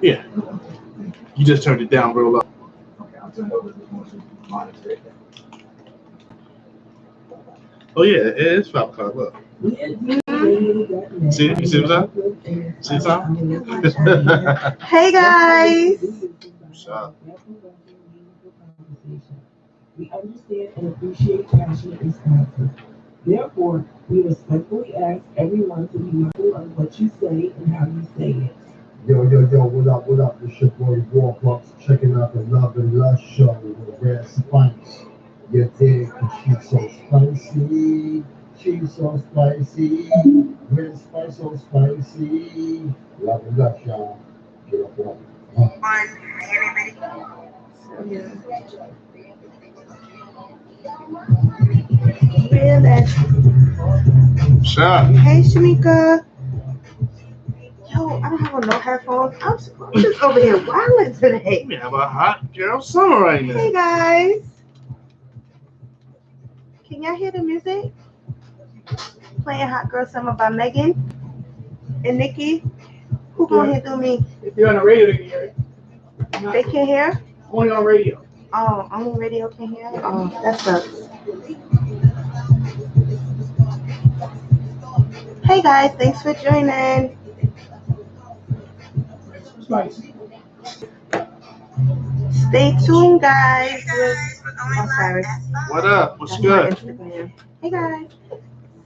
Yeah. You just turned it down real low. Okay, I'll turn it over to the monitor. Oh yeah, it is 5 o'clock. Look. See? You see what's up? See what's up? Hey guys. What's up? We understand and appreciate passionate responses. Therefore, we respectfully ask everyone to be mindful of what you say and how you say it. Yo, what up? It's your boy Warbucks, checking out the Love and Lust show with Red Spice. You dig? 'Cause she's so spicy. She's so spicy. Red Spice so spicy. Love and Lust, y'all. Get up on Really? What's up? Hey Shamika. Yo, I don't have on no headphones. I'm just over here wilding today. We have a hot girl summer right now. Hey guys. Can y'all hear the music? Playing Hot Girl Summer by Megan and Nikki. Who gonna hear through me? If you're on the radio, you can hear it. They can't hear? Only on radio. Oh, only radio can hear? Oh, that sucks. Hey guys, thanks for joining. Spice. Stay tuned, guys. Oh, sorry. What up? What's That's my good? Instagram. Hey guys.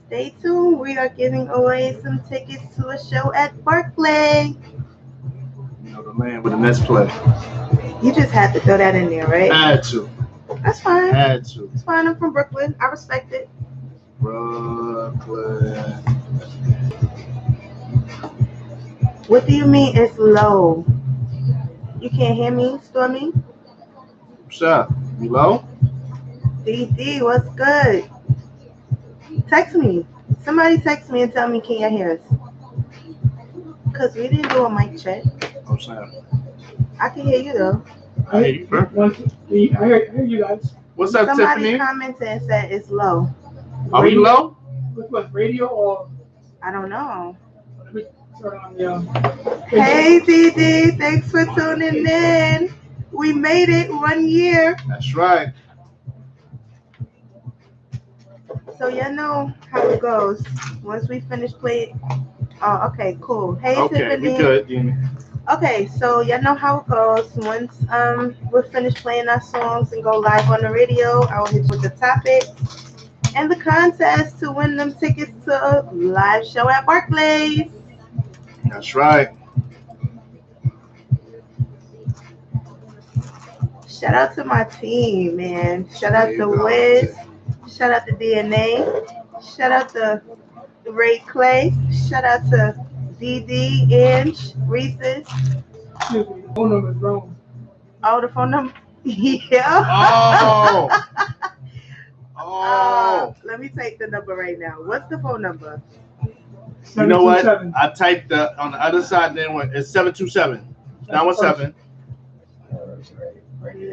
Stay tuned. We are giving away some tickets to a show at Barclay. You know the land with the Nets play. You just had to throw that in there, right? Had to. That's fine. Had to. It's fine. I'm from Brooklyn. I respect it. Brooklyn. What do you mean it's low? You can't hear me, Stormy? What's up? You low? DD, what's good? Text me. Somebody text me and tell me, can you hear us? Because we didn't do a mic check. I'm saying. I can hear you, though. I hear you, bro. I hear you guys. What's up, Somebody Tiffany? commented and said it's low. Are we low? With what, radio or? I don't know. Let me turn on the. Hey, DD, thanks for tuning in. We made it 1 year. That's right. So y'all know how it goes. Once we finish playing. Oh, okay, cool. Hey, Okay, Tiffany. we good, Dini. Okay, so y'all know how it goes. Once we're finished playing our songs and go live on the radio, I will hit you with the topic and the contest to win them tickets to a live show at Barclays. That's right. Shout out to my team, man. Shout out There you to go. Wiz. Shout out to DNA. Shout out to Ray Clay. Shout out to DD, Inch, Reese's. Excuse me, the phone number is wrong. Oh, the phone number. Yeah. Oh. Let me take the number right now. What's the phone number? You know what? 727. I typed on the other side, then it's 727. 917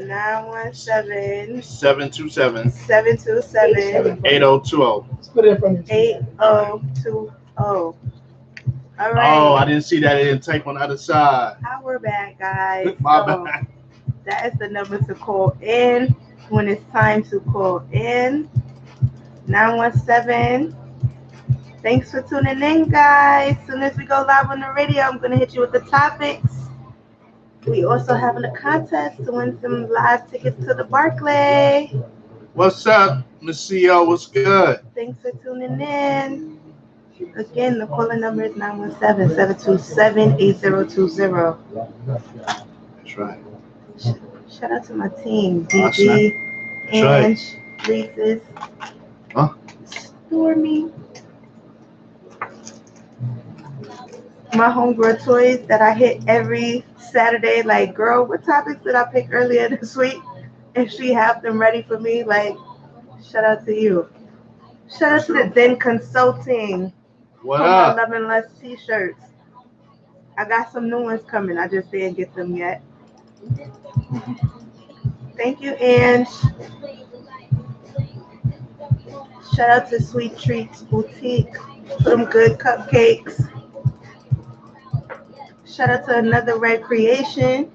917 727 727 8020. Let's put it in front of you. 8020. All right. Oh, I didn't see that. It didn't type on the other side. We're back, guys. My So, bad. that is the number to call in when it's time to call in. 917. Thanks for tuning in, guys. As soon as we go live on the radio, I'm going to hit you with the topics. We also having a contest to win some live tickets to the Barclay. What's up, Miss CEO? What's good? Thanks for tuning in. Again, the calling number is 917-727-8020. That's right. Shout out to my team, That's DG, right. Ange, Reese's, Huh? Stormy, my homegirl toys that I hit every Saturday. Like, girl, what topics did I pick earlier this week? And she have them ready for me. Like, shout out to you. Shout out to the Den Consulting. What for up? my Love and Lust t-shirts. I got some new ones coming. I just didn't get them yet. Thank you, Ange. Shout out to Sweet Treats Boutique for them good cupcakes. Shout out to Another Red Creation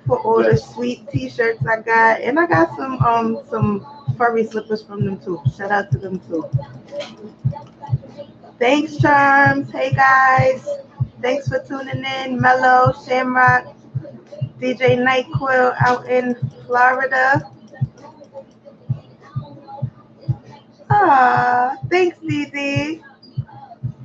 for all the Yes. sweet t-shirts I got. And I got some furry slippers from them too. Shout out to them too. Thanks, Charms. Hey guys. Thanks for tuning in. Mellow, Shamrock, DJ Nightquill out in Florida. Ah, thanks, DD.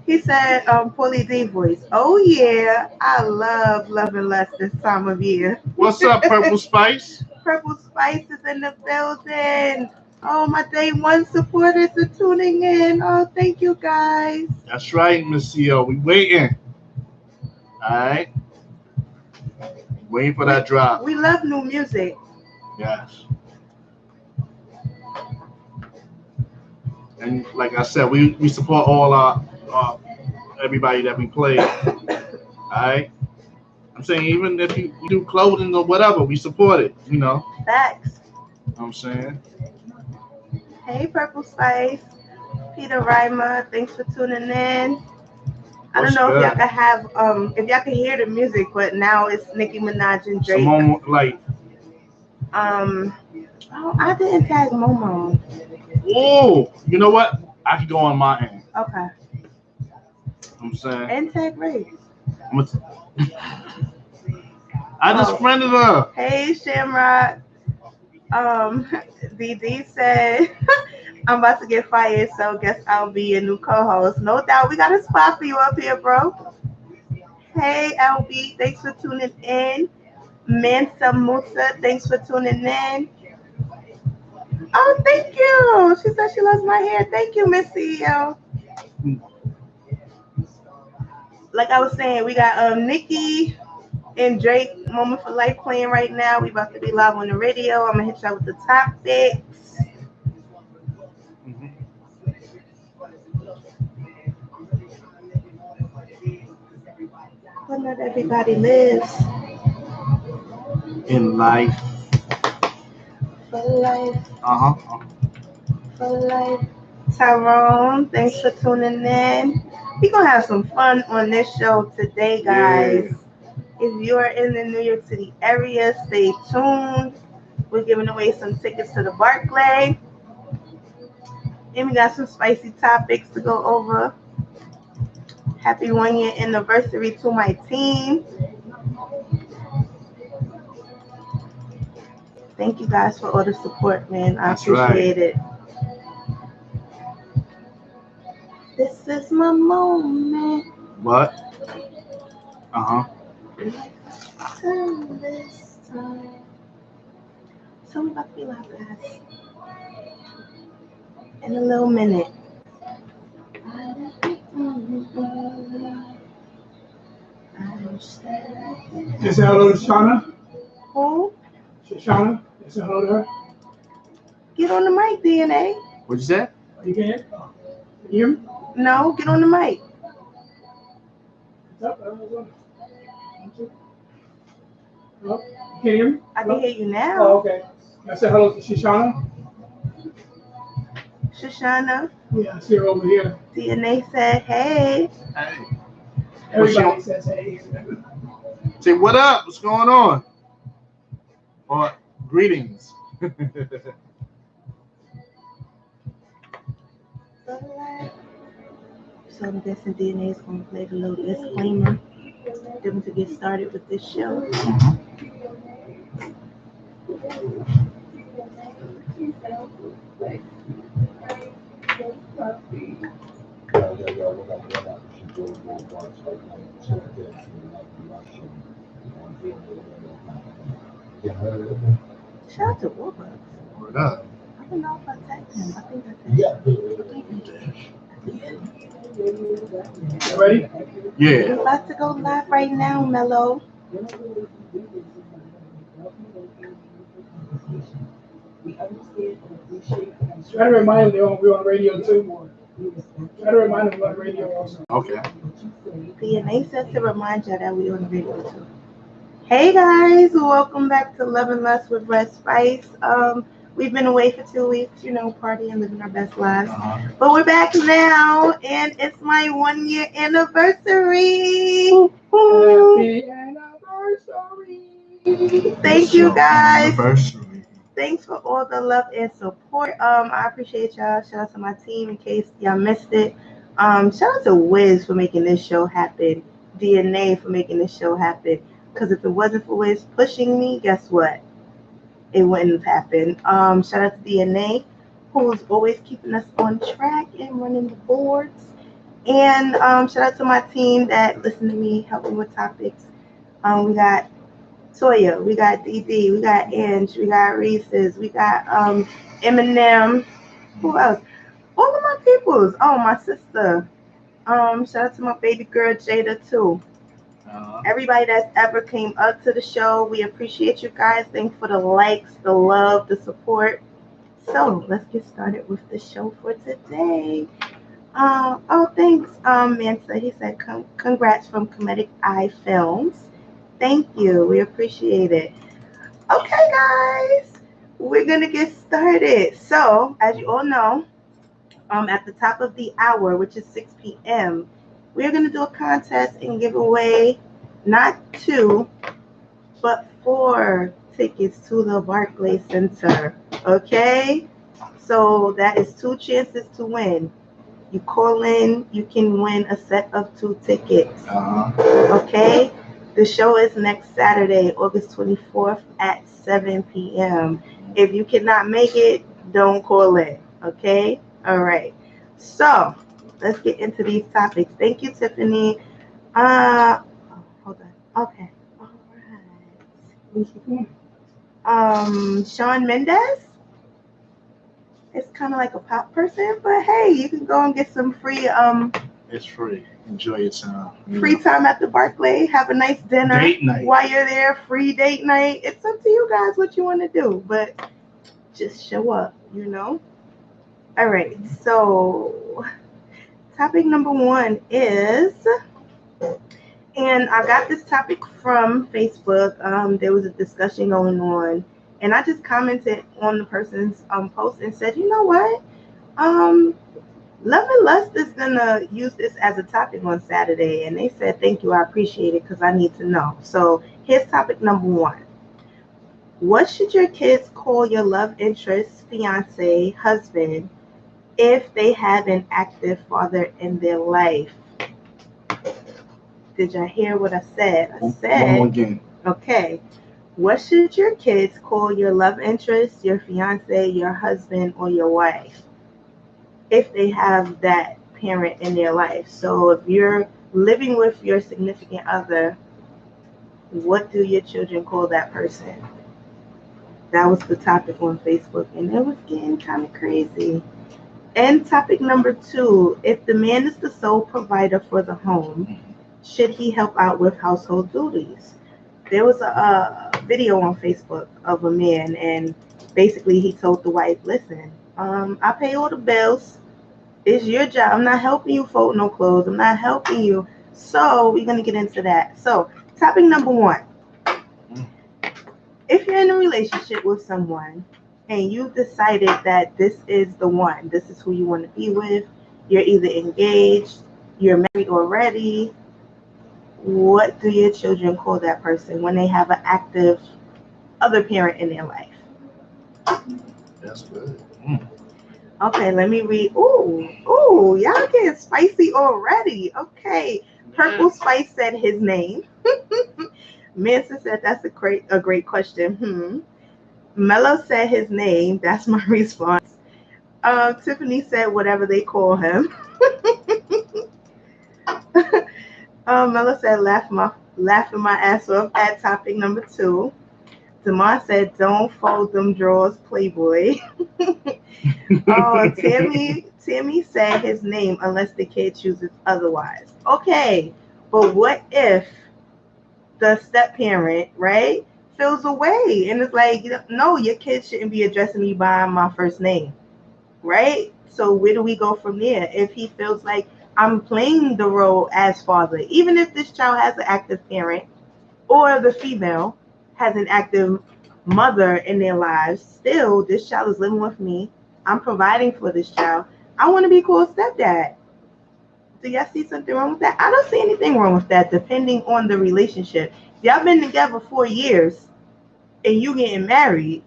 He said, Paulie D voice. Oh yeah, I love Love and Lust this time of year. What's up, Purple Spice? Purple Spice is in the building. Oh, my day one supporters are tuning in. Oh, thank you guys. That's right, Miss CEO. We waiting. All right. Waiting for that drop. We love new music. Yes. And like I said, we support all our everybody that we play. All right. I'm saying even if you do clothing or whatever, we support it. You know. Facts. You know what I'm saying. Hey, Purple Spice. Peter Reimer, thanks for tuning in. I don't know if y'all can have if y'all can hear the music, but now it's Nicki Minaj and Drake. Simone, like. Oh, I didn't tag Momo. Oh, you know what? I can go on my end. Okay. You know what I'm saying. And tag Ray. I just friended her. Hey, Shamrock. DD said, I'm about to get fired, so guess I'll be your new co-host. No doubt. We got a spot for you up here, bro. Hey, LB. Thanks for tuning in. Mansa Musa. Thanks for tuning in. Oh, thank you. She said she loves my hair. Thank you, Miss CEO. Like I was saying, we got Nikki and Drake, Moment for Life playing right now. We about to be live on the radio. I'm gonna hit y'all with the topics. But not everybody lives In life. for life. Uh-huh. For life. Tyrone, thanks for tuning in. We're gonna have some fun on this show today, guys. Yeah. If you're in the New York City area, stay tuned. We're giving away some tickets to the Barclay. And we got some spicy topics to go over. Happy 1 year anniversary to my team. Thank you guys for all the support, man. I appreciate it. This is my moment. What? Uh-huh. This time. So we about to be live, guys. In a little minute. Just say hello to Shauna. Who? Shauna, just say hello to her. Get on the mic, DNA. What'd you say? You can hear? Can you hear me? No, get on the mic. What's up? Hello? You can hear me? I can hear you now. Oh, okay. I said hello to Shoshana. Shoshana. Yeah, I see her over here. DNA said, hey. Hey. Everybody says hey. Say, what up? What's going on? Or greetings. So I'm guessing DNA is going to play the little disclaimer. Them to get started with this show. Shout out to Warbucks. Word up. I don't know if I tagged him. I think I did. You ready? Yeah. We're about to go live right now, Mello. Try to remind them we're on radio too. Try to remind them we're on radio also. Okay. DNA said to remind you that we're on the radio too. Hey guys, welcome back to Love and Lust with Red Spice. We've been away for 2 weeks, partying, living our best lives. Uh-huh. But we're back now, and it's my 1-year anniversary. Happy anniversary. Thank you, guys. Anniversary. Thanks for all the love and support. I appreciate y'all. Shout out to my team in case y'all missed it. Shout out to Wiz for making this show happen. DNA for making this show happen. Because if it wasn't for Wiz pushing me, guess what? It wouldn't have happened. Shout out to DNA, who's always keeping us on track and running the boards. And shout out to my team that listen to me, help me with topics. We got Toya, we got DD, we got Ange, we got Reese's, we got Eminem. Who else? All of my peoples. Oh, my sister. Shout out to my baby girl Jada too. Everybody that's ever came up to the show, we appreciate you guys. Thanks for the likes, the love, the support. So let's get started with the show for today. Thanks, Mansa. He said, congrats from Comedic Eye Films. Thank you. We appreciate it. Okay, guys, we're going to get started. So, as you all know, at the top of the hour, which is 6 p.m., we're going to do a contest and give away not 2, but 4 tickets to the Barclays Center. Okay? So, that is 2 chances to win. You call in, you can win a set of 2 tickets. Okay? The show is next Saturday, August 24th at 7 p.m. If you cannot make it, don't call in. Okay? All right. So, let's get into these topics. Thank you, Tiffany. Hold on. Okay. All right. Shawn Mendes. It's kind of like a pop person, but hey, you can go and get some free. It's free. Enjoy your time. Free time at the Barclay. Have a nice dinner. Date night. While you're there, free date night. It's up to you guys what you want to do, but just show up, All right, so topic number 1 is, and I got this topic from Facebook. There was a discussion going on, and I just commented on the person's post and said, you know what? Love and Lust is going to use this as a topic on Saturday. And they said, thank you, I appreciate it because I need to know. So here's topic number 1. What should your kids call your love interest, fiance, husband, if they have an active father in their life? Did y'all hear what I said? I said, one more again. Okay. What should your kids call your love interest, your fiance, your husband, or your wife if they have that parent in their life? So if you're living with your significant other, what do your children call that person? That was the topic on Facebook, and it was getting kind of crazy. And topic number 2, if the man is the sole provider for the home, should he help out with household duties? There was a video on Facebook of a man, and basically he told the wife, listen, I pay all the bills. It's your job. I'm not helping you fold no clothes. I'm not helping you. So we're going to get into that. So topic number 1. If you're in a relationship with someone and you've decided that this is the one, this is who you want to be with, you're either engaged, you're married already, what do your children call that person when they have an active other parent in their life? That's good. Okay, let me read. Ooh, y'all getting spicy already. Okay. Purple Spice said his name. Manson said that's a great question. Mello said his name. That's my response. Tiffany said whatever they call him. Mello said laughing my ass off at topic number 2. Damar said don't fold them drawers, Playboy. Tammy said his name unless the kid chooses otherwise. Okay, but what if the step parent, right, feels away and it's like, no, your kid shouldn't be addressing me by my first name, right? So where do we go from there? If he feels like I'm playing the role as father, even if this child has an active parent or the female has an active mother in their lives. Still, this child is living with me. I'm providing for this child. I want to be called stepdad. Do y'all see something wrong with that? I don't see anything wrong with that, depending on the relationship. Y'all been together 4 years and you getting married.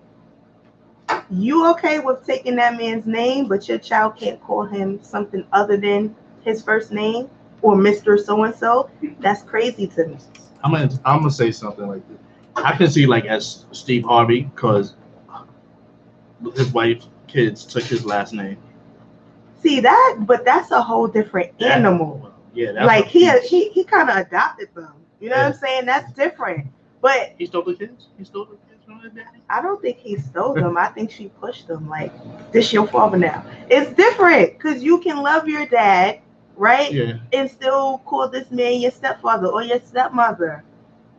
You okay with taking that man's name, but your child can't call him something other than his first name or Mr. So-and-so? That's crazy to me. I'm gonna say something like this. I can see like as Steve Harvey because his wife's kids took his last name. See that, but that's a whole different animal. Yeah, that's like he kind of adopted them. You know what I'm saying? That's different. But he stole the kids. He stole the kids from his daddy. I don't think he stole them. I think she pushed them. Like, this your father now. It's different because you can love your dad, right? Yeah. And still call this man your stepfather or your stepmother,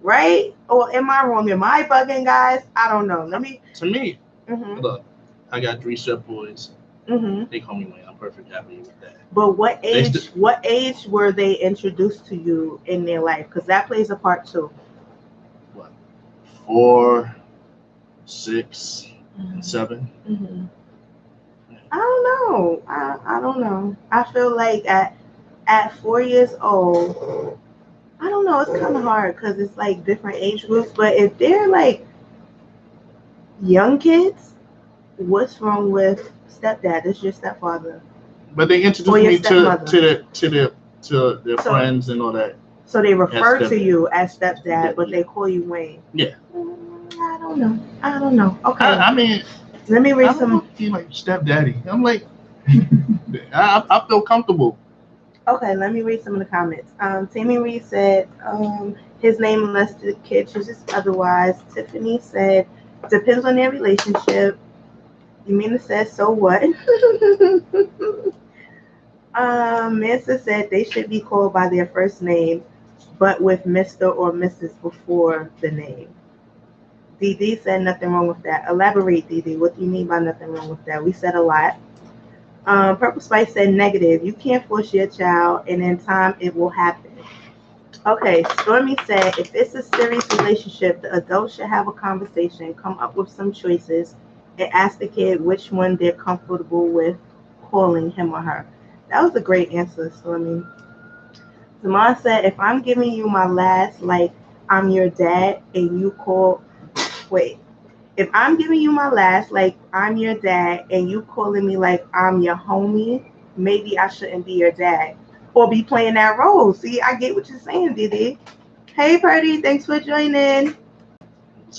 right? Or am I wrong? Am I bugging, guys? I don't know. Let me. To me, Mm-hmm. look, I got 3 step boys. Mm-hmm. They call me Wayne. I'm perfect happy with that. But what age? What age were they introduced to you in their life? Because that plays a part too. What? 4, 6, Mm-hmm. 7. Mm-hmm. I don't know. I don't know. I feel like at 4 years old, I don't know. It's kind of hard because it's like different age groups. But if they're like young kids, what's wrong with stepdad? It's your stepfather. But they introduced me to their friends and all that. So they refer to you as stepdad, but they call you Wayne. Yeah. I don't know. Okay. I mean, let me read some. He like stepdaddy. I'm like, I feel comfortable. Okay, let me read some of the comments. Tammy Reed said, his name unless the kid chooses otherwise. Tiffany said, depends on their relationship. You mean to say, so what? Mansa said they should be called by their first name, but with Mr. or Mrs. before the name. DD said nothing wrong with that. Elaborate, DD. What do you mean by nothing wrong with that? We said a lot. Purple Spice said negative. You can't force your child, and in time it will happen. Okay, Stormy said if it's a serious relationship, the adult should have a conversation, come up with some choices, and ask the kid which one they're comfortable with calling him or her. That was a great answer, Stormy. Zaman said if I'm giving you my last, like I'm your dad, and you call, wait. If I'm giving you my last, like I'm your dad, and you calling me like I'm your homie, maybe I shouldn't be your dad or be playing that role. See, I get what you're saying, Didi. Hey, Purdy, thanks for joining.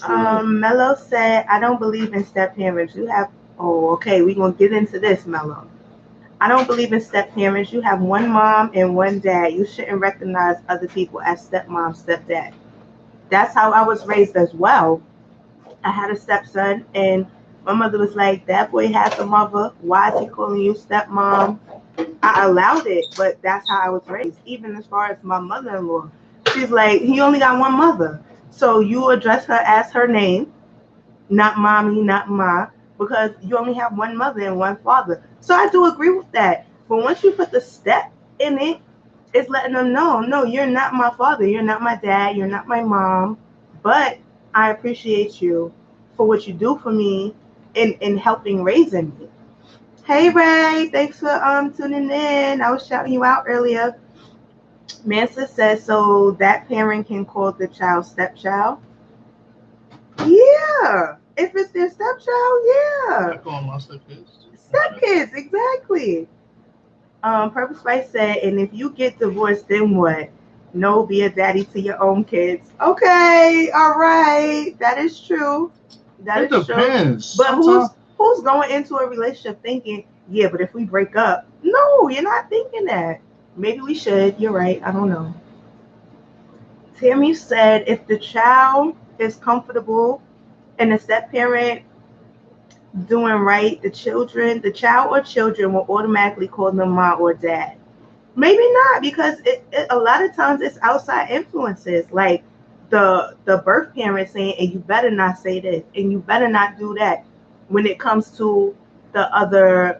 Mello said, I don't believe in step parents. You have, oh, okay, we're going to get into this, Mello. I don't believe in step parents. You have one mom and one dad. You shouldn't recognize other people as stepmom, stepdad. That's how I was raised as well. I had a stepson, and my mother was like, that boy has a mother. Why is he calling you stepmom? I allowed it, but that's how I was raised. Even as far as my mother-in-law, she's like, he only got one mother. So you address her as her name, not mommy, not ma, because you only have one mother and one father. So I do agree with that. But once you put the step in it, it's letting them know, no, you're not my father. You're not my dad. You're not my mom. But I appreciate you for what you do for me in helping raising me. Hey, Ray, thanks for tuning in. I was shouting you out earlier. Mansa says, so that parent can call the child stepchild? Yeah. If it's their stepchild, yeah. I call my stepkids. Stepkids, exactly. Purple Spice said, and if you get divorced, then what? No, be a daddy to your own kids. Okay, all right. That is true. It depends. True. But who's going into a relationship thinking, yeah, but if we break up? No, you're not thinking that. Maybe we should. You're right. I don't know. Tammy said if the child is comfortable and the step parent doing right, the child or children will automatically call them mom or dad. Maybe not, because a lot of times it's outside influences, like the birth parent saying, and you better not say this, and you better not do that when it comes to the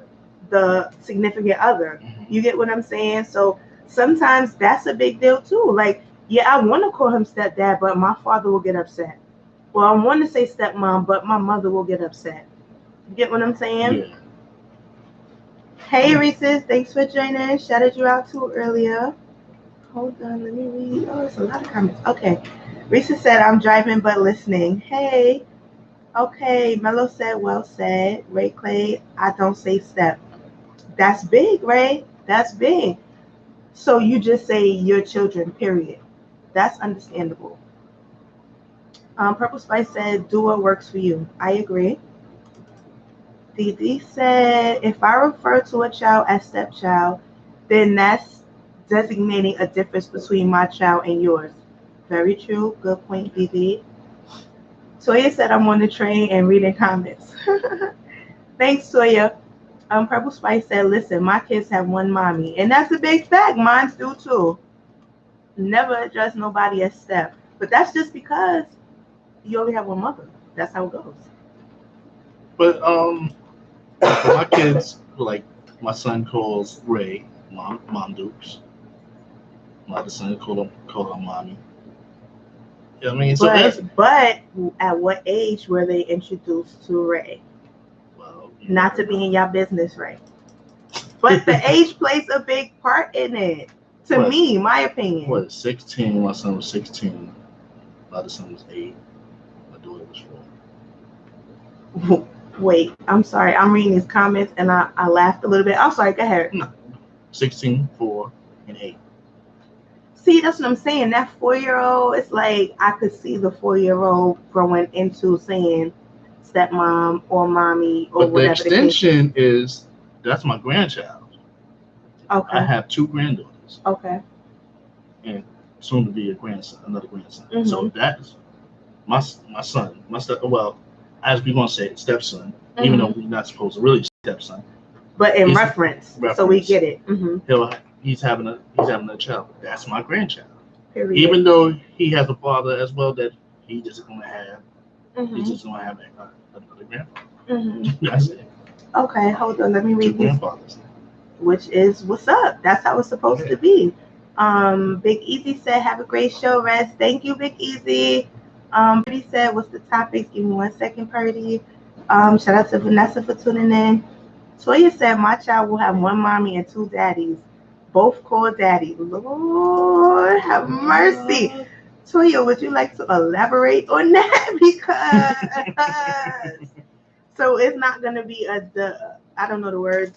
significant other. You get what I'm saying? So sometimes that's a big deal too. Like, yeah, I want to call him stepdad, but my father will get upset. Well, I want to say stepmom, but my mother will get upset. You get what I'm saying? Yeah. Hey, Reese's, thanks for joining. Shouted you out too earlier. Hold on, let me read. Oh, there's a lot of comments. Okay. Reese's said, I'm driving but listening. Hey. Okay. Mello said, well said. Ray Clay, I don't say step. That's big, Ray. That's big. So you just say your children, period. That's understandable. Purple Spice said, do what works for you. I agree. Didi said, if I refer to a child as stepchild, then that's designating a difference between my child and yours. Very true. Good point, Didi. Toya said, I'm on the train and reading comments. Thanks, Toya. Purple Spice said, listen, my kids have one mommy. And that's a big fact. Mine do too. Never address nobody as step. But that's just because you only have one mother. That's how it goes. But for my kids, like my son calls Ray Mom Dukes. My other son call her mommy. You know what I mean? So but at what age were they introduced to Ray? Well, Not to be in your business, Ray. But the age plays a big part in it. To me, my opinion. What, 16? My son was 16. My other son was 8. My daughter was 4. Wait, I'm sorry. I'm reading these comments and I laughed a little bit. I'm sorry. Go ahead. No. 16, 4, and 8. See, that's what I'm saying. That 4-year-old, it's like I could see the 4-year-old growing into saying stepmom or mommy or but whatever. The extension is that's my grandchild. Okay. I have 2 granddaughters. Okay. And soon to be another grandson. Mm-hmm. So that's my son, well, as we gonna say, stepson, mm-hmm. even though we're not supposed to really stepson. But in reference, so we get it. Mm-hmm. He's having a child. That's my grandchild. Period. Even though he has a father as well that he just gonna have. Mm-hmm. He's just gonna have another grandfather. Mm-hmm. That's it. Okay, hold on. Let me read 2 grandfathers. Which is what's up. That's how it's supposed to be. Big Easy said, have a great show, Rez. Thank you, Big Easy. Purdy said, what's the topic? Give me 1 second, Purdy. Shout out to Vanessa for tuning in. Toya said, my child will have 1 mommy and 2 daddies. Both called daddy. Lord have mercy. Toya, would you like to elaborate on that? Because so it's not going to be I don't know the word,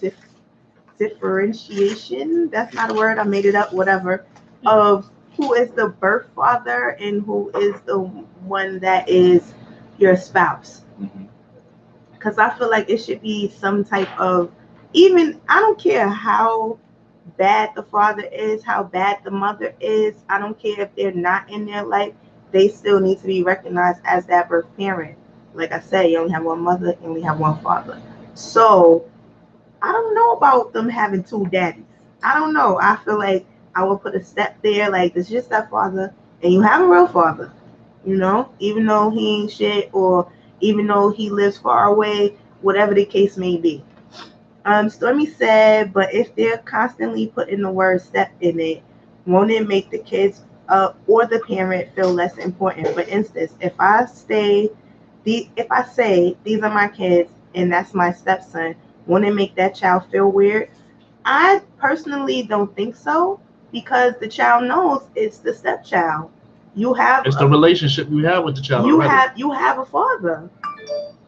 differentiation. That's not a word. I made it up, whatever. Of who is the birth father and who is the one that is your spouse. Because I feel like it should be some type of, even, I don't care how bad the father is, how bad the mother is. I don't care if they're not in their life. They still need to be recognized as that birth parent. Like I said, you only have one mother, you only have one father. So I don't know about them having 2 daddies. I don't know. I feel like I would put a step there, like this is your stepfather, and you have a real father, even though he ain't shit, or even though he lives far away, whatever the case may be. Stormy said, but if they're constantly putting the word step in it, won't it make the kids or the parent feel less important? For instance, if I say these are my kids and that's my stepson, won't it make that child feel weird? I personally don't think so, because the child knows it's the stepchild. It's the relationship you have with the child. You have a father.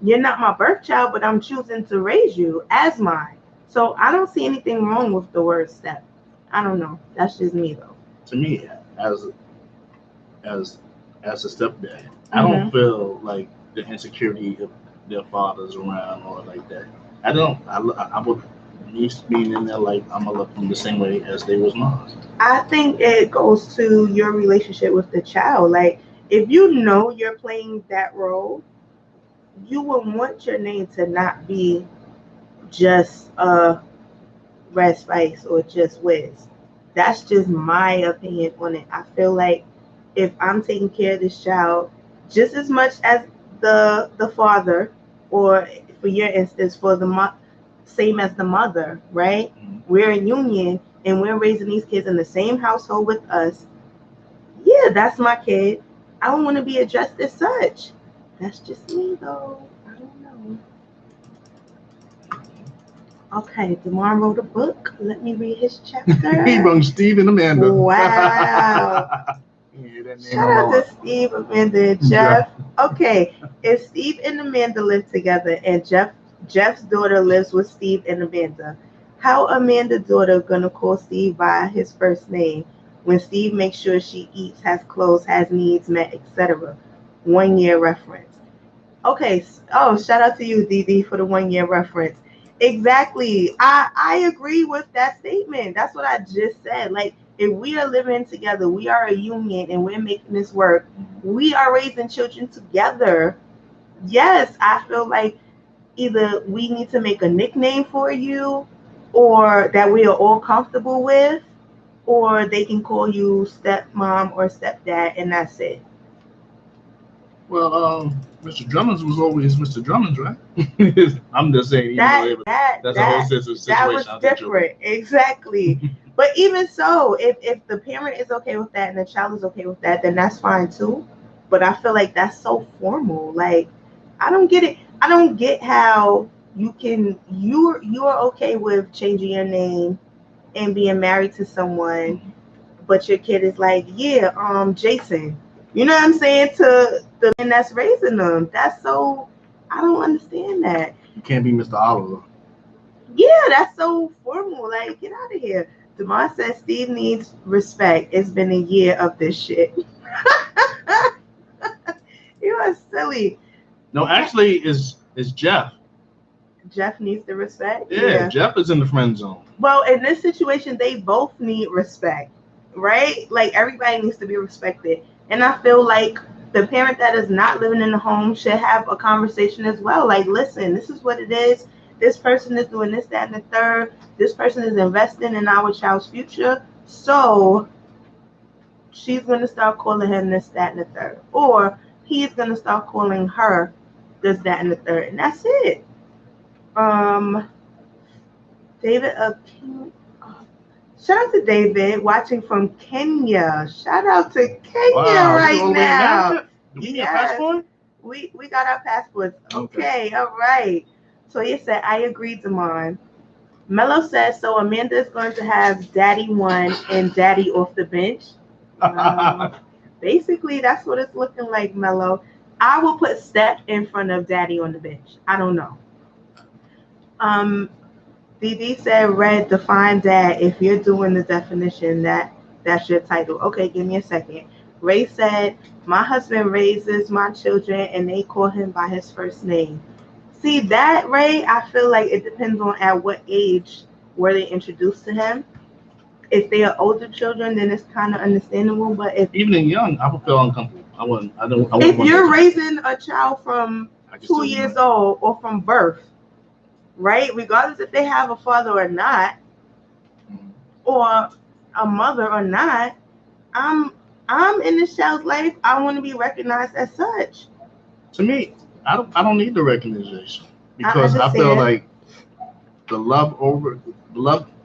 You're not my birth child, but I'm choosing to raise you as mine. So I don't see anything wrong with the word step. I don't know. That's just me though. To me, as a stepdad, I don't feel like the insecurity of their fathers around or like that. I don't. I would being in there like I'm gonna love them the same way as they was mine. I think it goes to your relationship with the child. Like if you know you're playing that role, you would want your name to not be just REDZSPICE or just Wiz. That's just my opinion on it. I feel like if I'm taking care of this child just as much as the father, or for your instance, for the same as the mother, right? We're in union and we're raising these kids in the same household with us. Yeah, that's my kid. I don't want to be addressed as such. That's just me, though. I don't know. Okay, DeMar wrote a book. Let me read his chapter. He wrote Steve and Amanda. Wow. Yeah, that name Shout out to Steve, Amanda, and Jeff. Okay, if Steve and Amanda live together and Jeff's daughter lives with Steve and Amanda, how Amanda's daughter gonna call Steve by his first name when Steve makes sure she eats, has clothes, has needs met, etc.? 1 year reference. Okay. Oh, shout out to you, DD, for the 1 year reference. Exactly. I agree with that statement. That's what I just said. Like, if we are living together, we are a union and we're making this work. We are raising children together. Yes, I feel like either we need to make a nickname for you or that we are all comfortable with, or they can call you stepmom or stepdad, and that's it. Well, Mr. Drummond's was always Mr. Drummond's, right? I'm just saying, that's a whole situation. That was different. Exactly. But even so, if the parent is okay with that and the child is okay with that, then that's fine too. But I feel like that's so formal. Like, I don't get it. I don't get how you're okay with changing your name and being married to someone, but your kid is like, yeah, Jason. You know what I'm saying? To the man that's raising them. That's so, I don't understand that. You can't be Mr. Oliver. Yeah, that's so formal. Like, get out of here. DeMar says Steve needs respect. It's been a year of this shit. You are silly. No, actually, it's Jeff. Jeff needs the respect? Yeah, Jeff is in the friend zone. Well, in this situation, they both need respect, right? Like, everybody needs to be respected. And I feel like the parent that is not living in the home should have a conversation as well. Like, listen, this is what it is. This person is doing this, that, and the third. This person is investing in our child's future. So she's going to start calling him this, that, and the third. Or he's going to start calling her this, that, and the third. And that's it. David, shout out to David watching from Kenya. Shout out to Kenya right now. Do we need a passport? We got our passports. Okay, all right. So he said, I agree, Damon. Mello says, so Amanda is going to have Daddy 1 and Daddy off the bench. Basically, that's what it's looking like, Mello. I will put Step in front of Daddy on the bench. I don't know. DD said, Red, define dad. If you're doing the definition, that's your title. Okay, give me a second. Ray said, my husband raises my children and they call him by his first name. See that, Ray? I feel like it depends on at what age were they introduced to him. If they are older children, then it's kind of understandable. But if even young, I would feel uncomfortable. I wouldn't. If you're raising a child from 2 years old or from birth, right? Regardless if they have a father or not, or a mother or not, I'm in this child's life. I want to be recognized as such. To me, I don't need the recognition because I feel like the love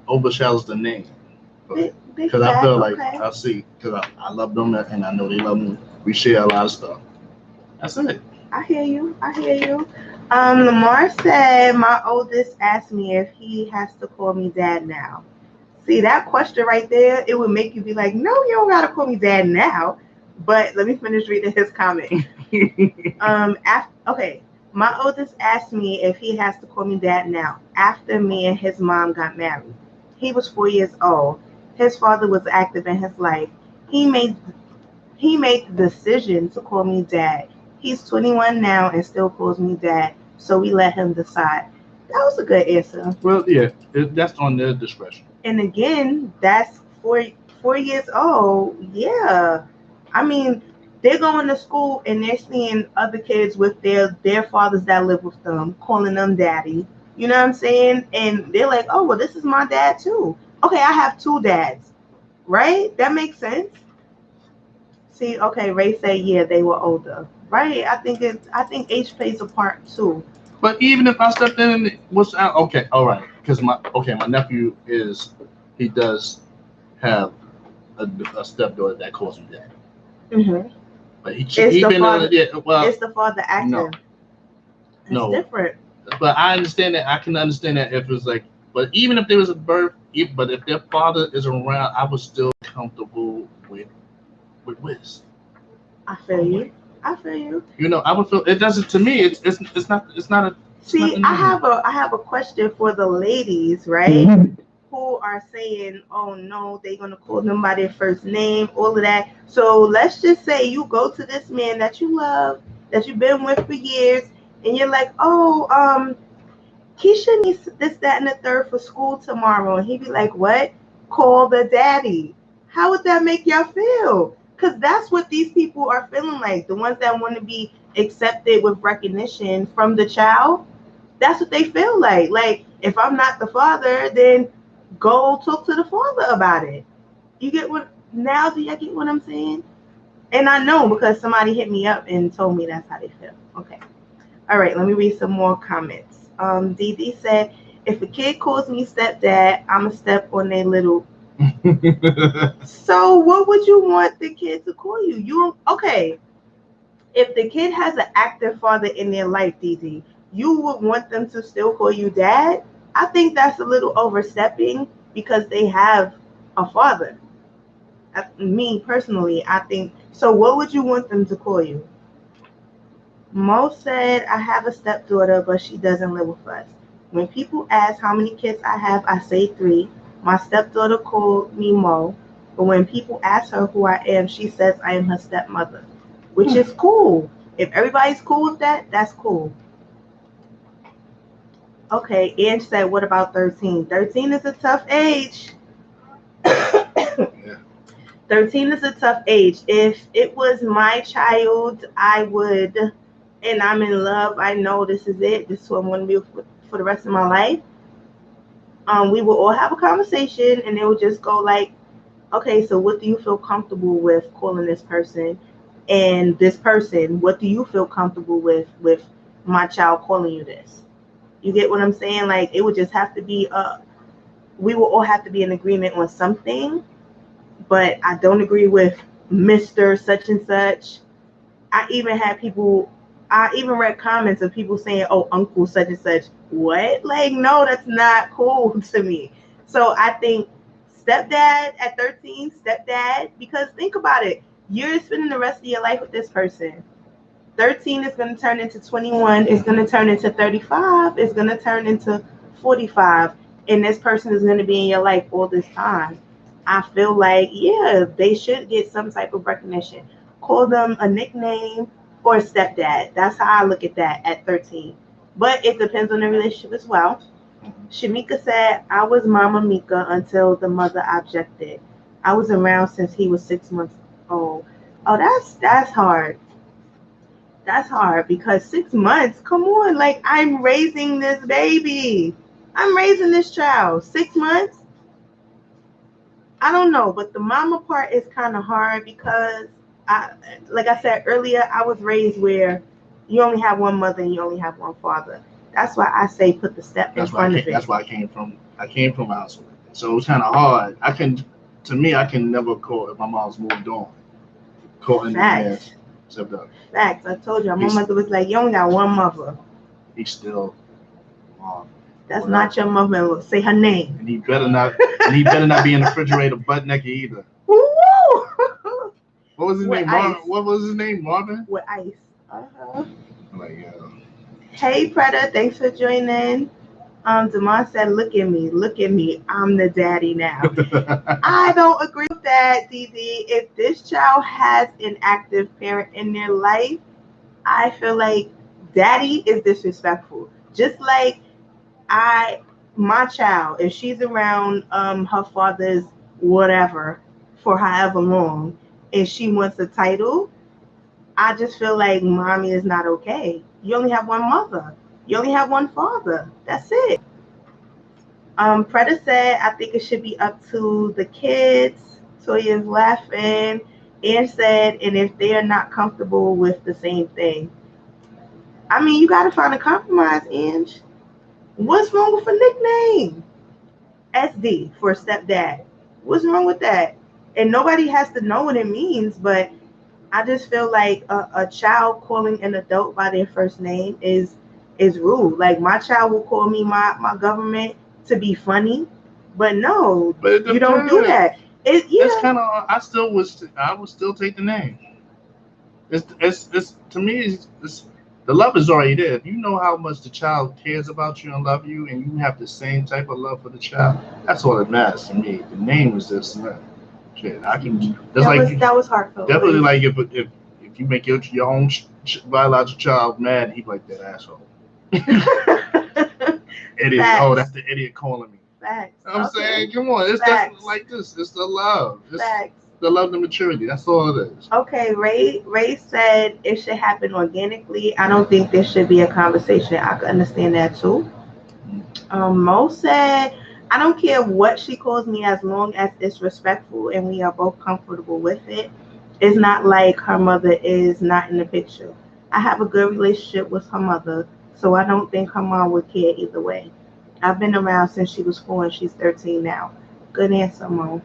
overshadows the name. Because I feel like I see, because I love them and I know they love me. We share a lot of stuff. That's it. I hear you. Lamar said, my oldest asked me if he has to call me dad now. See, that question right there, it would make you be like, no, you don't got to call me dad now. But let me finish reading his comment. Okay. My oldest asked me if he has to call me dad now after me and his mom got married. He was 4 years old. His father was active in his life. He made the decision to call me dad. He's 21 now and still calls me dad, so we let him decide. That was a good answer. Well, yeah, that's on their discretion. And again, that's 4 years old. Yeah. I mean, they're going to school and they're seeing other kids with their fathers that live with them, calling them daddy. You know what I'm saying? And they're like, oh, well, this is my dad too. Okay, I have 2 dads. Right? That makes sense. See, okay, Ray said, yeah, they were older. Right? I think age plays a part too. But even if I stepped in and was out, okay, all right. Because my nephew he does have a stepdaughter that calls him dad. Mm-hmm. But he It's the been father. well, It's the father acting. no, It's no. different. But I understand that. I can understand that if it's like, but even if there was a birth, but if their father is around, I was still comfortable with Wiz. I feel you. I feel you. You know, I would feel it doesn't to me. It's not a. See, I have a question for the ladies, right? Who are saying, "Oh no, they're gonna call them by their first name," all of that. So let's just say you go to this man that you love, that you've been with for years, and you're like, "Oh, Keisha needs this, that, and the third for school tomorrow," and he'd be like, "What? Call the daddy." How would that make y'all feel? Because that's what these people are feeling like. The ones that want to be accepted with recognition from the child. That's what they feel like. Like, if I'm not the father, then go talk to the father about it. You get what? Now do you get what I'm saying? And I know because somebody hit me up and told me that's how they feel. Okay. All right, let me read some more comments. DD said, if a kid calls me stepdad, I'm a step on their little. So what would you want the kid to call you? Okay. If the kid has an active father in their life, DD, you would want them to still call you dad? I think that's a little overstepping because they have a father. Me personally, I think. So what would you want them to call you? Mo said, I have a stepdaughter, but she doesn't live with us. When people ask how many kids I have, I say 3. My stepdaughter called me Mo, but when people ask her who I am, she says I am her stepmother, which is cool. If everybody's cool with that, that's cool. Okay, Ange said, what about 13? 13 is a tough age. 13 is a tough age. If it was my child, I would, and I'm in love, I know this is it. This is what I want to be for the rest of my life. We will all have a conversation, and it will just go like, okay, so what do you feel comfortable with calling this person? And this person, what do you feel comfortable with my child calling you this? You get what I'm saying? Like, it would just have to be we will all have to be in agreement on something. But I don't agree with Mr. Such and Such. I even read comments of people saying, oh, Uncle Such and Such. What? Like, no, that's not cool to me. So I think stepdad at 13, stepdad, because think about it. You're spending the rest of your life with this person. 13 is going to turn into 21. It's going to turn into 35. It's going to turn into 45. And this person is going to be in your life all this time. I feel like, yeah, they should get some type of recognition. Call them a nickname or a stepdad. That's how I look at that at 13. But it depends on the relationship as well. Shamika said, I was Mama Mika until the mother objected. I was around since he was 6 months old. Oh, that's hard. That's hard because 6 months, come on, like I'm raising this baby. I'm raising this child. 6 months? I don't know, but the mama part is kind of hard because like I said earlier, I was raised where you only have one mother and you only have one father. That's why I say put the step in front of it. That's why I came from a household. So it was kind of hard. I can never call if my mom's moved on. Calling Facts. Facts. I told you, my mother was like, you only got one mother. He's still mom. That's not your mother. Say her name. And he better not be in the refrigerator butt naked either. Woo! What was his name? What was his name? Marvin? With ice. Uh-huh. Like, yeah. Hey, Preda, thanks for joining. Damon said, look at me. I'm the daddy now. I don't agree with that, Dee. If this child has an active parent in their life, I feel like daddy is disrespectful. Just like my child, if she's around her father's whatever for however long, and she wants a title, I just feel like mommy is not okay. You only have one mother. You only have one father. That's it. Preda said, I think it should be up to the kids. Toya's laughing. And said, and if they are not comfortable with the same thing. I mean, you got to find a compromise, Ange. What's wrong with a nickname? SD for stepdad. What's wrong with that? And nobody has to know what it means, but I just feel like a child calling an adult by their first name is rude. Like my child will call me my government to be funny, but no, But you don't do that. It's kind of. I would still take the name. It's to me. It's the love is already there. If you know how much the child cares about you and love you, and you have the same type of love for the child, that's all that matters to me. The name is just shit. I can. That's that was heartfelt. Definitely like if you make your own biological child mad, he like that asshole. Idiot. Facts. Oh, that's the idiot calling me. Facts. I'm saying, come on, it's just like this. It's the love. It's the love, the maturity. That's all it is. Okay, Ray said it should happen organically. I don't think there should be a conversation. I can understand that too. Mo said, I don't care what she calls me as long as it's respectful and we are both comfortable with it. It's not like her mother is not in the picture. I have a good relationship with her mother, so I don't think her mom would care either way. I've been around since she was 4 and she's 13 now. Good answer, Mo.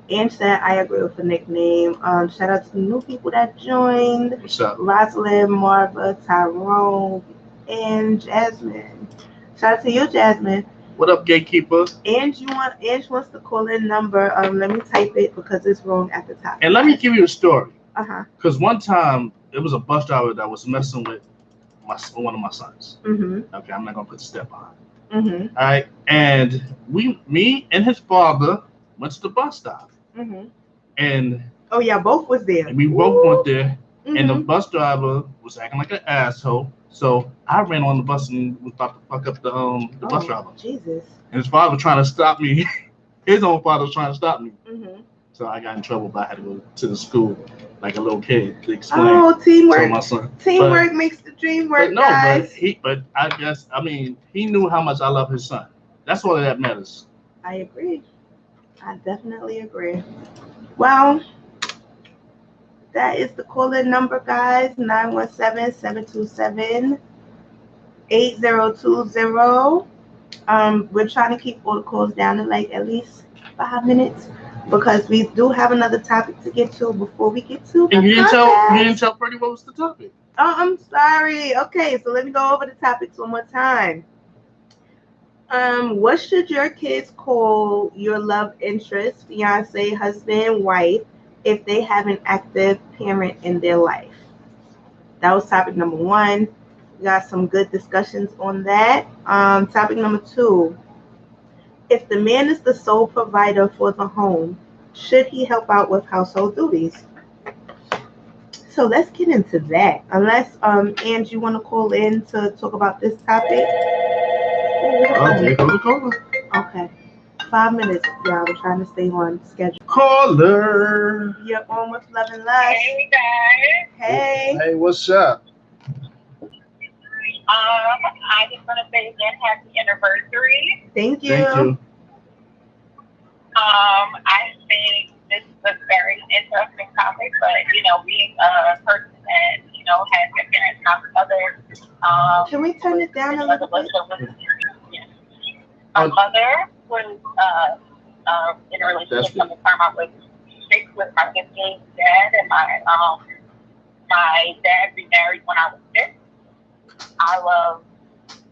And said, I agree with the nickname. Shout out to the new people that joined. What's up? Rosalind, Marva, Tyrone, and Jasmine. Shout out to you, Jasmine. What up, gatekeeper? Ange wants to call in number. Let me type it because it's wrong at the top. And let me give you a story. Uh-huh. Because one time, it was a bus driver that was messing with one of my sons. Mm-hmm. Okay, I'm not going to put the step on. Mm-hmm. All right, and me and his father went to the bus stop. Mm-hmm. And oh yeah, both was there. And we both went there, mm-hmm. And the bus driver was acting like an asshole. So I ran on the bus and was about to fuck up the bus driver. Jesus. And his father was trying to stop me. His own father was trying to stop me. Mm-hmm. So I got in trouble, but I had to go to the school like a little kid to explain. Oh, teamwork! To my son. Teamwork makes the dream work, guys. But I guess he knew how much I love his son. That's all that matters. I agree. I definitely agree. Well, that is the call-in number, guys. 917-727-8020. We're trying to keep all the calls down to like at least 5 minutes because we do have another topic to get to before we get to the And you didn't tell Freddie what was the topic. Oh, I'm sorry. Okay, so let me go over the topics one more time. What should your kids call your love interest, fiance, husband, wife, if they have an active parent in their life? That was topic number 1. We got some good discussions on that. Topic number 2. If the man is the sole provider for the home, should he help out with household duties? So let's get into that. Unless, Ange, you want to call in to talk about this topic? Okay, caller. Okay. 5 minutes, y'all. We're trying to stay on schedule. Caller. You're on with Love and Lust. Hey, guys. Hey. Hey, what's up? I just want to say again, happy anniversary. Thank you. Thank you. I think this is a very interesting topic, but, being a person that, has their parents, not other, can we turn it down a little bit? My mother was in a relationship from the time I was 6 with my sister's dad, and my dad remarried when I was 6. I love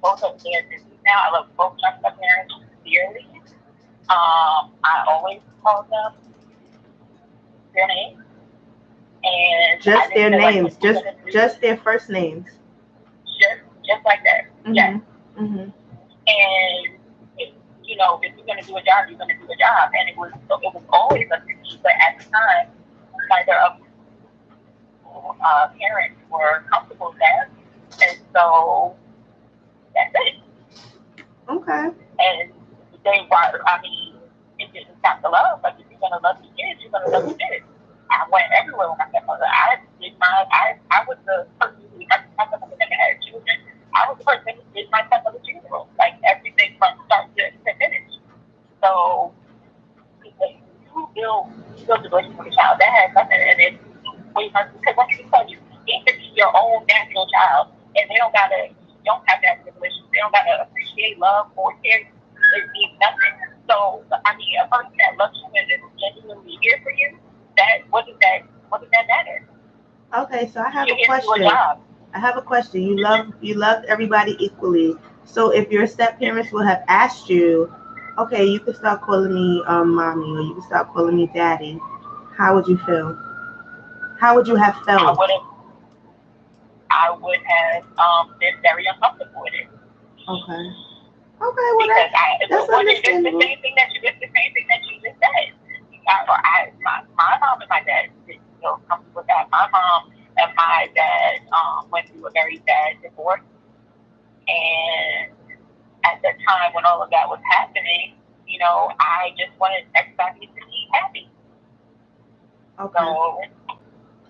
both of their business now. I love both my parents dearly. I always call them their names. And just their names, just their first names. Just like that. Mm-hmm. Yes. Mm-hmm. And if you're gonna do a job, you're gonna do a job. And it was always a tricky, but at the time, neither of parents were comfortable with that. And so that's it. Okay. And they were, it didn't stop the love. Like, if you're gonna love your kids, you're gonna love your kids. I went everywhere with my stepmother. I was the person who my stepmother never had children. I was the person who did my stepmother's funeral, like everything from start to finish. So you build the relationship with a child. That has nothing in it. Because let me tell you, it can be your own natural child, and they don't have that relationship. They don't gotta appreciate love or care. It means nothing. So a person that loves you and is genuinely here for you, what does that what does that matter? Okay, so I have You're a here to do a question. job. I have a question. You loved everybody equally. So if your step parents would have asked you, okay, you can start calling me mommy or you can start calling me daddy, how would you feel? How would you have I felt? would have, I would have been very uncomfortable with it Okay. Okay, well because that's it wasn't just the understandable. same thing that you just said. My mom and my dad didn't feel comfortable with that. My mom and my dad went through a very bad divorce, and at the time when all of that was happening, I just wanted everybody to be happy. Okay. So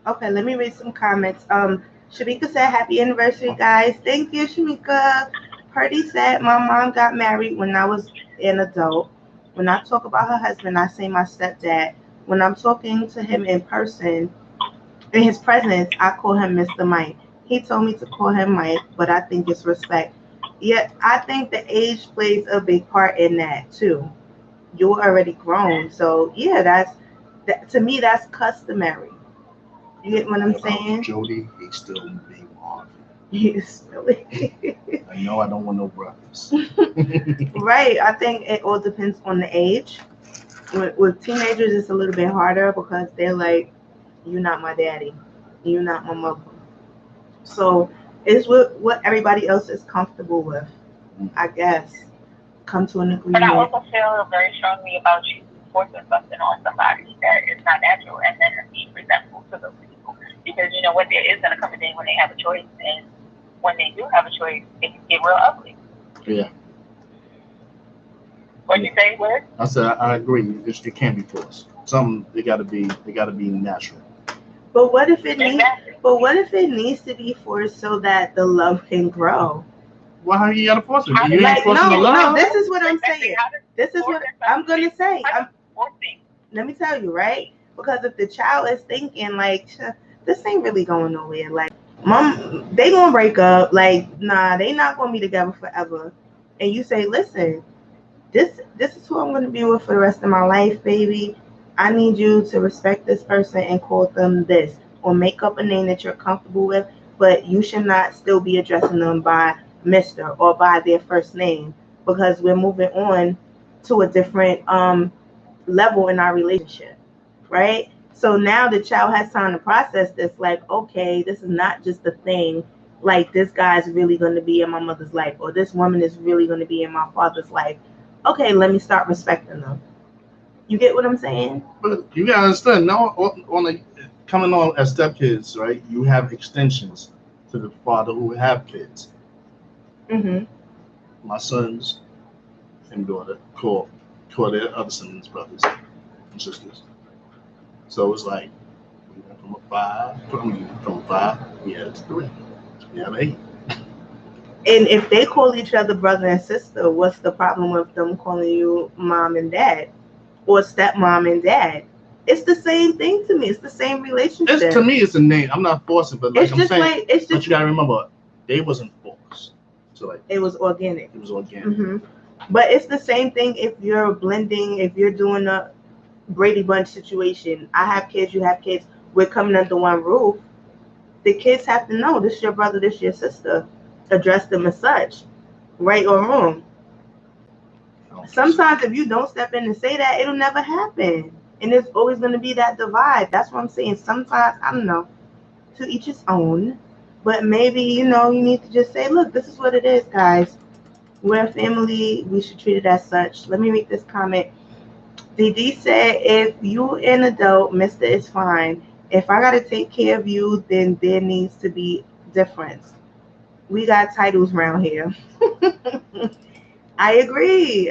Okay, let me read some comments. Shamika said, happy anniversary, guys. Thank you, Shamika. Purdy said, my mom got married when I was an adult. When I talk about her husband, I say my stepdad. When I'm talking to him in person, in his presence, I call him Mr. Mike. He told me to call him Mike, but I think it's respect. Yeah, I think the age plays a big part in that too. You're already grown, so yeah, to me that's customary. You get what I'm saying? Jody, he's still being Marvin. He's silly. I know I don't want no brothers. Right. I think it all depends on the age. With teenagers, it's a little bit harder because they're like, "You're not my daddy. You're not my mother." So it's what everybody else is comfortable with, I guess. Come to an but I agreement. also feel very strongly about you forcing something on somebody that is not natural and then being resentful to those people. Because you know what, there is going to come a day when they have a choice, and when they do have a choice, it can get real ugly. Yeah. What you say, Liz? I said I agree. It can't be forced. They gotta be natural. But what if it needs? Exactly. But what if it needs to be forced so that the love can grow? Well, how you gotta force it? How You does ain't that- forcing the No, love. this is what I'm Exactly. saying. How does This is what I'm gonna say. how does forcing? Let me tell you, right? Because if the child is thinking like, this ain't really going nowhere, like, mom, they gonna break up, like, nah, they not gonna be together forever, and you say, listen, this is who I'm gonna be with for the rest of my life, baby. I need you to respect this person and call them this, or make up a name that you're comfortable with, but you should not still be addressing them by Mr. or by their first name because we're moving on to a different level in our relationship, right? So now the child has time to process this, like, okay, this is not just a thing. Like, this guy's really going to be in my mother's life, or this woman is really going to be in my father's life. Okay, let me start respecting them. You get what I'm saying? But you gotta understand now coming on as stepkids, right? You have extensions to the father who have kids. Mm-hmm. My sons and daughter call their other sons brothers and sisters. So it's like we went from from five, we had to three. We have eight. And if they call each other brother and sister, what's the problem with them calling you mom and dad or stepmom and dad? It's the same thing to me. It's the same relationship. To me, it's a name. I'm not forcing, but like It's I'm just saying, like it's but just you gotta remember, they wasn't forced. So like it was organic. it was organic. Hmm. But it's the same thing if you're blending, if you're doing a Brady Bunch situation. I have kids, you have kids. We're coming under one roof. The kids have to know this is your brother, this is your sister. Address them as such, right or wrong. Sometimes if you don't step in and say that, it'll never happen. And there's always going to be that divide. That's what I'm saying. Sometimes, I don't know, to each his own. But maybe, you need to just say, look, this is what it is, guys. We're a family. We should treat it as such. Let me read this comment. DD said, if you an adult, Mr. is fine. If I got to take care of you, then there needs to be difference. We got titles around here. I agree.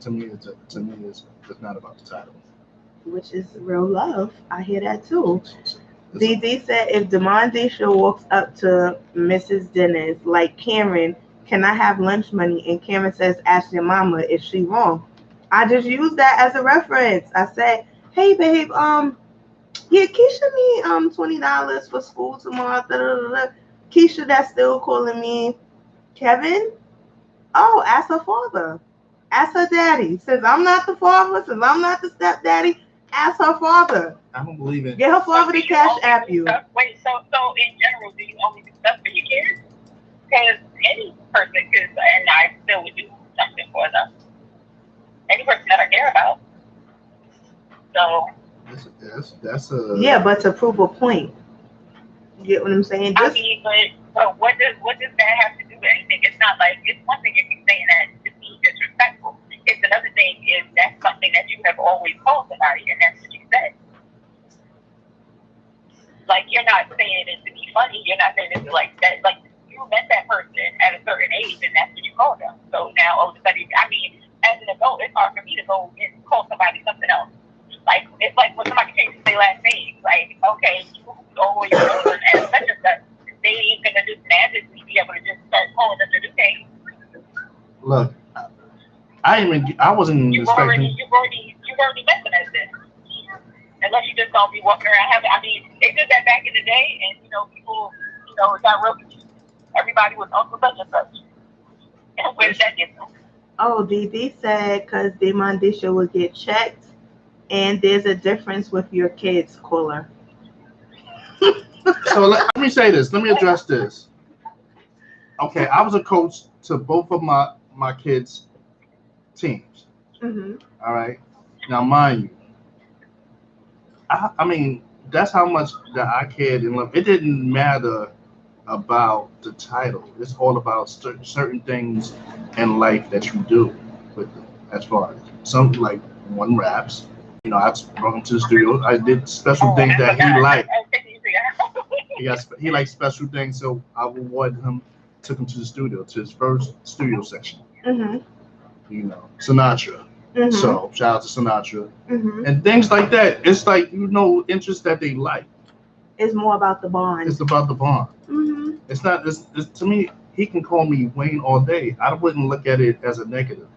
To me, it's not about the title. Which is real love. I hear that too. DD said, if Demondisha walks up to Mrs. Dennis like, Cameron, can I have lunch money? And Cameron says, ask your mama, is she wrong? I just used that as a reference. I said, hey babe, yeah, Keisha need $20 for school tomorrow. Da, da, da, da. Keisha that's still calling me Kevin. Oh, ask her father. Ask her daddy. Since I'm not the father, since I'm not the stepdaddy, Ask her father. I don't believe it. Get her father to cash app you. Wait, so in general, do you only do stuff for your kids? Because any person could, and I still would do something for them. Any person that I care about. So. That's a. Yeah, but to prove a point. You get what I'm saying? I mean, but what does that have to do with anything? It's not like, it's one thing if you're saying that to be disrespectful. It's another thing if that's something that you have always told somebody and that's what you said. Like, you're not saying it to be funny. You're not saying it to like that. Like, you met that person at a certain age and that's what you call them. So now all of a sudden, I mean, as an adult, it's hard for me to go and call somebody something else. Like, it's like when somebody changes their last name. Like, okay, you always know them as such and such. They ain't gonna just magically be able to just start calling them the new name. Look, I wasn't You've expecting. already met them as this. Unless you just don't be walking around having. I mean, they did that back in the day, and people, it got real confused. Everybody was Uncle such and such. And where did that get from? Oh, DD said because Demondisha will get checked, and there's a difference with your kids, caller. So let me say this. Let me address this. Okay, I was a coach to both of my kids' teams. Mm-hmm. All right. Now, mind you, I mean, that's how much that I cared and love. It didn't matter about the title. It's all about certain things in life that you do with them. As far as some, like, one raps. I brought him to the studio. I did special things that he liked. He liked special things, so I rewarded him. Took him to the studio, to his first studio session. Mm-hmm. Sinatra. Mm-hmm. So shout out to Sinatra. Mm-hmm. And things like that. It's like interests that they like. It's more about the bond. It's about the bond. Mm-hmm. It's not. It's to me. He can call me Wayne all day. I wouldn't look at it as a negative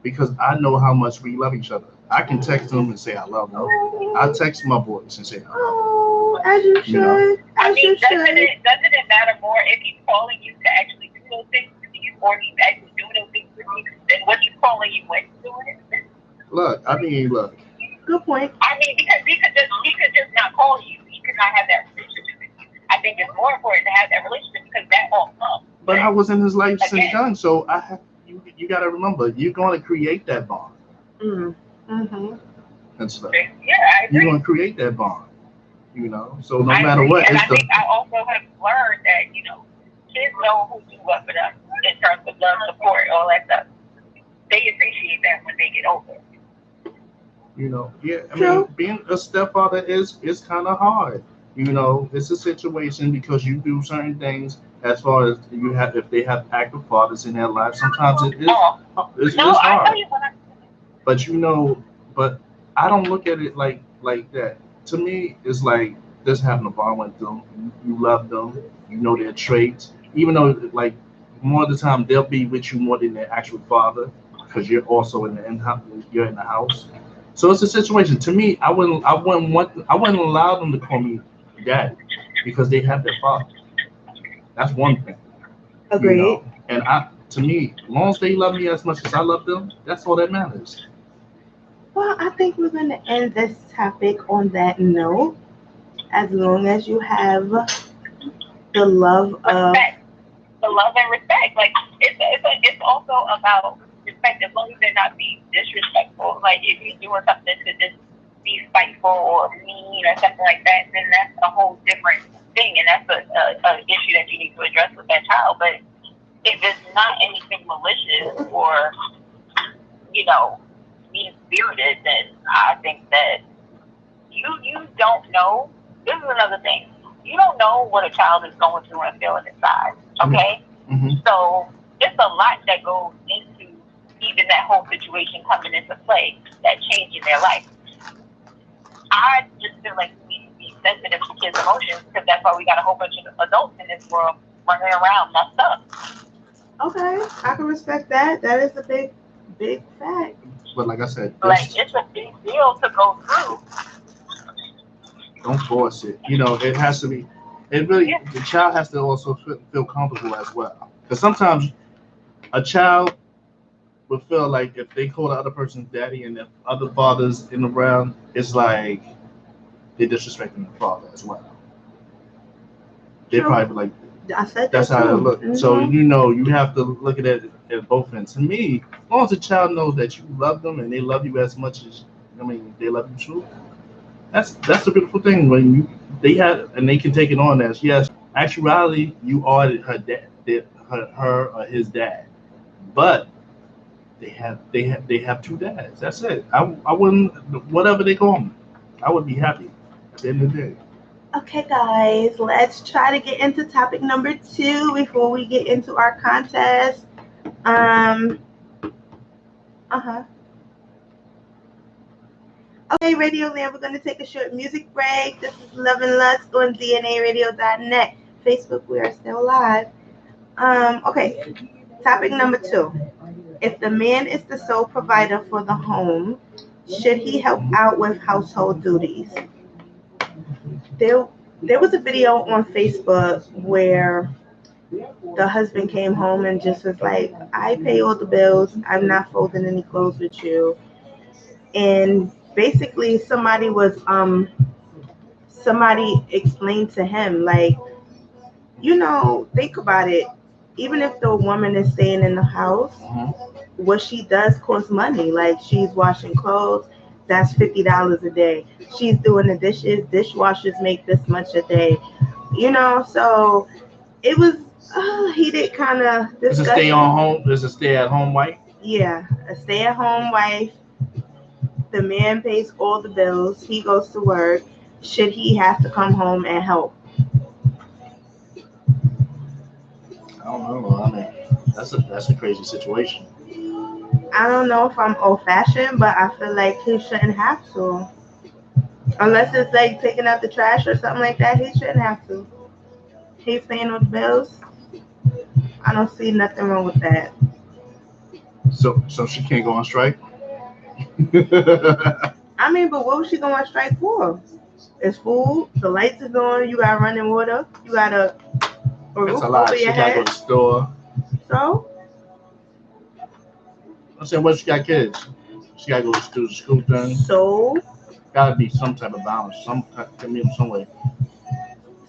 because I know how much we love each other. I can text him and say I love him. I text my boys and say I love them. Oh, as you should. Doesn't it matter more if he's calling you to actually do those things to you, or he's actually doing those things to you, than what he's calling you when he's doing it? Look. Good point. I mean, because he could just not call you. He could not have that relationship with you. I think it's more important to have that relationship because that all comes. But I was in his life since young, so I have. You got to remember, you're going to create that bond. Mm-hmm. And stuff. Yeah, I agree. You're going to create that bond. So no matter what. And I think I also have learned that kids know who to love for them in terms of love, support, all that stuff. They appreciate that when they get older. Yeah. I mean, being a stepfather is kind of hard. It's a situation because you do certain things as far as if they have active fathers in their life. Sometimes it is. It's hard. I tell you what. But I don't look at it like that. To me, it's like just having a bond with them. You love them. You know their traits. Even though, like, more of the time they'll be with you more than their actual father because you're also in the house. So it's a situation. To me, I wouldn't allow them to call me dad because they have their father. That's one thing. Agreed. And to me, as long as they love me as much as I love them, that's all that matters. Well, I think we're going to end this topic on that note. As long as you have the love of respect. The love and respect. Like it's also about respect. As long as they're not being disrespectful. Like if you're doing something to just be spiteful or mean or something like that, then that's a whole different thing, and that's a issue that you need to address with that child. But if it's not anything malicious or mean-spirited, then I think that you don't know. This is another thing. You don't know what a child is going through and feeling inside. Okay, So it's a lot that goes into even that whole situation coming into play, that change in their life. I just feel like we need to be sensitive to kids' emotions because that's why we got a whole bunch of adults in this world running around messed up. Okay, I can respect that. That is a big fact. But like I said, it's a big deal to go through. Don't force it. It has to be. It really, the child has to also feel comfortable as well. Because sometimes a child would feel like if they call the other person's daddy and if other fathers in around, it's like they're disrespecting the father as well. They True. probably like I said that's that how it too. looks. So you have to look at it at both ends. To me, as long as the child knows that you love them and they love you as much as they love you too. That's a beautiful thing when they have and they can take it on as yes. Actuality, you are her dad, her or his dad, but they have two dads. That's it. I wouldn't whatever they call me, I would be happy at the end of the day. Okay, guys, let's try to get into topic number 2 before we get into our contest. Okay, Radio Land, we're going to take a short music break. This is Love and Lust on DNAradio.net. Facebook, we are still live. Okay, topic number 2. If the man is the sole provider for the home, should he help out with household duties? There was a video on Facebook where the husband came home and just was like, I pay all the bills. I'm not folding any clothes with you. And basically somebody explained to him, like, think about it. Even if the woman is staying in the house, what she does costs money. Like, she's washing clothes, that's $50 a day. She's doing the dishes, dishwashers make this much a day. So it was heated kind of discussion. Is a stay at home wife? Yeah, a stay at home wife. The man pays all the bills. He goes to work. Should he have to come home and help? I don't know. I mean, that's a crazy situation. I don't know if I'm old-fashioned, but I feel like he shouldn't have to. Unless it's like taking out the trash or something like that, he shouldn't have to. He's paying all the bills. I don't see nothing wrong with that. So she can't go on strike? I mean, but what was she going on strike for? It's food, the lights is on, you got running water, you got a roof over your head. She got to go to the store. So? I said, what, she got kids? She got to go to the school thing. So? Got to be some type of balance, some way.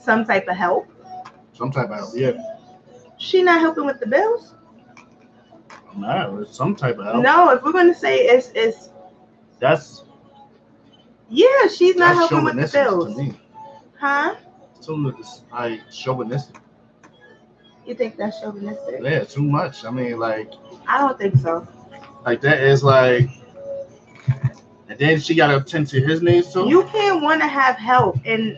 Some type of help? Some type of help, yeah. She not helping with the bills? No, it's some type of help. No, if we're going to say it's that's... Yeah, she's not helping with the bills. To me. Huh? Too like chauvinistic. You think that's chauvinistic? Yeah, too much. I mean, like... I don't think so. Like, that is like... And then she got to attend to his needs, too? You can't want to have help in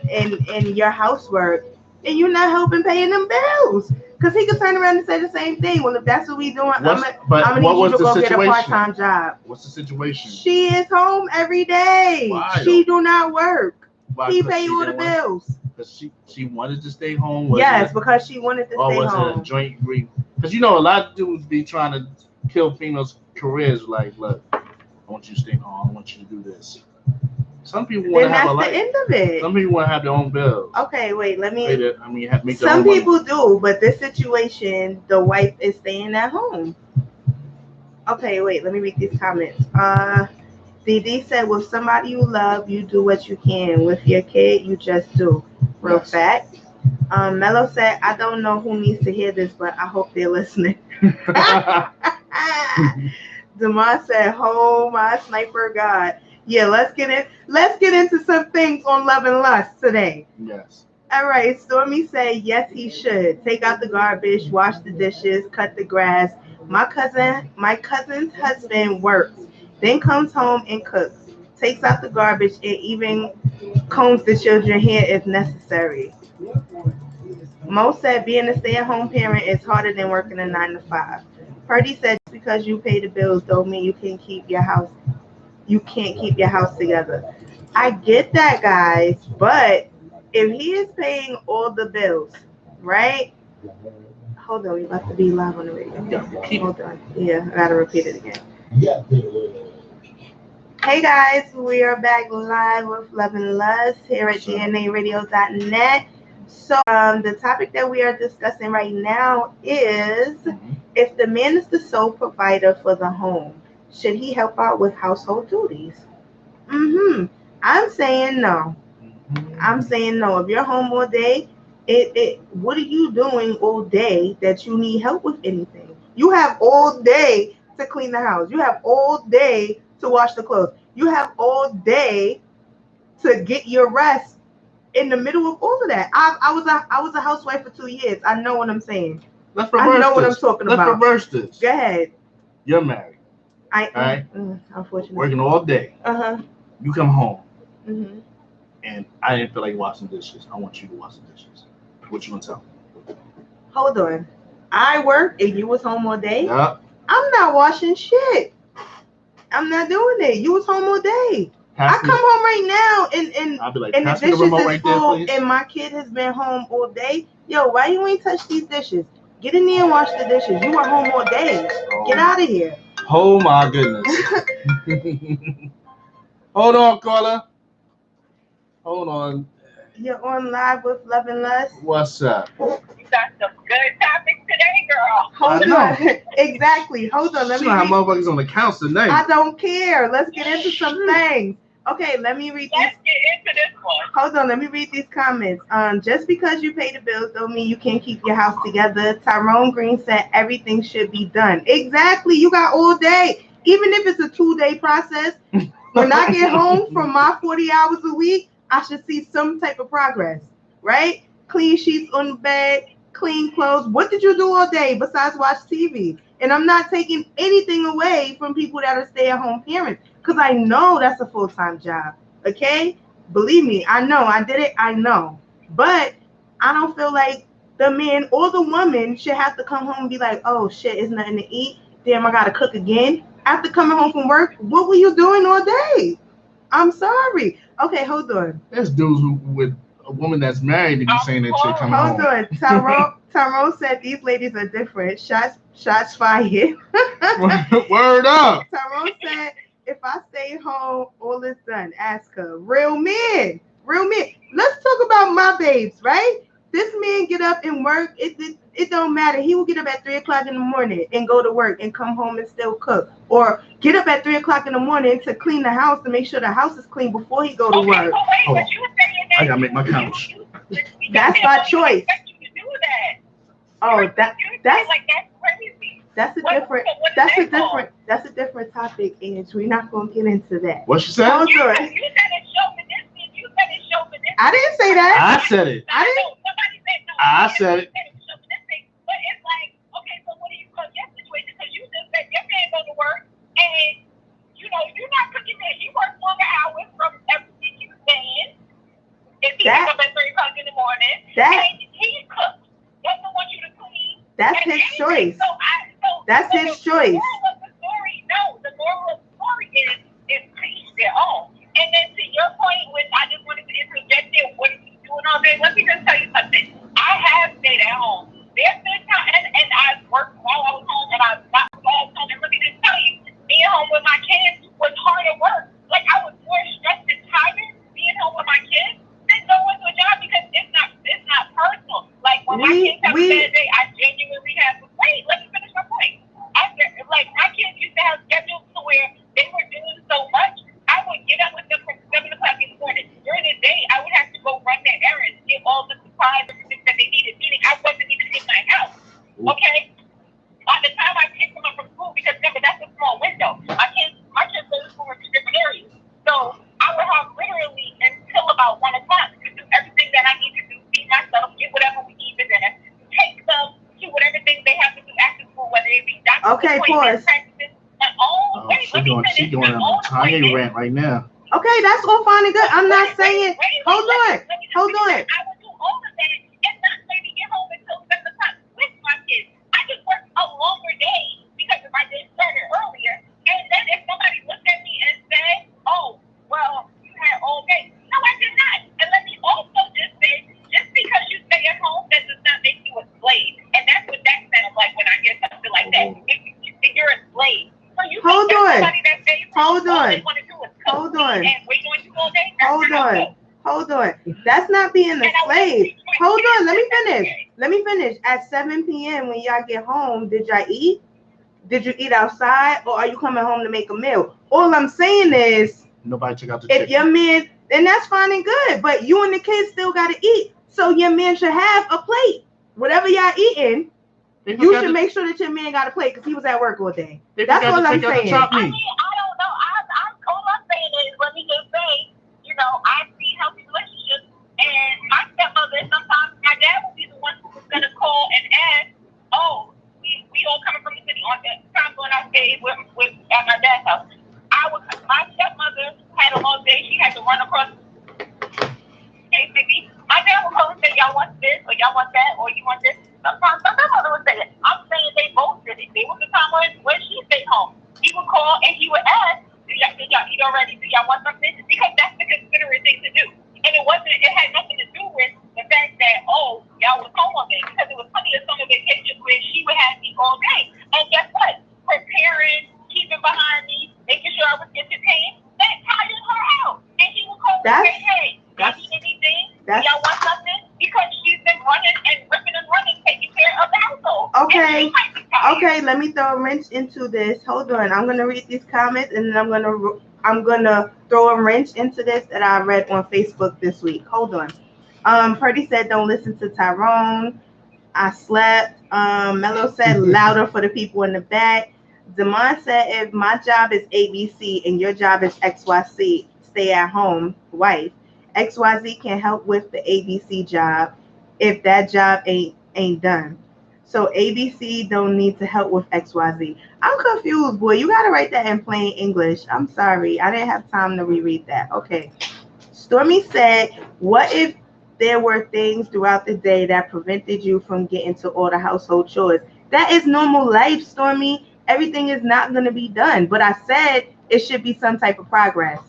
your housework, and you're not helping paying them bills. Because he could turn around and say the same thing. Well, if that's what we doing, I'm going to need you to go get a part-time job. What's the situation? She is home every day. Why, she do not work. Why? He pay all the bills. Because she wanted to stay home? Because she wanted to stay home. Or was it a joint agreement? Because, a lot of dudes be trying to kill females' careers. Like, look, I want you to stay home. I want you to do this. Some people want to have a life. Then that's the end of it. Some people want to have their own bills. Okay, wait, let me... make some people do, but this situation, the wife is staying at home. Okay, wait, let me read these comments. DD said, with somebody you love, you do what you can. With your kid, you just do. Real fact. Mello said, I don't know who needs to hear this, but I hope they're listening. Demar said, oh my sniper God. Yeah, let's get into some things on Love and Lust today. Yes. All right. Stormy said, yes, he should. Take out the garbage, wash the dishes, cut the grass. My cousin's husband works, then comes home and cooks, takes out the garbage, and even combs the children's hair if necessary. Mo said, being a stay-at-home parent is harder than working a 9 to 5. Purdy said, just because you pay the bills don't mean you can keep your house. You can't keep your house together. I get that, guys, but if he is paying all the bills, right? Hold on, we about to be live on the radio. Hold on. Yeah, I gotta repeat it again. Hey guys, we are back live with Love and Lust here at DNAradio.net. So the topic that we are discussing right now is if the man is the sole provider for the home, should he help out with household duties? I'm saying no. I'm saying no. If you're home all day, what are you doing all day that you need help with anything? You have all day to clean the house. You have all day to wash the clothes. You have all day to get your rest in the middle of all of that. I was a housewife for 2 years. I know what I'm saying. Let's reverse I know what this. I'm talking Let's about. reverse this. Go ahead. You're married. Unfortunately. Working all day. You come home. And I didn't feel like washing dishes. I want you to wash the dishes. What you gonna tell me? Hold on. I work and you was home all day. Yep. I'm not washing shit. I'm not doing it. You was home all day. I come home right now and I'll be like, the dishes is right full there, and my kid has been home all day. Yo, why you ain't touch these dishes? Get in there and wash the dishes. You were home all day. Get out of here. Oh my goodness. Hold on, caller. Hold on. You're on live with Love and Lust. What's up? You got some good topics today, girl. Hold on. Exactly. Hold on. Let me have motherfuckers on the couch tonight. I don't care. Let's get into some things. Okay, let me read Let's get into this one. Hold on, let me read these comments. Just because you pay the bills don't mean you can't keep your house together. Tyrone Green said everything should be done. Exactly. You got all day. Even if it's a 2-day process, when I get home from my 40 hours a week, I should see some type of progress, right? Clean sheets on the bed, clean clothes. What did you do all day besides watch TV? And I'm not taking anything away from people that are stay-at-home parents because I know that's a full-time job, okay? Believe me, I know. I did it. I know. But I don't feel like the man or the woman should have to come home and be like, oh, shit, it's nothing to eat. Damn, I got to cook again. After coming home from work, what were you doing all day? I'm sorry. Okay, hold on. There's dudes with a woman that's married to be saying that shit coming home. Hold on. Tyrone said these ladies are different. Shots fired. Word up. Tyrone said, if I stay home, all is done. Ask her. Real men. Let's talk about my babes, right? This man get up and work. It don't matter. He will get up at 3 o'clock in the morning and go to work and come home and still cook. Or get up at 3 o'clock in the morning to clean the house to make sure the house is clean before he go to work. Hold on. I gotta make my couch. That's my choice. Oh, that's crazy. That's a different topic, and we're not gonna get into that. What she said? Hold on. You said it's chauvinistic. You said it's chauvinistic. I didn't say that. I said it. I didn't. Somebody said no. I said it. It's chauvinistic, but it's like, okay, so what do you call your situation? Because you just said your man go to work, and you know you're not cooking that. He works longer hours from everything you saying. If he gets up at 3 o'clock in the morning, and he cooks, doesn't want you to clean. That's his choice. That's his choice. The moral of the story is to each their own. And then to your point, which I just wanted to interject there, what are you doing all day? Let me just tell you something. I have stayed at home. There's been time, and I worked while I was home, and I got home. And let me just tell you, being home with my kids was harder work. Like, I was more stressed and tired being home with my kids than going to a job because it's not personal. Like, when my kids have a bad day, I genuinely have to wait. Let me finish my point. Like, my kids used to have schedules to where they were doing so much. I would get up with them from 7 o'clock in the morning. During the day, I would have to go run their errands, get all the supplies, everything that they needed. Meaning, I wasn't even in my house. Okay? By the time I picked them up from school, because remember, that's a small window. My kids go to school in 2 different areas. So I would have literally until about 1 o'clock to do everything that I need to do, feed myself, get whatever we need for dinner, take them to whatever things they have to do after school, whether it be doctor's appointments, practices. She's going on a tiny rant right now. Okay, that's all fine and good. I'm not saying. Hold on. I would do all of that and not maybe get home until 7 o'clock with my kids. I just work a longer day because if I didn't start it earlier. And then if somebody looked at me and said, "Oh, well, you had all day," no, I did not. And let me also just say, just because you stay at home, that does not make you a slave. And that's what that sounds like when I hear something like that. If you're a slave. So you Hold on. Hold on. And wait on you all day. Hold on. That's not being a slave. Hold on, let me finish. At 7 p.m. when y'all get home, did y'all eat? Did you eat outside, or are you coming home to make a meal? All I'm saying is, nobody took out the if chicken. your man, then that's fine and good, but you and the kids still got to eat. So your man should have a plate. Whatever y'all eating, you should make sure that your man got a plate because he was at work all day. That's all I'm saying. I mean, I don't know. All I'm saying is, let me just say, you know, I see healthy relationships, and my stepmother, sometimes my dad will be the one who's going to call and ask, oh, we all coming from the city on that time when I stayed with at my dad's house. My stepmother had a long day. She had to run across maybe. My dad would call and say, y'all want this, or y'all want that, or you want this. Sometimes my grandmother would say it. I'm saying they both did it. There was a time when she stayed home. He would call and he would ask, did y'all eat already? Do y'all want something? Because that's the considerate thing to do. And it had nothing to do with the fact that, oh, y'all was home all day. Because there was plenty of summer vacations where she would have me all day. And guess what? Preparing, keeping behind me, making sure I was getting paid, that tired her out. And she would call and say, hey, y'all need anything? Y'all want something? Because she's been running and ripping and running, taking care of the household. Okay, let me throw a wrench into this. Hold on. I'm gonna read these comments and then I'm gonna throw a wrench into this that I read on Facebook this week. Hold on. Purdy said don't listen to Tyrone. I slept. Mello said louder for the people in the back. Damon said if my job is ABC and your job is XYC, stay at home, wife. XYZ can help with the ABC job if that job ain't done. So ABC don't need to help with XYZ. I'm confused, boy. You gotta write that in plain English. I'm sorry. I didn't have time to reread that. Okay. Stormy said, what if there were things throughout the day that prevented you from getting to all the household chores? That is normal life, Stormy. Everything is not going to be done. But I said it should be some type of progress.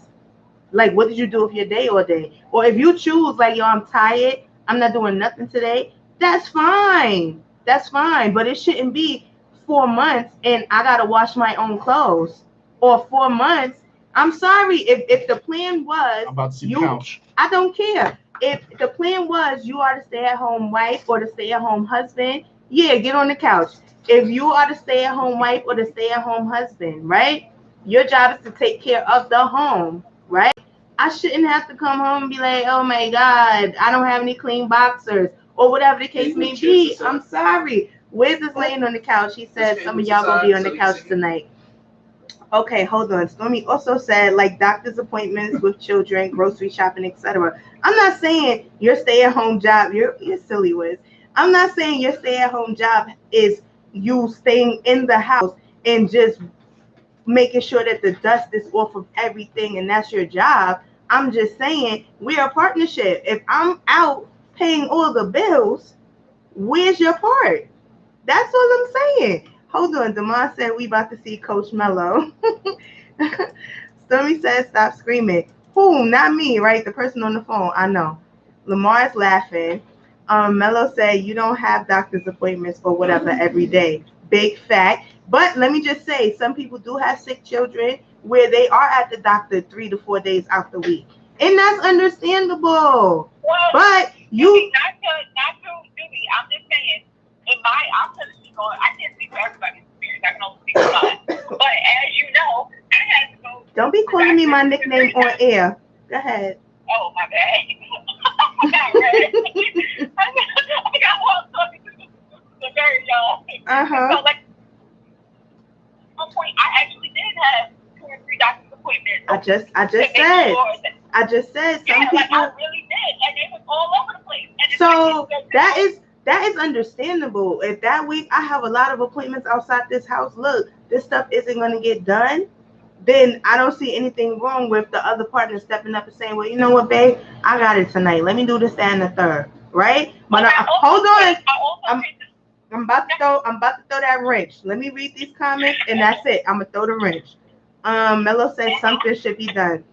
Like, what did you do with your day all day? Or if you choose, like, yo, I'm tired, I'm not doing nothing today, that's fine. That's fine. But it shouldn't be 4 months and I got to wash my own clothes. Or 4 months. I'm sorry. If the plan was, I'm about to see the couch. I don't care. If the plan was you are the stay-at-home wife or the stay-at-home husband, yeah, get on the couch. If you are the stay-at-home wife or the stay-at-home husband, right? Your job is to take care of the home, right? I shouldn't have to come home and be like, oh my God, I don't have any clean boxers or whatever the case may be. I'm sorry. Wiz is laying on the couch. He said some of y'all gonna be on the couch tonight. Okay, hold on. Stormy also said like doctor's appointments with children, grocery shopping, etc. I'm not saying your stay-at-home job, you're silly, Wiz. I'm not saying your stay-at-home job is you staying in the house and just making sure that the dust is off of everything and that's your job. I'm just saying we're a partnership. If I'm out paying all the bills, where's your part? That's all I'm saying. Hold on. Damon said we about to see Coach Mello. Stormy said stop screaming. Who? Not me, right? The person on the phone. I know. Lamar's laughing. Mello said you don't have doctor's appointments or whatever every day. Big fact. But let me just say, some people do have sick children where they are at the doctor 3 to 4 days out the week. And that's understandable. Well, but you not to Judy, I'm just saying, I'm gonna speak on, I can't speak for everybody's experience. I can only speak for mine. But as you know, I had to go. Don't be calling me my nickname on air. Go ahead. Oh, my bad. I got one talking to the very young. So, like, at one point, I actually did have 2 or 3 doctor's appointments. I just said some people. Like, I really did, and it was all over the place. And so that is understandable. If that week I have a lot of appointments outside this house, look, this stuff isn't going to get done, then I don't see anything wrong with the other partner stepping up and saying, well, you know what, babe, I got it tonight. Let me do this, that, and the third, right? But hold on. I'm about to throw that wrench. Let me read these comments, and that's it. I'm gonna throw the wrench. Mello said something should be done.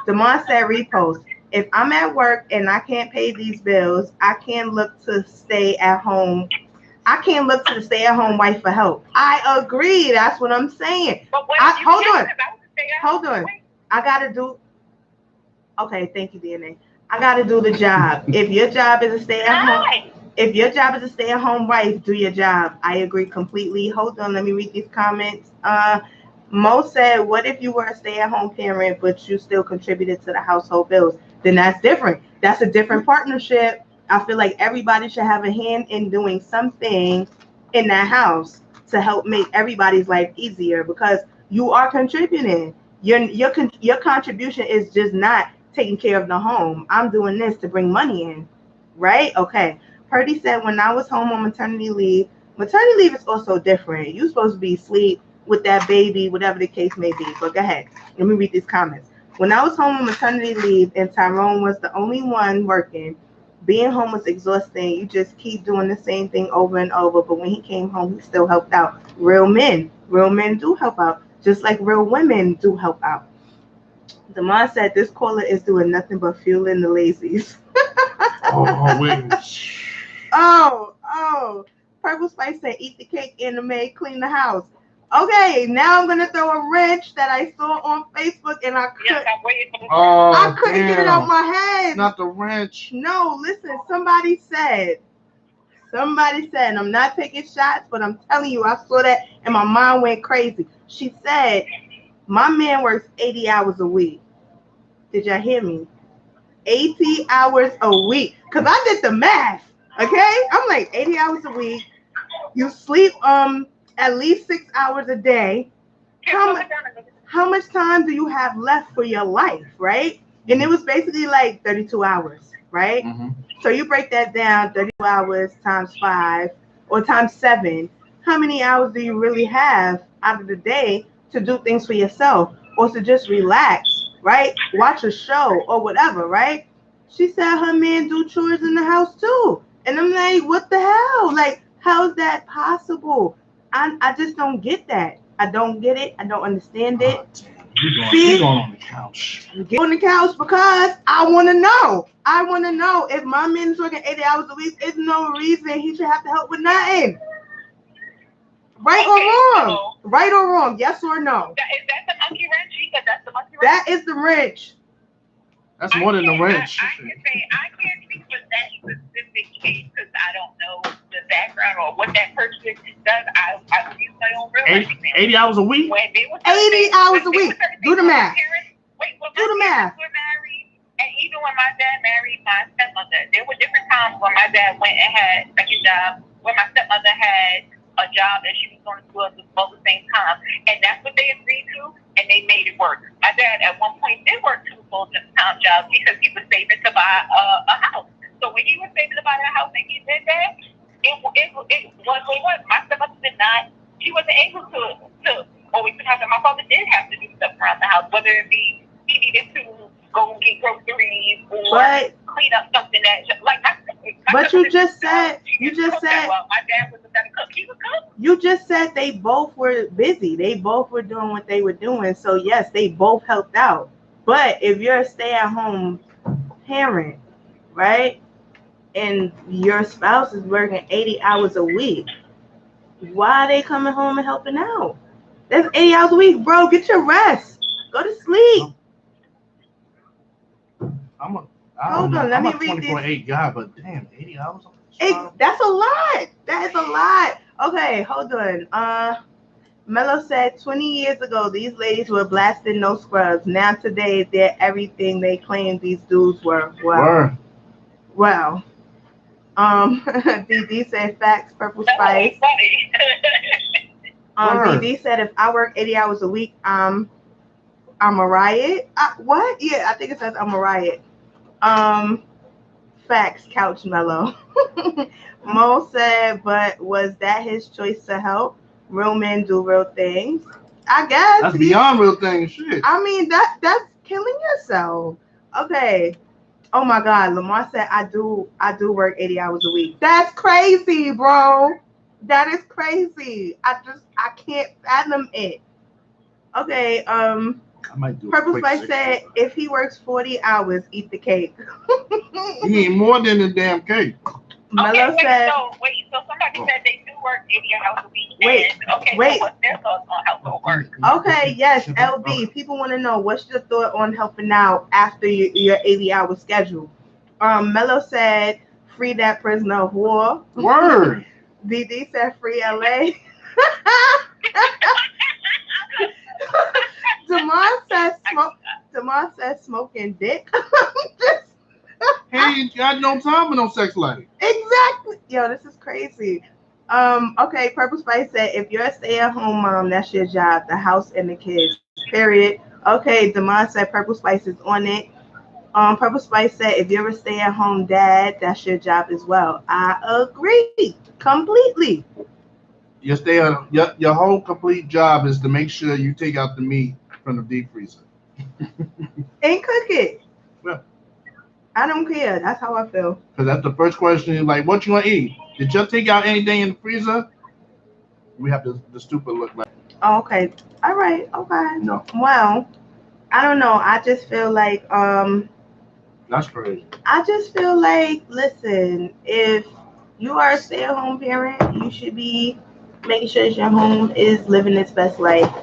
Damon said repost. If I'm at work and I can't pay these bills, I can't look to stay at home. I can't look to the stay-at-home wife for help. I agree. That's what I'm saying. Hold on. I gotta do. Okay, thank you, DNA. I gotta do the job. If your job is a stay-at-home wife, do your job. I agree completely. Hold on, let me read these comments. Mo said, what if you were a stay-at-home parent, but you still contributed to the household bills? Then that's different. That's a different partnership. I feel like everybody should have a hand in doing something in that house to help make everybody's life easier, because you are contributing. Your contribution is just not taking care of the home. I'm doing this to bring money in, right? Okay. Purdy said, when I was home on maternity leave is also different. You're supposed to be asleep with that baby, whatever the case may be. But go ahead. Let me read these comments. When I was home on maternity leave and Tyrone was the only one working, being home was exhausting. You just keep doing the same thing over and over. But when he came home, he still helped out. Real men do help out, just like real women do help out. Damon said, this caller is doing nothing but fueling the lazies. Oh. Purple Spice said, eat the cake and the maid clean the house. Okay, now I'm gonna throw a wrench that I saw on Facebook and I couldn't get it out my head. Not the wrench. No, listen, somebody said, I'm not taking shots, but I'm telling you, I saw that and my mind went crazy. She said, my man works 80 hours a week. Did y'all hear me? 80 hours a week. Because I did the math. Okay? I'm like, 80 hours a week. You sleep at least 6 hours a day. How much time do you have left for your life, right? And it was basically like 32 hours, right? Mm-hmm. So you break that down, 32 hours times 5 or times 7. How many hours do you really have out of the day to do things for yourself or to just relax, right? Watch a show or whatever, right? She said her man do chores in the house too. And I'm like, what the hell? Like, how is that possible? I just don't get that. I don't get it. I don't understand it. You're going on the couch. Get on the couch because I want to know. I want to know if my man is working 80 hours a week, there's no reason he should have to help with nothing. Right or wrong? So, right or wrong? Yes or no? Is that the monkey wrench? Because that's the monkey wrench. That is the wrench. That's more than the wrench. I can't speak for that specific case because I don't know the background or what that person does. I use my own real life example. 80 hours a week? 80 hours a week. Do the math. Do the math. We're married, and even when my dad married my stepmother, there were different times when my dad went and had a second job, when my stepmother had a job that she was going to do at both the same time. And that's what they agreed to, and they made it work. My dad at one point did work 2 full-time jobs because he was saving to buy a house. So when he was saving to buy that house and he did that, it was what it was. My stepmother did not, she wasn't able to always have it. My father did have to do stuff around the house, whether it be he needed to go get groceries or clean up something that, like my but you just said well, my dad was a better cook. He was cook. You just said they both were busy. They both were doing what they were doing. So yes, they both helped out. But if you're a stay-at-home parent, right, and your spouse is working 80 hours a week, why are they coming home and helping out? That's 80 hours a week, bro. Get your rest. Go to sleep. Hold on, let me read this. 24/8 guy, but damn, 80 hours. That's a lot. That is a lot. Okay, hold on. Mello said 20 years ago, these ladies were blasting no scrubs. Now today, they're everything they claimed these dudes were. Well. DD said facts, Purple Spice. DD said if I work 80 hours a week, I'm a riot. What? Yeah, I think it says I'm a riot. Facts, Couch Mellow. Mo said, but was that his choice to help? Real men do real things. I guess. That's beyond real things, shit. I mean, that's killing yourself. Okay. Oh my God. Lamar said, I do work 80 hours a week. That's crazy, bro. That is crazy. I can't fathom it. Okay, Purple Spice said, if he works 40 hours, eat the cake. He ain't more than the damn cake. Mello said, so somebody said they do work 80 hours a week. So what's their thoughts on household work? Okay, yes, LB. People want to know, what's your thought on helping out after your 80-hour schedule? Mello said, free that prisoner of war. Word. DD said, free LA. Demar said, smoking dick. He ain't got no time for no sex life. Exactly. Yo, this is crazy. Okay, Purple Spice said, if you're a stay-at-home mom, that's your job, the house and the kids. Period. Okay, Demar said Purple Spice is on it. Purple Spice said, if you're a stay-at-home dad, that's your job as well. I agree completely. Your whole complete job is to make sure you take out the meat from the deep freezer and cook it. Yeah. I don't care. That's how I feel. Because that's the first question. Like, what you want to eat? Did you take out anything in the freezer? We have the stupid look like. Oh, okay. All right. Okay. No. Well, I don't know. I just feel like That's crazy. I just feel like, listen, if you are a stay-at-home parent, you should be making sure that your home is living its best life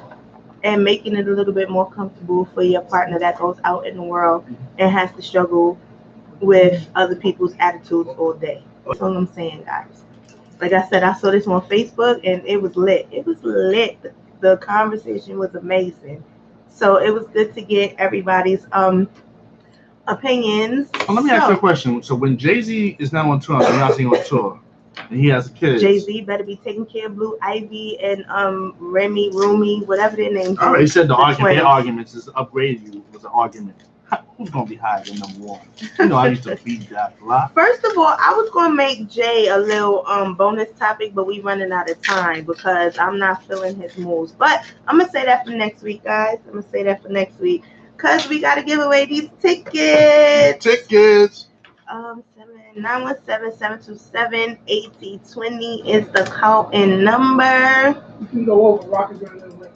and making it a little bit more comfortable for your partner that goes out in the world and has to struggle with other people's attitudes all day. That's all I'm saying, guys. Like I said, I saw this on Facebook and it was lit. It was lit. The conversation was amazing. So it was good to get everybody's opinions. Well, let me ask you a question. So when Jay-Z is now on tour, announcing on tour, and he has kids, Jay-Z better be taking care of Blue Ivy and Rumi, whatever their names are. All right, he said their arguments is upgrade you was an argument. Who's gonna be higher than number one? You know, I used to beat that a lot. First of all, I was gonna make Jay a little bonus topic, but we running out of time because I'm not feeling his moves. But I'm gonna say that for next week, guys. I'm gonna say that for next week because we gotta give away these tickets. 917-727-8020 is the call-in number. You can go over. Rock is going to link.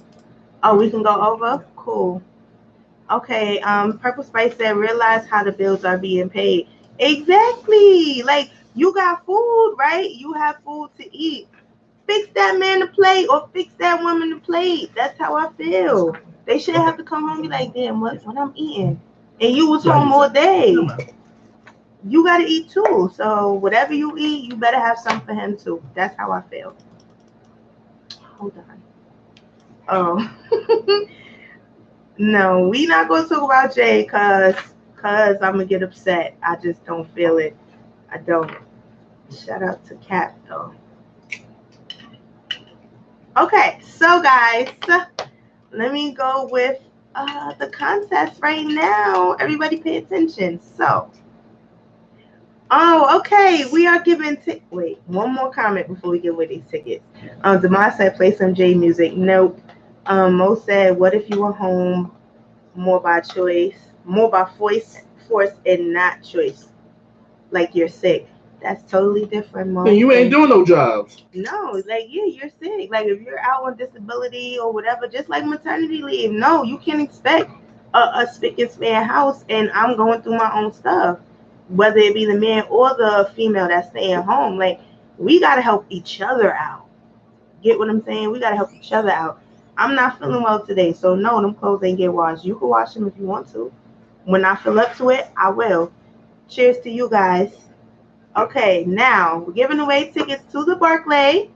Oh, we can go over? Cool. Okay, Purple Spice said, realize how the bills are being paid. Exactly. Like, you got food, right? You have food to eat. Fix that man to plate or fix that woman to plate. That's how I feel. They shouldn't have to come home and be like, damn, what I'm eating? And you was home all day. You got to eat too. So whatever you eat, you better have some for him too. That's how I feel. Hold on. Oh. No, we not going to talk about Jay because I'm going to get upset. I just don't feel it. I don't. Shout out to Kat, though. Okay, so guys, let me go with the contest right now. Everybody pay attention. So, okay, we are giving wait, one more comment before we give away these tickets. Demar said play some J music. Nope. Mo said, what if you were home more by choice, more by force and not choice? Like you're sick. That's totally different, Mo. You ain't doing no jobs. No, like, yeah, you're sick. Like, if you're out on disability or whatever, just like maternity leave, no, you can't expect a spick and span house and I'm going through my own stuff, whether it be the man or the female that's staying home. Like, we got to help each other out. Get what I'm saying? We got to help each other out. I'm not feeling well today, so no, them clothes ain't get washed. You can wash them if you want to. When I feel up to it, I will. Cheers to you guys. Okay, now we're giving away tickets to the Barclay.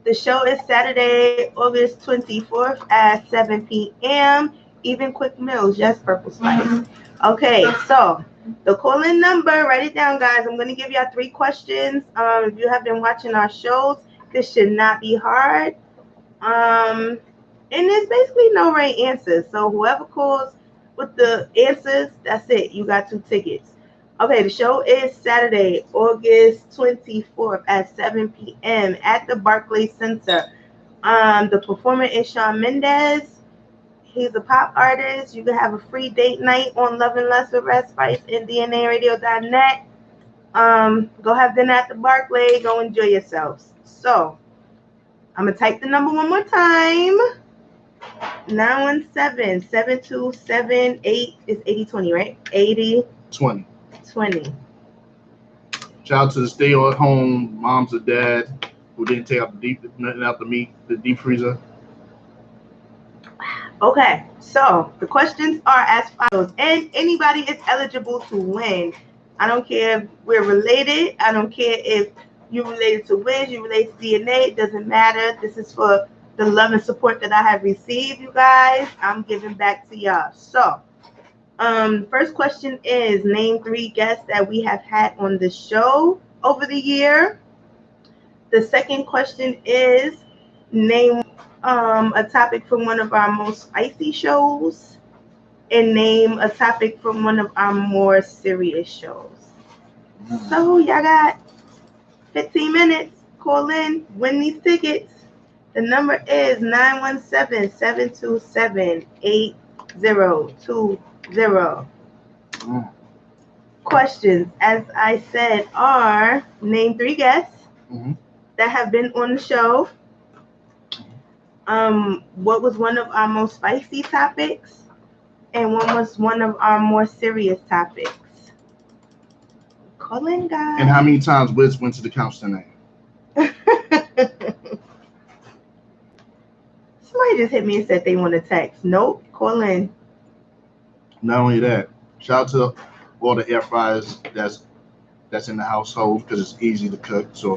The show is Saturday, August 24th at 7 p.m. Even quick meals, yes, Purple Spice. Okay, so the call-in number, write it down, guys. I'm going to give y'all 3 questions. If you have been watching our shows, this should not be hard. And there's basically no right answers. So whoever calls with the answers, that's it. You got 2 tickets. Okay, the show is Saturday, August 24th at 7 p.m. at the Barclays Center. The performer is Shawn Mendes. He's a pop artist. You can have a free date night on Love and Lust with REDZSPICE and DNAradio.net. Go have dinner at the Barclay. Go enjoy yourselves. So, I'm going to type the number one more time. 917-727-8 is 8020, right? 8020. Shout out to the stay-at-home moms or dad who didn't take out nothing out the deep freezer. Okay, so the questions are as follows, and anybody is eligible to win I don't care if we're related. I don't care if you related to Wiz, you related to DNA. It doesn't matter. This is for the love and support that I have received, you guys. I'm giving back to y'all. So, first question is name 3 guests that we have had on the show over the year. The second question is name a topic from one of our most spicy shows, and name a topic from one of our more serious shows. So y'all got 15 minutes. Call in, win these tickets. The number is 917-727-8020. Questions, as I said, are name 3 guests that have been on the show. What was one of our most spicy topics? And what was one of our more serious topics? Call in, guys. And how many times Wiz went to the couch tonight? Somebody just hit me and said they want to text. Nope, call in. Not only that, shout out to all the air fryers that's in the household because it's easy to cook. So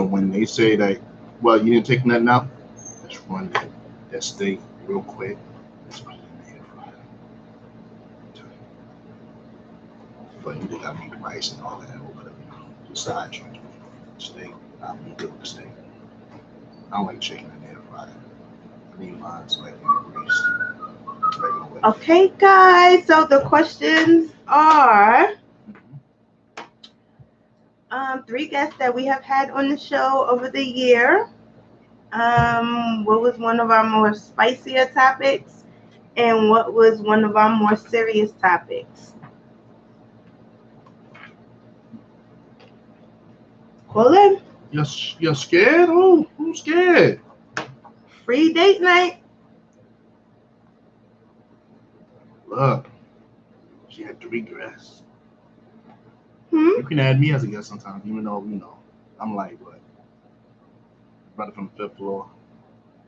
when they say that, well, you didn't take nothing out, just run that steak real quick. Just put it in the air fryer. But you got to make the rice and all that, or whatever, decide you steak. I'm good with the steak. I don't like chicken in the air fryer. I need mine so I can get greased. Okay, guys. So the questions are 3 guests that we have had on the show over the year. What was one of our more spicier topics, and what was one of our more serious topics? Call in. You're scared? Oh, who's scared? Free date night. Look, she had 3 guests. You can add me as a guest sometimes, even though, I'm like, what? Brother from the 5th floor.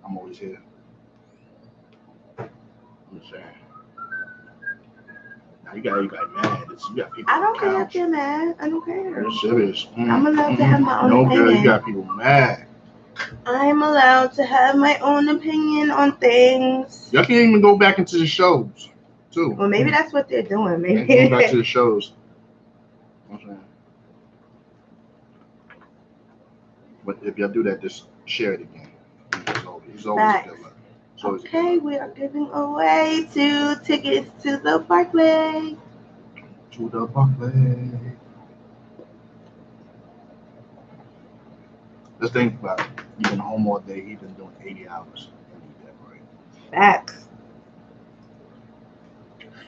I'm always here. I'm just saying. Now you got everybody mad. You got people. I don't care if you're mad. I don't care. You're serious. I'm allowed to have my own opinion. No, girl, you got people mad. I'm allowed to have my own opinion on things. Y'all can't even go back into the shows, too. Well, maybe that's what they're doing. Maybe go back to the shows. Okay. But if y'all do that, just share it again. He's always a good luck. Okay, we are giving away 2 tickets to the Barclay. To the Barclay. Let's think about it. You've been home all day. He's been doing 80 hours. Facts.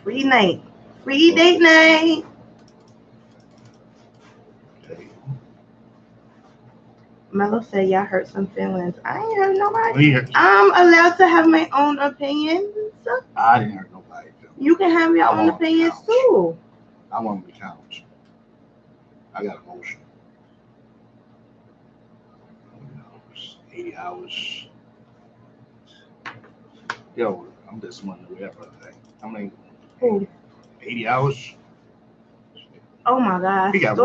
Free night. Free date night. Okay. Mello said y'all hurt some feelings. I ain't hurt nobody. I'm allowed to have my own opinions. I didn't hurt nobody. You can have your own opinions too. I want on the couch. I got emotion. 80 hours. Yo, I'm just wondering whatever. I mean, 80 hours. Oh my gosh. He got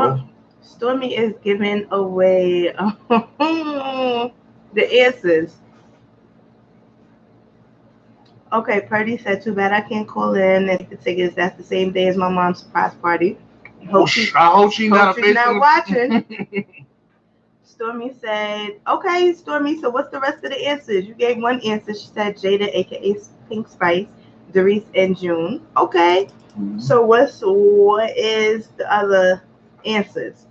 Stormy is giving away the answers. Okay, Purdy said, too bad I can't call in and get the tickets. That's the same day as my mom's surprise party. I hope she's not watching. Stormy said, okay, Stormy, so what's the rest of the answers? You gave one answer. She said Jada, a.k.a. Pink Spice, Doris, and June. Okay. Mm-hmm. So what is the other answers?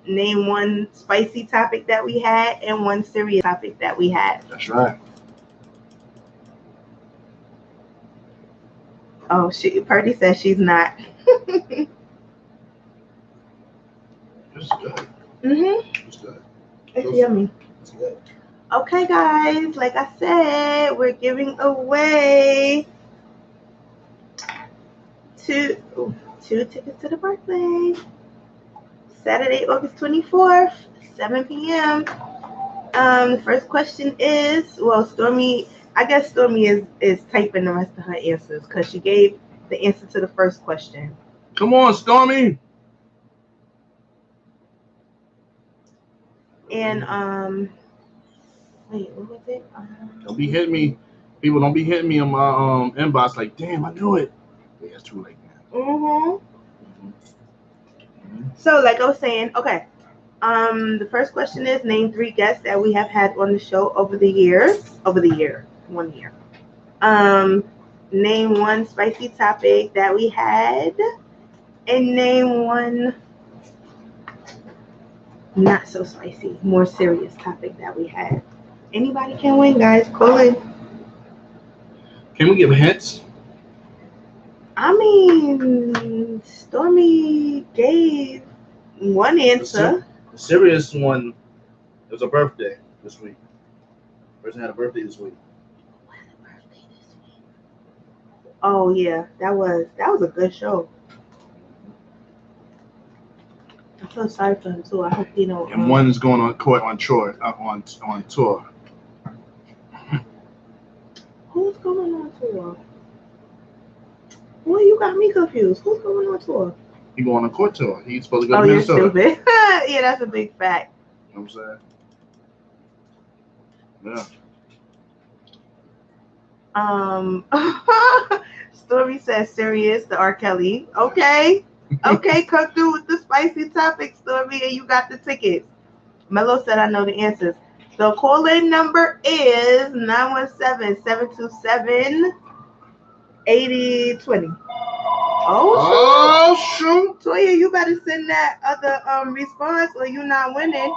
Name one spicy topic that we had and one serious topic that we had. That's right. Oh, Purdy says she's not. It's good. It's good. It's yummy. It's good. Okay, guys. Like I said, we're giving away two tickets to the Barclay. Saturday, August 24th, 7 p.m. The first question is, well, Stormy, I guess Stormy is typing the rest of her answers because she gave the answer to the first question. Come on, Stormy. And wait, what was it? Don't be hitting me. People don't be hitting me on my inbox like, damn, I knew it. Yeah, it's too late now. So, like I was saying, okay. The first question is name 3 guests that we have had on the show over the year. 1 year. Name 1 spicy topic that we had, and name 1 not so spicy, more serious topic that we had. Anybody can win, guys. Call in. Can we give hints? I mean, Stormy gave 1 answer. The serious one, it was a birthday this week. Person had a birthday this week. Oh yeah, that was a good show. I feel sorry for him too. I hope he don't. And one is going on court on tour. On tour. Who's going on tour? Well, you got me confused. Who's going on tour? He going on a court tour. He's supposed to go to You're Minnesota. stupid. Yeah, that's a big fact. You know what I'm saying? Yeah. Story says serious, the R. Kelly. Okay. Okay, come through with the spicy topic, Story, and you got the tickets. Mello said I know the answers. The call-in number is 917-727-8020. Oh shoot! Toya, you better send that other response or you not winning.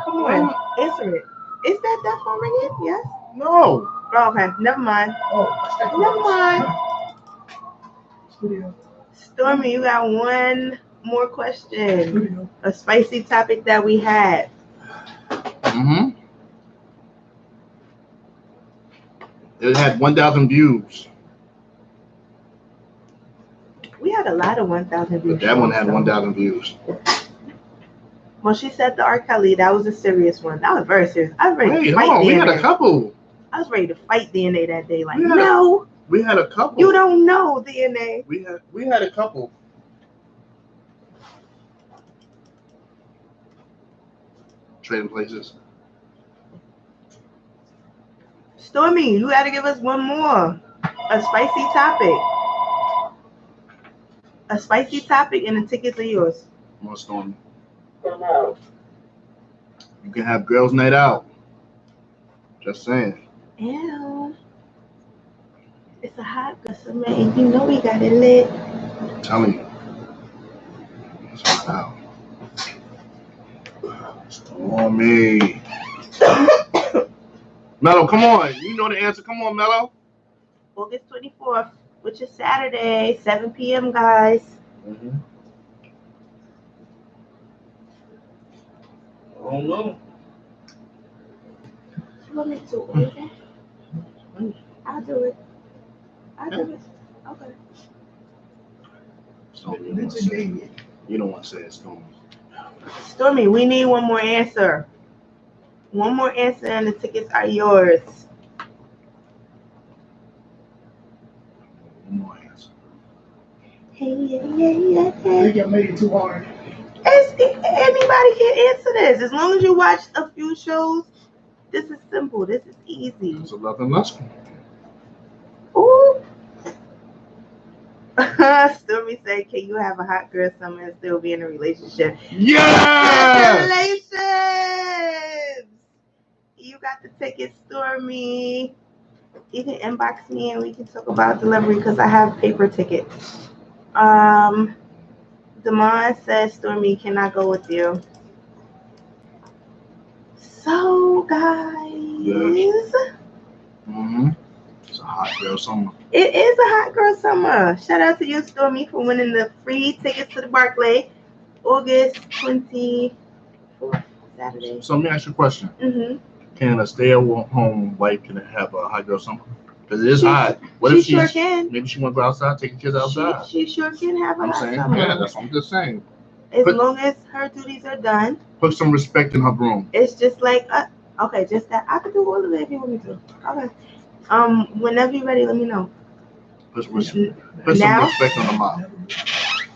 Come on, answer it. Is that phone ringing? Yes? No. Oh, okay, never mind. Never mind. Stormy, you got 1 more question. A spicy topic that we had. It had 1,000 views. We had a lot of 1,000 views. But that one had 1,000 views. Well, she said the R. Kelly. That was a serious one. That was very serious. I was ready to fight DNA. We had a couple. I was ready to fight DNA that day. Like, no. We had a couple. You don't know DNA. We had a couple. Trading places. Stormy, you got to give us 1 more. A spicy topic. A spicy topic, and the tickets are yours. More Stormy. You can have girls' night out. Just saying. Ew. It's a hot summer, and you know we got it lit. I'm telling you. It's hot out. Stormy. Mello, come on. You know the answer. Come on, Mello. August 24th, which is Saturday, 7 p.m., guys. I don't know. You want me to order that? I'll do it. Okay. Stormy, you don't want to say it, Stormy. Stormy, we need 1 more answer. 1 more answer, and the tickets are yours. 1 more answer. Hey. I think I made it too hard. Anybody can answer this. As long as you watch a few shows, this is simple. This is easy. It's a love and lust. Ooh. Stormy said, can you have a hot girl summer and still be in a relationship? Yeah! Congratulations! You got the tickets, Stormy. You can inbox me and we can talk about delivery because I have paper tickets. Damon says, Stormy, can I go with you? So, guys. Yes. It's a hot girl summer. It is a hot girl summer. Shout out to you, Stormy, for winning the free tickets to the Barclay, August 24th, Saturday. So let me ask you a question. Can a stay-at-home wife can have a hot girl summer? Because it is hot. What if sure can. Maybe she want to go outside, take the kids outside. She sure can have a hot summer. Yeah, that's what I'm just saying. As long as her duties are done. Put some respect in her room. It's just like, okay, just that. I could do all of it if you want me to. Okay. Whenever you're ready, let me know. Put some respect on the mouth.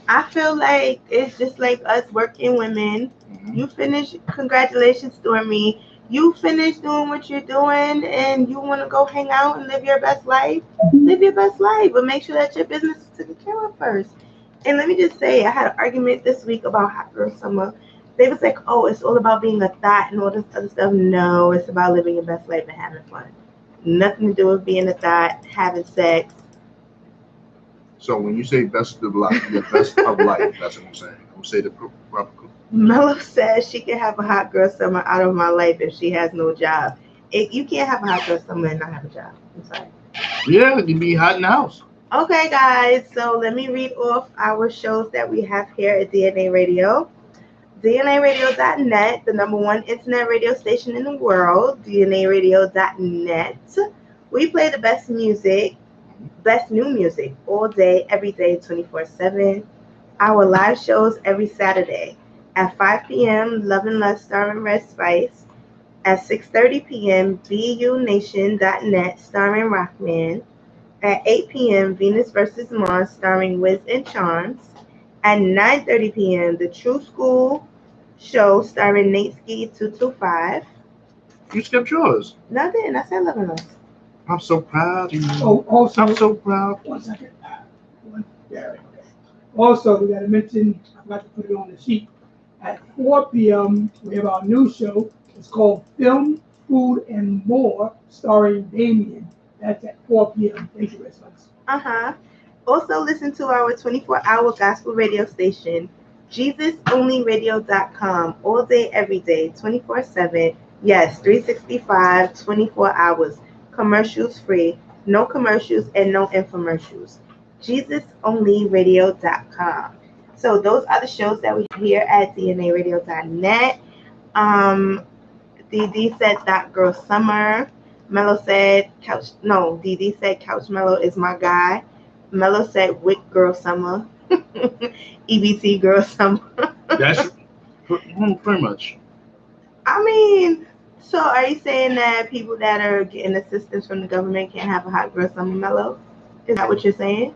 I feel like it's just like us working women. Mhm. You finish, congratulations, Stormy. You finish doing what you're doing and you want to go hang out and live your best life. Live your best life, but make sure that your business is taken care of first. And let me just say, I had an argument this week about Hot Girl Summer. They was like, oh, it's all about being a thought and all this other stuff. No, it's about living your best life and having fun. Nothing to do with being a thought, having sex. So when you say best of life, your best of life, that's what I'm saying. I'm gonna say the proper. Mello says she can have a hot girl summer out of my life if she has no job. You can't have a hot girl summer and not have a job. I'm sorry. Yeah, you be hot in the house. Okay, guys, so let me read off our shows that we have here at DNA Radio. DNAradio.net, the number one internet radio station in the world, DNAradio.net. We play the best music, best new music, all day, every day, 24/7. Our live shows every Saturday at 5 p.m. Love and Lust starring Red Spice. At 6:30 p.m. BUNation.net starring Rockman. At 8 p.m. Venus vs. Mars starring Wiz and Charms. At 9:30 p.m. The True School Show starring Nate Ski 225. You skipped yours. No, I didn't. I said Love and Lust. I'm so proud of you. Oh, also, I'm so proud. 1 second. Yeah. Also, we got to mention, I forgot to put it on the sheet. At 4 p.m., we have our new show. It's called Film, Food, and More, starring Damien. That's at 4 p.m. Thank you, Response. Also, listen to our 24-hour gospel radio station, JesusOnlyRadio.com, all day, every day, 24/7. Yes, 365, 24 hours. Commercials free. No commercials and no infomercials. JesusOnlyRadio.com. So those are the shows that we hear at DNAradio.net. DD said That Girl Summer. Mello said DD said Couch Mello is my guy. Mello said Wick Girl Summer. EBT Girl Summer. That's pretty much. I mean, so are you saying that people that are getting assistance from the government can't have a hot girl summer, Mello? Is that what you're saying?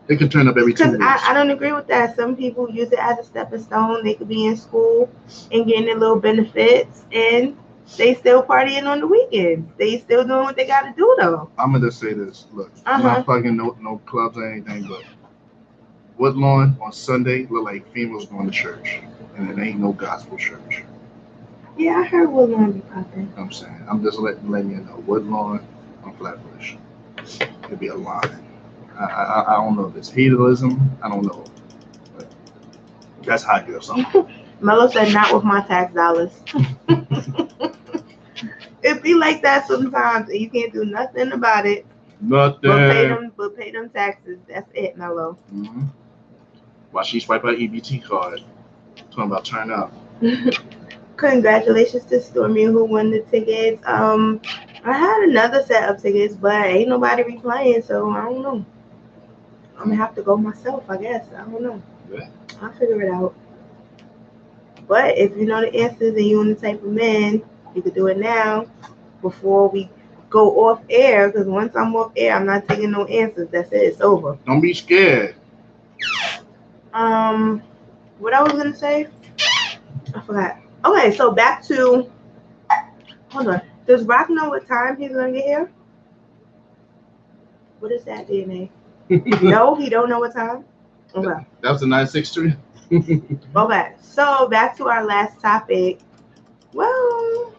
They can turn up every 2 Because weeks. I don't agree with that. Some people use it as a stepping stone. They could be in school and getting their little benefits, and they still partying on the weekends. They still doing what they got to do, though. I'm gonna say this. Look, I'm not plugging no clubs or anything, but Woodlawn on Sunday look like females going to church, and it ain't no gospel church. Yeah, I heard Woodlawn be popping. I'm saying, I'm just letting you know, Woodlawn on Flatbush, it'd be a line. I don't know if it's hedonism. I don't know, but that's hot girl something. Mello said, not with my tax dollars. It be like that sometimes, and you can't do nothing about it. Nothing. But pay them taxes. That's it, Mello. Mm-hmm. While she swipe her EBT card, talking about turn up. Congratulations to Stormy who won the tickets. I had another set of tickets, but ain't nobody replaying, so I don't know. I'm gonna have to go myself, I guess. I don't know. Yeah. I'll figure it out. But if you know the answers and you're the type of man, you could do it now before we go off air. Because once I'm off air, I'm not taking no answers. That's it. It's over. Don't be scared. What I was gonna say, I forgot. Okay, so back to. Hold on. Does Rock know what time he's gonna get here? What is that, DNA? No, he don't know what time. Okay. That was a 963. Okay, so back to our last topic. Well,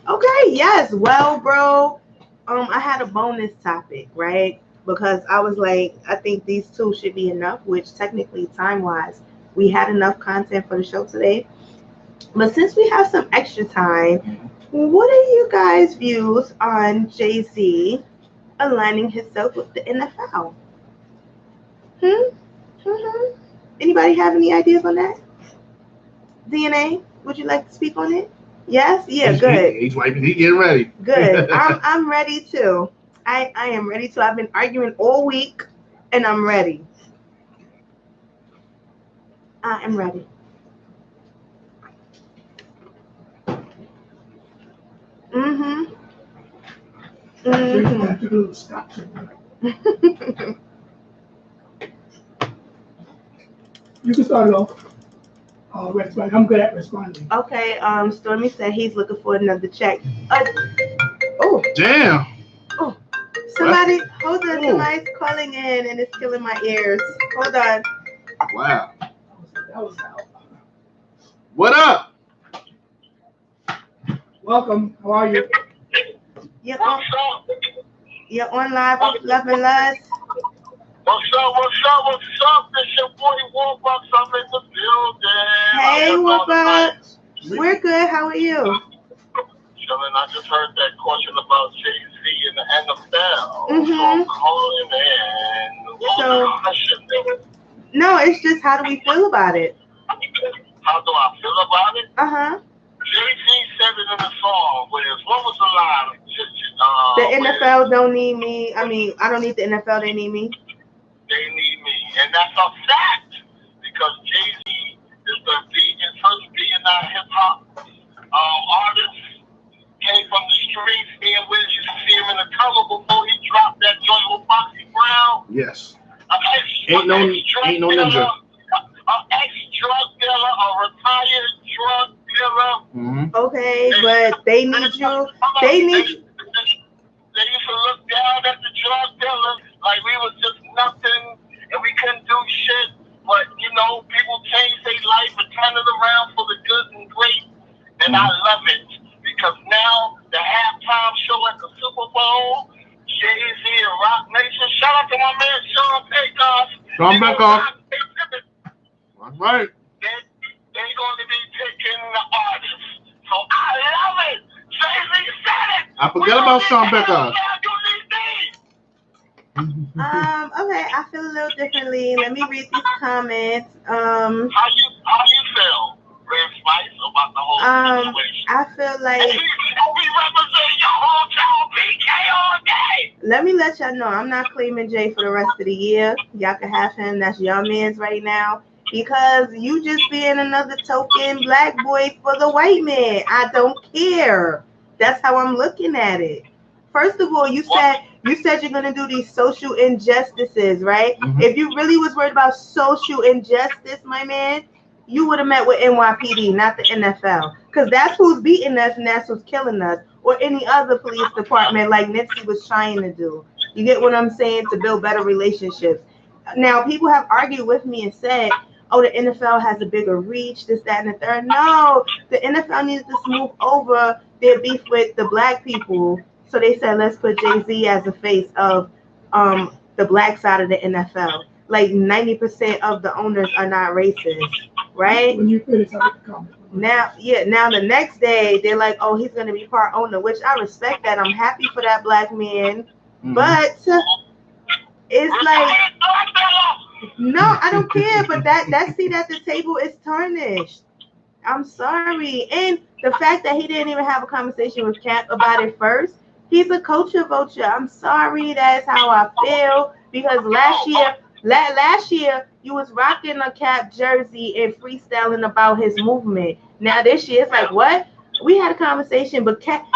okay, yes. Well, bro, I had a bonus topic, right? Because I was like, I think these two should be enough, which technically time-wise, we had enough content for the show today. But since we have some extra time, what are you guys' views on Jay-Z aligning himself with the NFL? Anybody have any ideas on that? DNA, would you like to speak on it? Yes? Yeah, good. He's wiping. He's getting ready. Good. I'm ready too. I am ready too. I've been arguing all week, and I'm ready. I am ready. You can start it off. Red Spice. I'm good at responding. Okay, Stormy said he's looking for another check. Oh, Damn. oh, somebody, hold on, somebody's calling in and it's killing my ears. Hold on. Wow. That was out. What up? Welcome. How are you? You're on live with Love and Lust. What's up? It's your boy Warbucks. I'm in the building. Hey, Warbucks. We're good. How are you? Chilling. I just heard that question about Jay-Z and the NFL. Mm-hmm. So I'm calling in. What was the question? No, it's just how do we feel about it? How do I feel about it? Uh-huh. Jay-Z said it in the song. What was the line? The NFL don't need me. I mean, I don't need the NFL. They need me. They need me. And that's a fact. Because Jay-Z is the first billionaire hip-hop artist. Came from the streets. Me and Wiz used to see him in the tunnel before he dropped that joint with Foxy Brown. Yes. Ain't no ninja. An ex-drug dealer, a retired drug dealer. Mm-hmm. Okay, but they need you. They need you. They used to look down at the drug dealers like we was just nothing and we couldn't do shit. But, people change their life and turn it around for the good and great. And I love it. Because now, the halftime show at the Super Bowl, Jay-Z and Rock Nation. Shout out to my man, Sean Paycock. Sean Paycock. That's right. They're going to be picking the artists. So I love it. Jay-Z said it. I forget about Sean Paycock. Okay, I feel a little differently. Let me read these comments. How you feel, REDZSPICE, about the whole situation? I feel like we represent your hometown PK all day. Let me let y'all know I'm not claiming Jay for the rest of the year. Y'all can have him. That's your man's right now. Because you just being another token black boy for the white man. I don't care. That's how I'm looking at it. First of all, you said you're gonna do these social injustices, right? Mm-hmm. If you really was worried about social injustice, my man, you would have met with NYPD, not the NFL. Because that's who's beating us and that's who's killing us. Or any other police department like Nipsey was trying to do. You get what I'm saying? To build better relationships. Now, people have argued with me and said, oh, the NFL has a bigger reach, this, that, and the third. No, the NFL needs to smooth over their beef with the black people. So they said, let's put Jay-Z as the face of the black side of the NFL. Like 90% of the owners are not racist, right? When you finish, I'll make a comment. Now the next day, they're like, oh, he's going to be part owner, which I respect that. I'm happy for that black man. Mm-hmm. But it's like, no, I don't care. But that seat at the table is tarnished. I'm sorry. And the fact that he didn't even have a conversation with Cap about it first, he's a culture vulture. I'm sorry. That's how I feel. Because last year, you was rocking a Cap jersey and freestyling about his movement. Now this year, it's like, what? We had a conversation, but Cap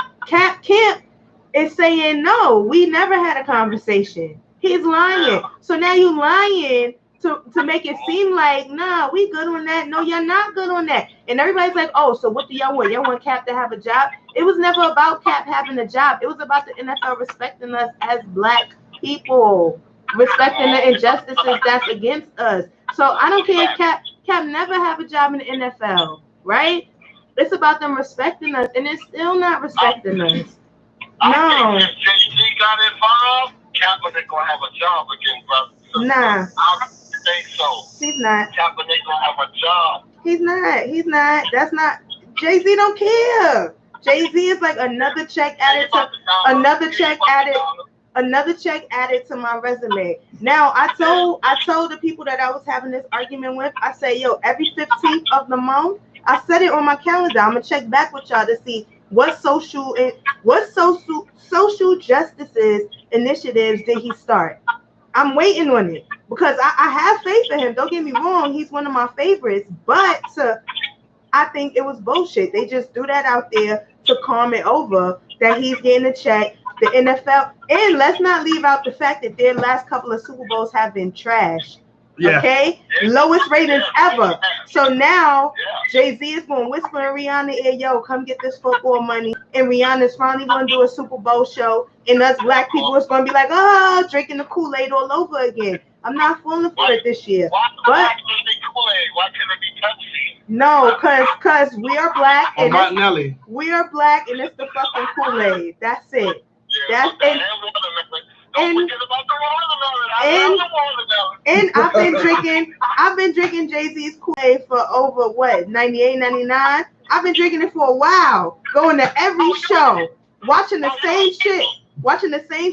is saying, no, we never had a conversation. He's lying. So now you lying to make it seem like, nah, we good on that. No, you're not good on that. And everybody's like, oh, so what do y'all want? Y'all want Cap to have a job? It was never about Cap having a job. It was about the NFL respecting us as black people, respecting the injustices that's against us. So I don't care if Cap never have a job in the NFL, right? It's about them respecting us, and it's still not respecting us. No. If Jay-Z got involved, Kaepernick gonna have a job again, brother. Nah. I think so. He's not. Kaepernick gonna have a job. He's not. That's not. Jay-Z don't care. Jay-Z is like another check added to my resume. Now I told the people that I was having this argument with, I say, yo, every 15th of the month, I set it on my calendar. I'm gonna check back with y'all to see what social justices initiatives did he start. I'm waiting on it because I have faith in him. Don't get me wrong, he's one of my favorites, but I think it was bullshit. They just threw that out there to calm it over that he's getting a check. The NFL, and let's not leave out the fact that their last couple of Super Bowls have been trash. Yeah. Okay, lowest ratings ever. So now Jay-Z is going to whisper in Rihanna's ear, yo, come get this football money. And Rihanna's finally going to do a Super Bowl show. And us black people is going to be like, oh, drinking the Kool-Aid all over again. I'm not falling for it this year. But Why can't it be Pepsi? no, cause we are black Or and Martinelli. we are black and it's the fucking Kool-Aid. That's it. That's it. Don't forget about the watermelon. And I've been drinking Jay-Z's Kool-Aid for over what, 98, 99? I've been drinking it for a while, going to every show, watching the same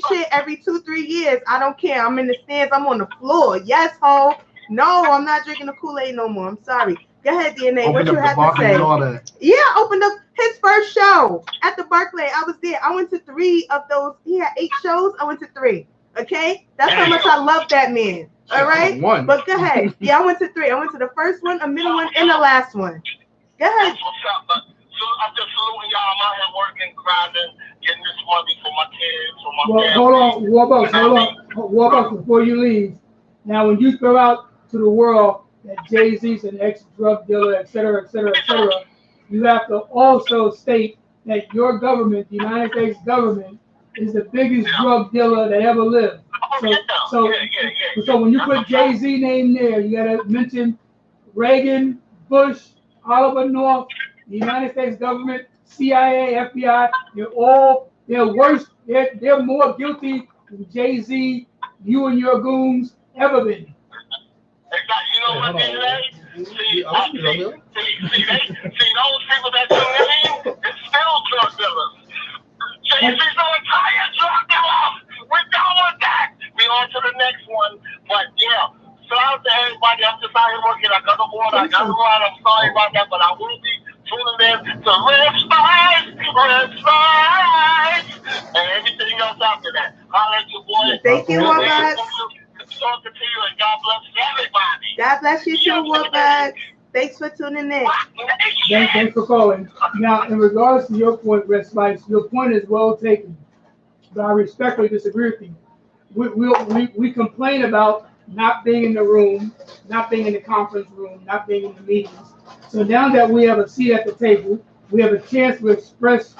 shit every 2-3 years. I don't care. I'm in the stands, I'm on the floor. Yes, ho. No, I'm not drinking the Kool-Aid no more. I'm sorry. Go ahead, DNA. What you have to say? And all that. Yeah, opened up his first show at the Barclay. I was there. I went to 3 of those. He had 8 shows. I went to 3. Okay? That's how much I love that man. All right? One. But go ahead. Yeah, I went to 3. I went to the first one, a middle one, and the last one. Go ahead. So I'm just saluting y'all. I'm out here working, grinding, getting this money for my kids, for my family. Hold on, Warbucks, before you leave. Now, when you throw out to the world that Jay-Z's an ex-drug dealer, et cetera, you have to also state that your government, the United States government, is the biggest drug dealer that ever lived. So when you put Jay-Z name there, you gotta mention Reagan, Bush, Oliver North, the United States government, CIA, FBI. They're worse. They're more guilty than Jay-Z, you and your goons ever been. Exactly. You know what they say? See, those people that do that, it's still drug dealers. Jay-Z's an entire drug dealer. We're done with that. We on to the next one. But yeah, shout out to everybody. I'm just out here working. I got the water. I got the run. I'm sorry about that, but I will be tuning in to Red Spice, and everything else after that. Holla at your boy. Thank you, Warbucks. Talking to you, and God bless everybody. God bless you too, Warbucks. Thanks for tuning in. Thanks for calling. Now, in regards to your point, Red Spice, your point is well taken, but I respectfully disagree with you. We complain about not being in the room, not being in the conference room, not being in the meetings. So now that we have a seat at the table, we have a chance to express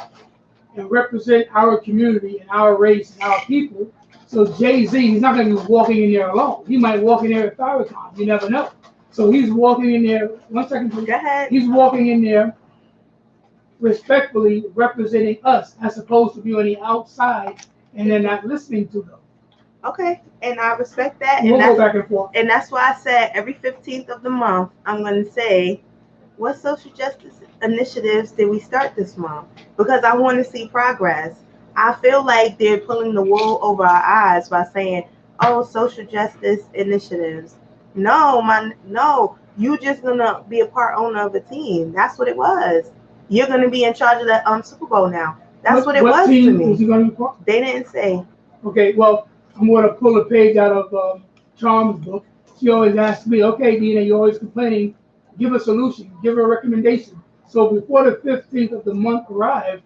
and represent our community and our race and our people. So Jay-Z, he's not going to be walking in there alone. He might walk in there at Farrakhan. You never know. So he's walking in there. 1 second, please. Go ahead. He's walking in there respectfully representing us, as opposed to being on the outside and they're not listening to them. Okay, and I respect that. We'll go back and forth. And that's why I said every 15th of the month, I'm going to say, what social justice initiatives did we start this month? Because I want to see progress. I feel like they're pulling the wool over our eyes by saying, oh, social justice initiatives. No, you just going to be a part owner of a team. That's what it was. You're going to be in charge of that Super Bowl now. That's what it was to me. Was he going to be part? They didn't say. Okay, well, I'm going to pull a page out of Charm's book. She always asks me, okay, Dina, you're always complaining. Give a solution. Give her a recommendation. So before the 15th of the month arrives,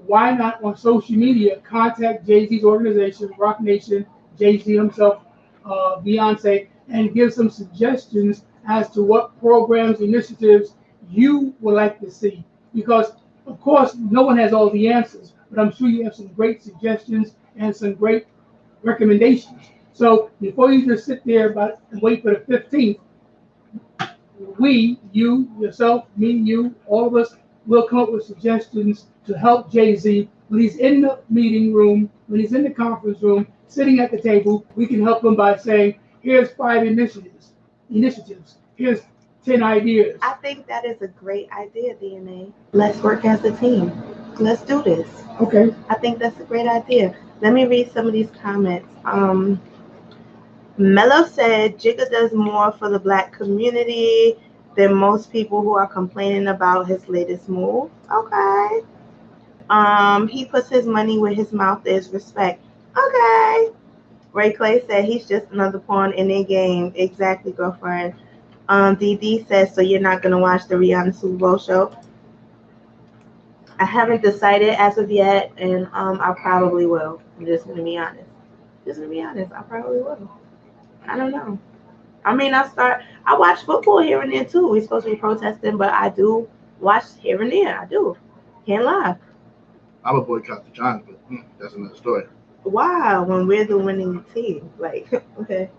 why not on social media contact Jay-Z's organization, Rock Nation, Jay-Z himself, Beyonce, and give some suggestions as to what programs, initiatives you would like to see. Because, of course, no one has all the answers, but I'm sure you have some great suggestions and some great recommendations. So before you just sit there and wait for the 15th, we, you, yourself, me, you, all of us will come up with suggestions to help Jay-Z when he's in the meeting room, when he's in the conference room, sitting at the table. We can help him by saying, here's 5 initiatives. Here's 10 ideas. I think that is a great idea, DNA. Let's work as a team. Let's do this. Okay. I think that's a great idea. Let me read some of these comments. Mello said Jigga does more for the black community than most people who are complaining about his latest move. Okay. He puts his money where his mouth is. Respect. Okay. Ray Clay said he's just another pawn in their game. Exactly, girlfriend. DD says, so you're not going to watch the Rihanna Super Bowl show? I haven't decided as of yet, and I probably will. I'm just going to be honest. I probably will. I don't know. I mean, I watch football here and there too. We're supposed to be protesting, but I do watch here and there. I do. Can't lie. I would boycott the Giants, but that's another story. Why? When we're the winning team. Like, okay.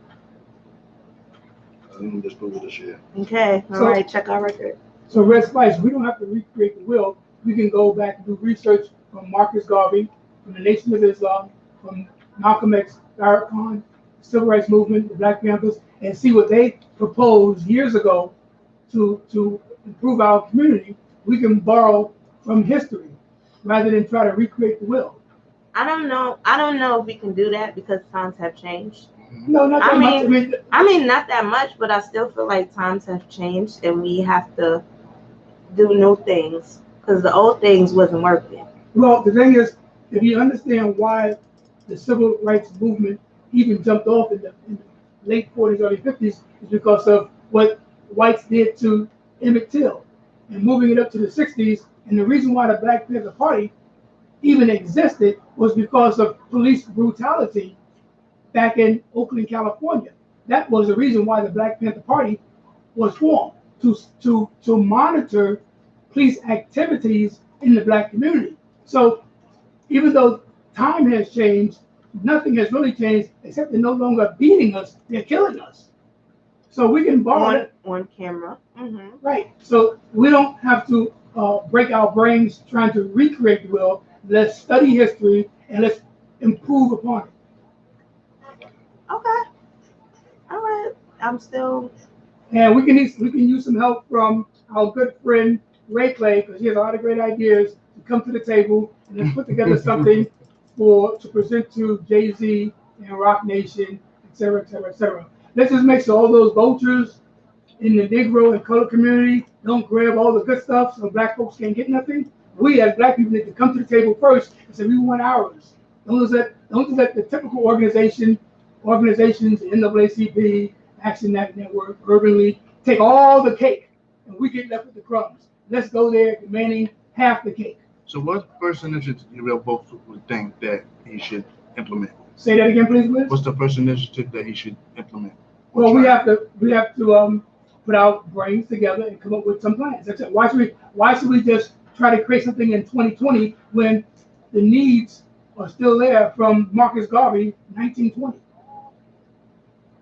Let me just Google this shit. Okay. All right. Check our record. So Red Spice, we don't have to recreate the wheel. We can go back and do research from Marcus Garvey, from the Nation of Islam, from Malcolm X, Farrakhan, the Civil Rights Movement, the Black Panthers, and see what they proposed years ago to improve our community. We can borrow from history rather than try to recreate the wheel. I don't know if we can do that because times have changed. No, not that much. I mean, not that much, but I still feel like times have changed and we have to do new things because the old things wasn't working. Well, the thing is, if you understand why the civil rights movement even jumped off in the late 40s, early 50s, is because of what whites did to Emmett Till and moving it up to the 60s. And the reason why the Black Panther Party even existed was because of police brutality back in Oakland, California. That was the reason why the Black Panther Party was formed, to monitor police activities in the black community. So even though time has changed, nothing has really changed except they're no longer beating us, they're killing us. So we can borrow on camera. Mm-hmm. Right. So we don't have to break our brains trying to recreate the wheel. Let's study history and let's improve upon it. Okay. All right. I'm still. And we can use some help from our good friend Ray Clay because he has a lot of great ideas to come to the table and let's put together something to present to Jay-Z and Rock Nation, et cetera, et cetera, et cetera. Let's just make sure all those vultures in the Negro and color community don't grab all the good stuff so black folks can't get nothing. We as black people need to come to the table first and say we want ours. Don't just let the typical organizations, the NAACP, Action Network, Urban League, take all the cake and we get left with the crumbs. Let's go there demanding half the cake. So what first initiative you both would think that he should implement? Say that again, please, Liz. What's the first initiative that he should implement? Well, we have to put our brains together and come up with some plans. That's it. Why should we just try to create something in 2020 when the needs are still there from Marcus Garvey, 1920?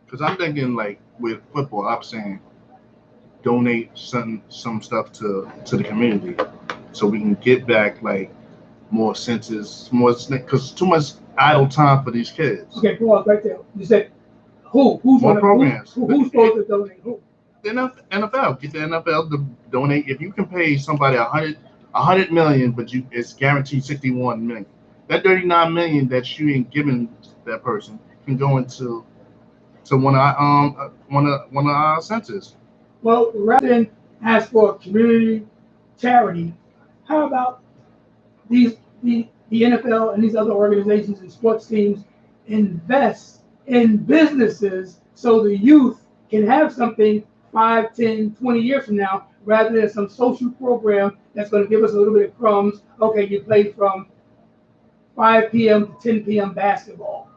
Because I'm thinking like with football, I'm saying donate some stuff to the community so we can get back like more senses, because too much idle time for these kids. Okay, pause right there. You said who's more programs? Who's supposed to donate? Who? The NFL. Get the NFL to donate. If you can pay somebody $100 million, but it's guaranteed $61 million. That $39 million that you ain't giving that person can go into one of our centers. Well, rather than ask for a community charity, how about the NFL and these other organizations and sports teams invest in businesses so the youth can have something 5, 10, 20 years from now, rather than some social program that's going to give us a little bit of crumbs. Okay, you play from 5 p.m. to 10 p.m. basketball.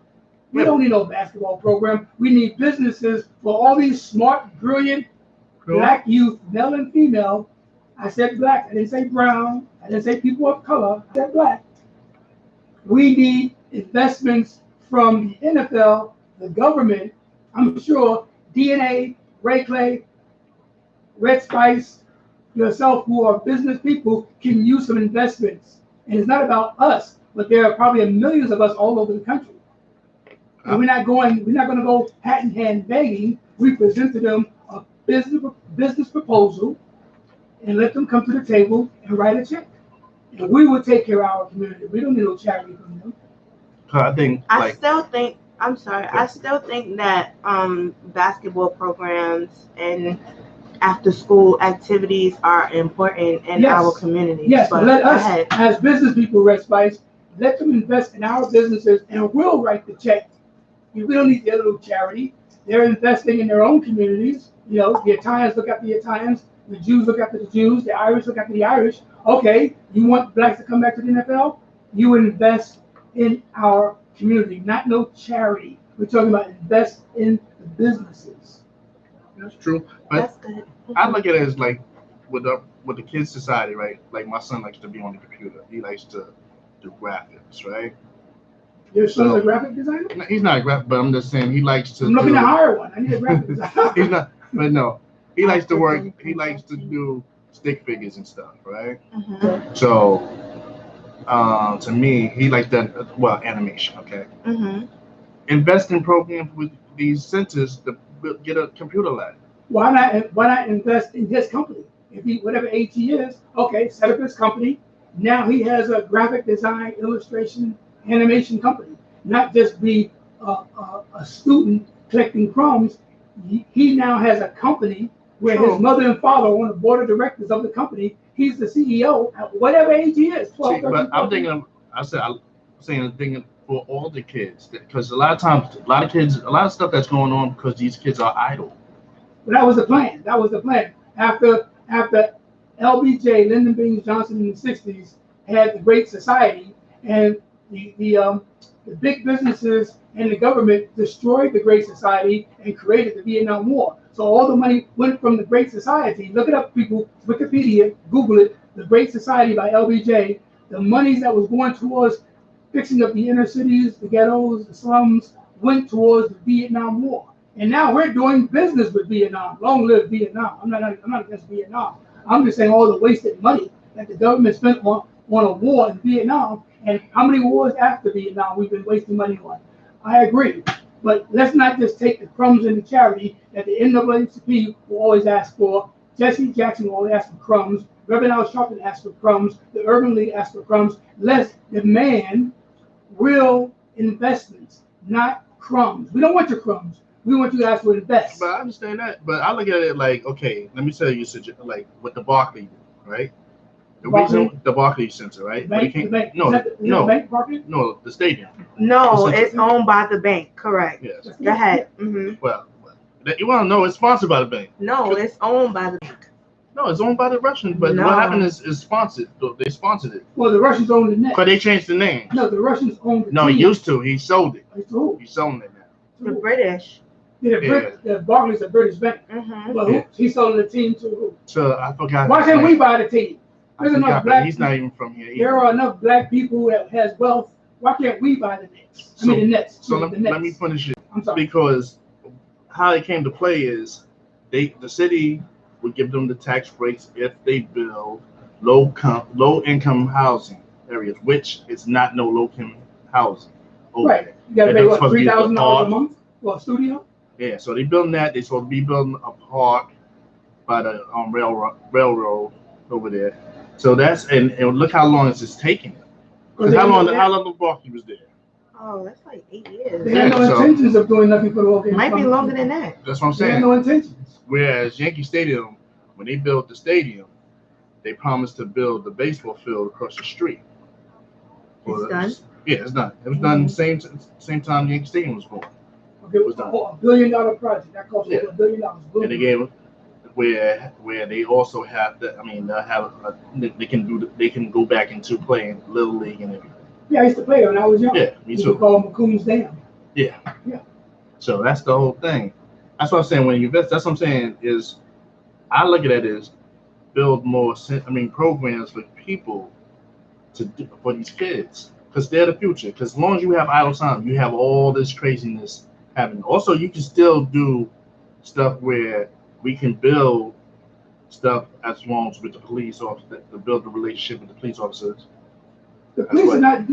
We don't need no basketball program. We need businesses for all these smart, brilliant black youth, male and female. I said black. I didn't say brown. I didn't say people of color. I said black. We need investments from the NFL, the government. I'm sure DNA, Ray Clay, REDZSPICE, yourself, who are business people, can use some investments. And it's not about us, but there are probably millions of us all over the country. And we're not going to go hat in hand begging. We present to them a business proposal and let them come to the table and write a check. And we will take care of our community. We don't need no charity from them. I still think that basketball programs and after school activities are important in our community. Yes, but let us as business people, REDZSPICE, let them invest in our businesses and we'll write the check. We don't need their little charity. They're investing in their own communities. You know, the Italians look after the Italians, the Jews look after the Jews, the Irish look after the Irish. Okay, you want blacks to come back to the NFL? You invest in our community, not no charity. We're talking about invest in the businesses. That's true. But That's good. I look at it as like with the kids society, right? Like my son likes to be on the computer. He likes to do graphics, right? Your son's a graphic designer? No, he's not a graphic, but I'm just saying he likes to. I'm looking to hire one. I need a graphic designer. He's not, but no, he likes to work. He likes to do stick figures and stuff, right? Mm-hmm. So, to me, he likes that. Well, animation. Okay. Mm-hmm. Invest in programs with these centers to get a computer lab. Why not invest in his company? If he, whatever age he is, okay, set up his company. Now he has a graphic design, illustration, animation company. Not just be a student collecting crumbs. He now has a company where his mother and father are on the board of directors of the company. He's the CEO at whatever age he is. 12, 13, but I'm thinking, I'm thinking for all the kids, because a lot of times, a lot of stuff that's going on because these kids are idle. But that was the plan. That was the plan. After LBJ, Lyndon Baines Johnson in the 60s had the Great Society, and the big businesses and the government destroyed the Great Society and created the Vietnam War. So all the money went from the Great Society. Look it up, people. Wikipedia, Google it. The Great Society by LBJ. The monies that was going towards fixing up the inner cities, the ghettos, the slums, went towards the Vietnam War. And now we're doing business with Vietnam. Long live Vietnam. I'm not against Vietnam. I'm just saying all the wasted money that the government spent on a war in Vietnam, and how many wars after Vietnam we've been wasting money on. I agree. But let's not just take the crumbs in the charity that the NAACP will always ask for. Jesse Jackson will always ask for crumbs. Reverend Al Sharpton asks for crumbs. The Urban League asks for crumbs. Let's demand real investments, not crumbs. We don't want your crumbs. We want you guys to invest. But I understand that. But I look at it like, okay, let me tell you, like with the Barclay, right? The Barclay Center, right? The bank. No, the bank Barclay? No, the stadium. No, it's owned by the bank. Correct. Yes. Go ahead. Mm-hmm. Well, you want to know it's sponsored by the bank. No, it's owned by the bank. No, it's owned by the Russians. But No. what happened is sponsored. They sponsored it. Well, the Russians own the net. But they changed the name. No, the Russians own the No, team. he used to. He sold it. Who? He's selling it now. The British. The Barclays a British bank. Mm-hmm. But he's selling the team to who? So I forgot. Why can't we buy the team? There's enough But black he's not even from here. There are enough black people that has wealth. Why can't we buy the Nets? The Nets. So the Nets. let me finish it. I'm sorry. Because how it came to play is the city would give them the tax breaks if they build low income housing areas, which is not no low income housing. Right. You got to pay what, $3,000 a month for a studio? Yeah. So they building that. They supposed to be building a park by the railroad over there. So that's and look how long it's taking. Because how long the Barclay was there? Oh, that's like 8 years. They had no intentions of doing nothing for the local. Might be longer than that. That's what I'm saying. They had no intentions. Whereas Yankee Stadium, when they built the stadium, they promised to build the baseball field across the street. It's done? Yeah, it's done. It was done the same time Yankee Stadium was born. Okay, it was a $1 billion project. That cost over $1 billion. And they gave where they also have that. I mean, they can go back into playing Little League and everything. Yeah, I used to play when I was young. Yeah, me too. We call them McCoon's Dam. Yeah. Yeah. So that's the whole thing. That's what I'm saying. When you invest, that's what I'm saying is, I look at it as build more. Programs for people for these kids, because they're the future. Because as long as you have idle time, you have all this craziness happening. Also, you can still do stuff where we can build stuff as long as with the police officers to build the relationship with the police officers. The police are not.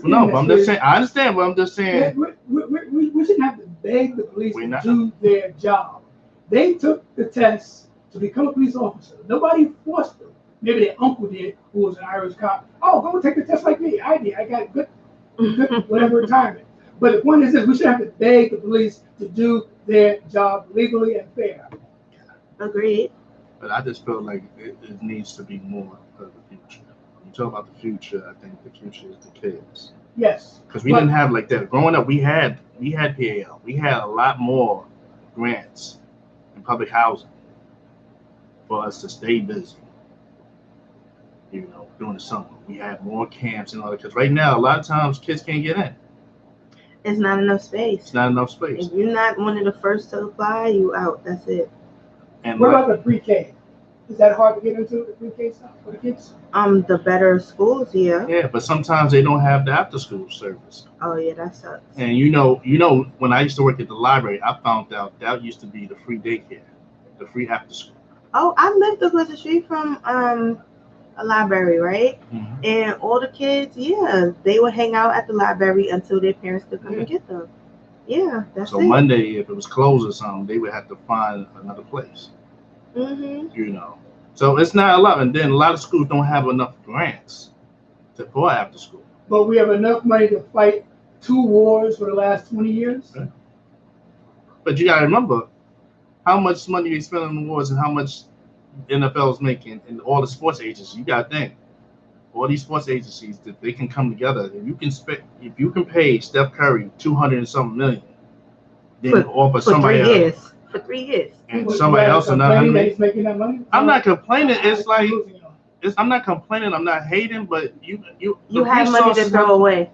No, but I'm just saying. I understand, but I'm just saying. We shouldn't have to beg the police to do their job. They took the test to become a police officer. Nobody forced them. Maybe their uncle did, who was an Irish cop. Oh, go take the test like me. I did. I got good whatever retirement. But the point is this: we should have to beg the police to do their job legally and fair. Agreed. But I just feel like it needs to be more of the future. When you talk about the future, I think the future is the kids. Yes. Because we didn't have like that. Growing up, we had PAL. We had a lot more grants in public housing for us to stay busy. During the summer, we had more camps and all that. Because right now, a lot of times, kids can't get in. It's not enough space. It's not enough space. If you're not one of the first to apply, you out. That's it. And What about the pre-K? Is that hard to get into the pre-K stuff for the kids? The better schools, yeah. Yeah, but sometimes they don't have the after-school service. Oh yeah, that sucks. And when I used to work at the library, I found out that used to be the free daycare, the free after-school. Oh, I lived across the street from a library, right? Mm-hmm. And all the kids, yeah, they would hang out at the library until their parents could come and get them. Yeah, that's so it. Monday, if it was closed or something, they would have to find another place. Mm-hmm. So it's not a lot, and then a lot of schools don't have enough grants for after school. But we have enough money to fight 2 wars for the last 20 years. Okay. But you got to remember how much money they spend on the wars and how much NFL is making, and all the sports agencies. You got to think, all these sports agencies, that they can come together. If you can pay Steph Curry $200 and something million, then offer somebody else. For 3 years. And somebody else another $100 he's making that money. I'm not complaining. It's like I'm not complaining. I'm not hating, but you have money to throw away.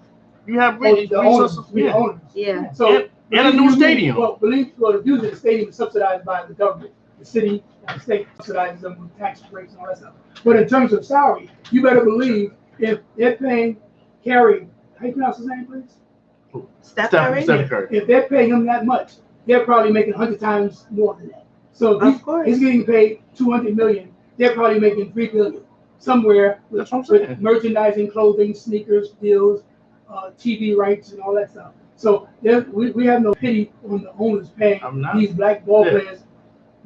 You have resources. Yeah. So and a new stadium. Well, usually the stadium is subsidized by the government. The city and the state subsidizes them with tax breaks and all that stuff. But in terms of salary, you better believe if they're paying Kerry, how you pronounce his name, please? Steph Curry. If they're paying him that much, they're probably making 100 times more than that. So if he's getting paid $200 million, they're probably making $3 billion somewhere with merchandising, clothing, sneakers, deals, TV rights, and all that stuff. So we have no pity on the owners paying these black ball players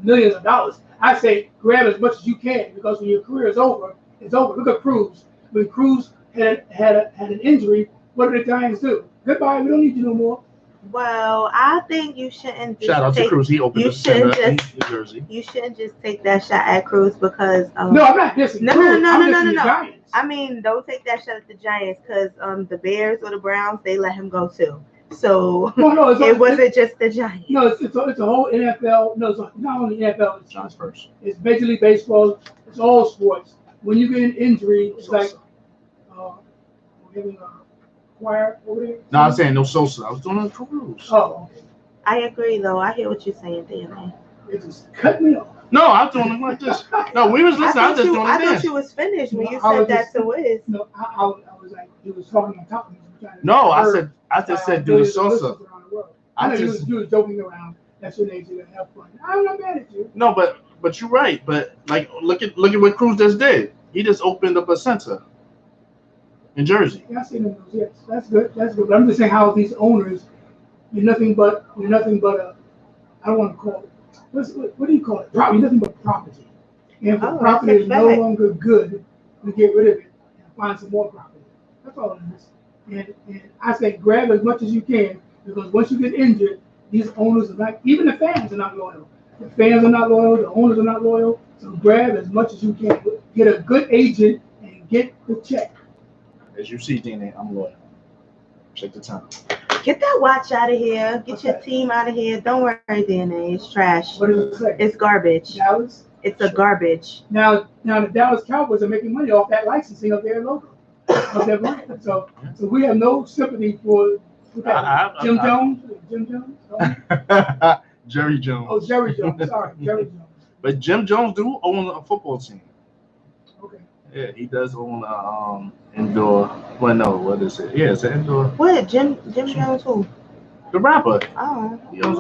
millions of dollars. I say grab as much as you can, because when your career is over, it's over. Look at Cruz. When Cruz had an injury, what did the Giants do? Goodbye. We don't need you no more. Well, I think you shouldn't just shout out to Cruz. He opened the center in New Jersey. You shouldn't just take that shot at Cruz because no, I'm not dissing. No. I mean, don't take that shot at the Giants because the Bears or the Browns, they let him go too. So it wasn't just the Giants. No, it's a whole NFL. No, it's not only NFL. It's transfers. It's Major League Baseball. It's all sports. When you get an injury, it's like we're having a choir over there. No, I'm saying no Sosa. I was doing a Cruz. Oh, okay. I agree, though. I hear what you're saying, DNA. It just cut me off. No, I'm doing it like this. No, we was listening. I was just doing it. I thought you was finished when you said that to Wiz. No, I was like, he was talking on top of me. No, I just said do the Sosa. I know you was joking around. That's your nature to have fun. I'm not mad at you. No, but you're right. But like, look at what Cruz just did. He just opened up a center in Jersey. Yeah, I see them. Yes, that's good. That's good. But I'm just saying how these owners, you're nothing but a. I don't want to call it. What do you call it? You're nothing but property. And if the property is no longer good, we get rid of it and find some more property. That's all it is. And I say grab as much as you can, because once you get injured, these owners are not, even the fans are not loyal. The fans are not loyal, the owners are not loyal. So grab as much as you can. Get a good agent and get the check. As you see, DNA, I'm loyal. Check the time. Get that watch out of here. Get your team out of here. Don't worry, DNA. It's trash. What does it say? It's garbage. Dallas? It's a garbage. Now the Dallas Cowboys are making money off that licensing of their logo, of their brand. So we have no sympathy for Jim Jones. Jerry Jones. Oh, Jerry Jones. Sorry, Jerry Jones. But Jim Jones do own a football team. Okay. Yeah, he does own indoor. Well, no, what is it? Yeah, it's an indoor. What? Jim Jones who? The rapper. Oh. He owns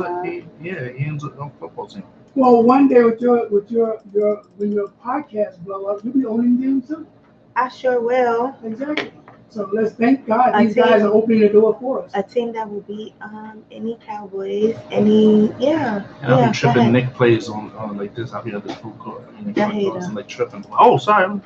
he owns a football team. Well, one day when your podcast blow up, you'll be owning them too. I sure will. Exactly. So let's thank God these guys are opening the door for us. A team that will beat any Cowboys, any I'll be tripping. Nick plays on like this. I'll be at this food court. I'm like tripping. Oh, sorry. I'm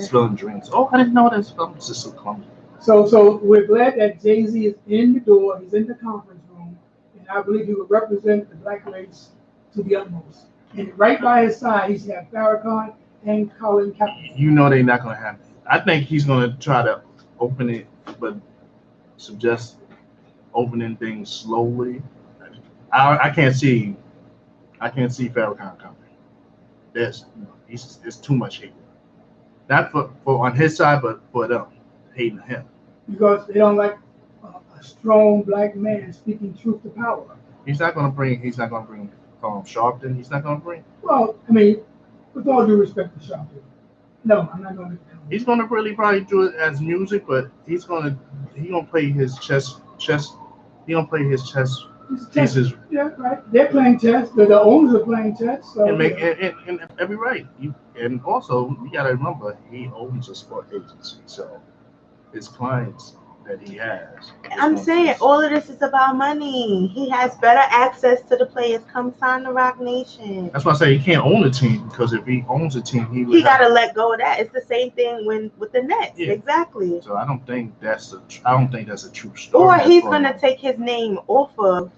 spilling drinks. Oh, I didn't know that. I'm just so clumsy. So we're glad that Jay-Z is in the door. He's in the conference room, and I believe he will represent the black race to the utmost. And right by his side, he's got Farrakhan and Colin Kaepernick. You know they're not going to happen. I think he's going to try to open it, but suggest opening things slowly. I can't see Farrakhan coming. There's too much hate. Not for on his side, but for them hating him. Because they don't like a strong black man speaking truth to power. He's not going to bring Sharpton, he's not going to bring. Well, I mean, with all due respect to Sharpton, no, I'm not going to. He's going to really probably do it as music, but he gonna play his chess. He gonna play his chess pieces. Yeah, right. They're playing chess. The owners are playing chess. So, And every right. And also you got to remember he owns a sport agency, so his clients that he has. I'm saying all of this is about money. He has better access to the players. Come sign the Rock Nation. That's why I say he can't own a team, because if he owns a team, he gotta let go of that. It's the same thing with the Nets. Yeah. Exactly. So I don't think that's a true story. Or he's gonna take his name off of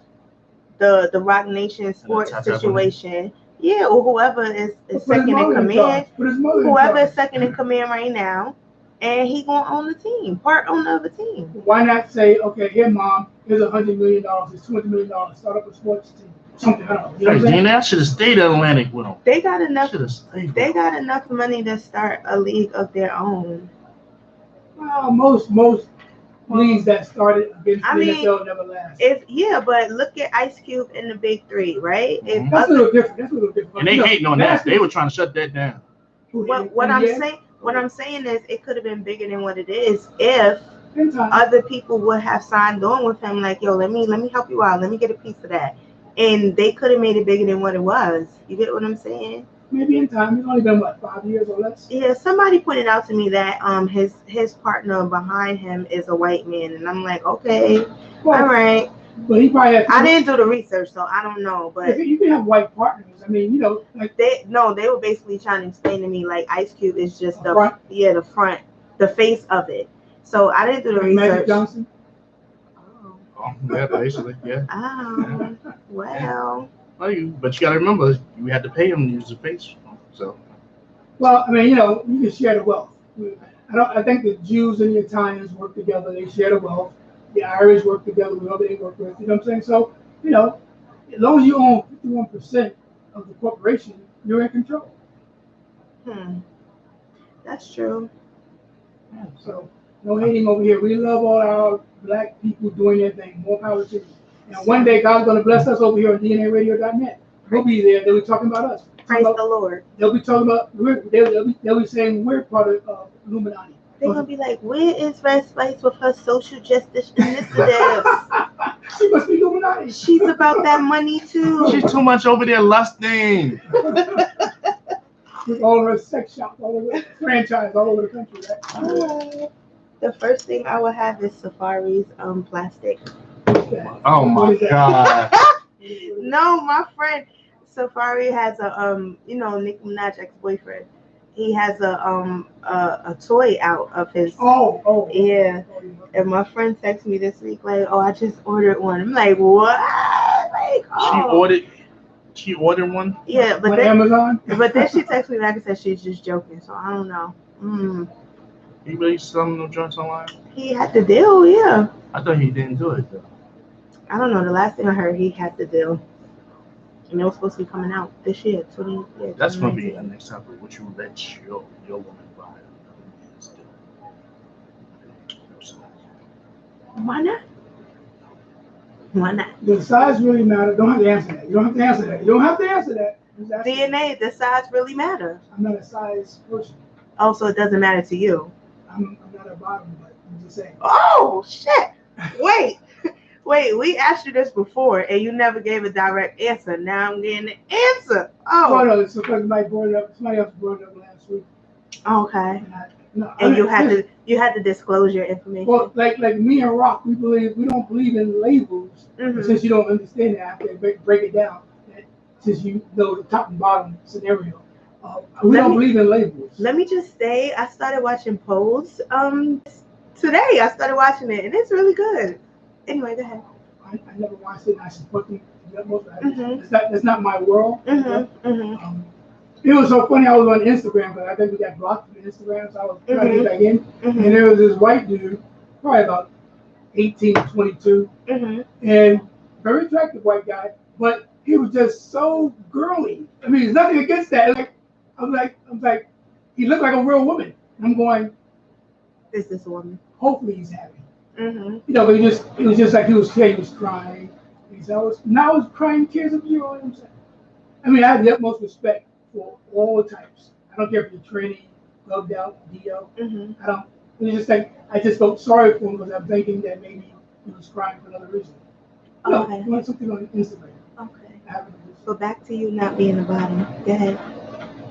the Rock Nation sports situation. Yeah, or whoever is second in command. Whoever is second in command right now. And he gonna own the team, part owner of the team. Why not say, okay, here, Mom, here's $100 million, here's $200 million, start up a sports team, something. I don't know. You know what I should have stayed at Atlantic with him. They got enough. They got enough money to start a league of their own. Well, most leagues that started against the NFL never last. But look at Ice Cube and the Big Three, right? Mm-hmm. That's a little different. And they hating on that. They were trying to shut that down. What I'm saying is it could have been bigger than what it is if other people would have signed on with him, like, yo, let me help you out, let me get a piece of that, and they could have made it bigger than what it was. You get what I'm saying? Maybe in time. It's only been 5 years or less. Yeah, somebody pointed out to me that his partner behind him is a white man, and I'm like, okay, all right. But he probably I didn't do the research, so I don't know. But you can have white partners. I mean, like they were basically trying to explain to me like Ice Cube is just the front, the face of it. So I didn't do the research. Magic Johnson. Oh, yeah, basically, yeah. Oh, well. But you got to remember, you had to pay him to use the face. So. Well, I mean, you can share the wealth. I think the Jews and the Italians work together. They share the wealth. The Irish work together with whoever they work with. You know what I'm saying? So, as long as you own 51% of the corporation, you're in control. That's true. Yeah, so, no hating over here. We love all our black people doing their thing. More power to you. And one day, God's going to bless us over here on DNAradio.net. We'll be there. They'll be talking about us. Praise the Lord. They'll be talking about, they'll be saying we're part of Illuminati. They're going to be like, where is REDZSPICE with her social justice initiatives? She must be Illuminati. She's about that money, too. She's too much over there lusting. With all her sex shops, all over, franchise all over the country, right? The first thing I will have is Safari's plastic. Oh, my God. No, my friend Safari has a, Nicki Minaj ex-boyfriend. He has a toy out of his. Oh. Yeah. And my friend texted me this week, like, oh, I just ordered one. I'm like, what? Like, oh. She ordered one? Yeah, but then Amazon. But then she texted me back and said she's just joking. So I don't know. He really selling them joints online? He had the deal, yeah. I thought he didn't do it though. I don't know. The last thing I heard, he had the deal. And it was supposed to be coming out this year, 20. Yeah, that's going to be the next topic. What you let your woman buy another man's deal. Why not? Why not? Does size really matter? Don't have to answer that. You don't have to answer that. DNA, does size really matter? I'm not a size person. Oh, so it doesn't matter to you? I'm not a bottom, but I'm just saying. Oh, shit. Wait, we asked you this before, and you never gave a direct answer. Now I'm getting the answer. Oh, no, it's because somebody else brought it up last week. Okay. And you had to disclose your information. Well, like me and Rock, we don't believe in labels. Mm-hmm. Since you don't understand it, I have to break it down. Since you know the top and bottom scenario, we don't believe in labels. Let me just say, I started watching Pose. Today I started watching it, and it's really good. Anyway, go ahead. I never watched it, and I support them. That's not my world. It was so funny. I was on Instagram, but I think we got blocked from Instagram, so I was trying to get back in. And there was this white dude, probably about 18, 22, and very attractive white guy, but he was just so girly. I mean, there's nothing against that. I'm like, he looked like a real woman. And I'm going, is this a woman? Hopefully he's happy. But it was just like he was crying. He said, I was crying tears of joy. I mean, I have the utmost respect for all types. I don't care if you're tranny, gloved out, DL. Mm-hmm. I don't. It's just like I just felt sorry for him because I'm thinking that maybe he was crying for another reason. No, Okay. you want something on Instagram. Okay. I haven't. So back to you not being a bottom. Go ahead.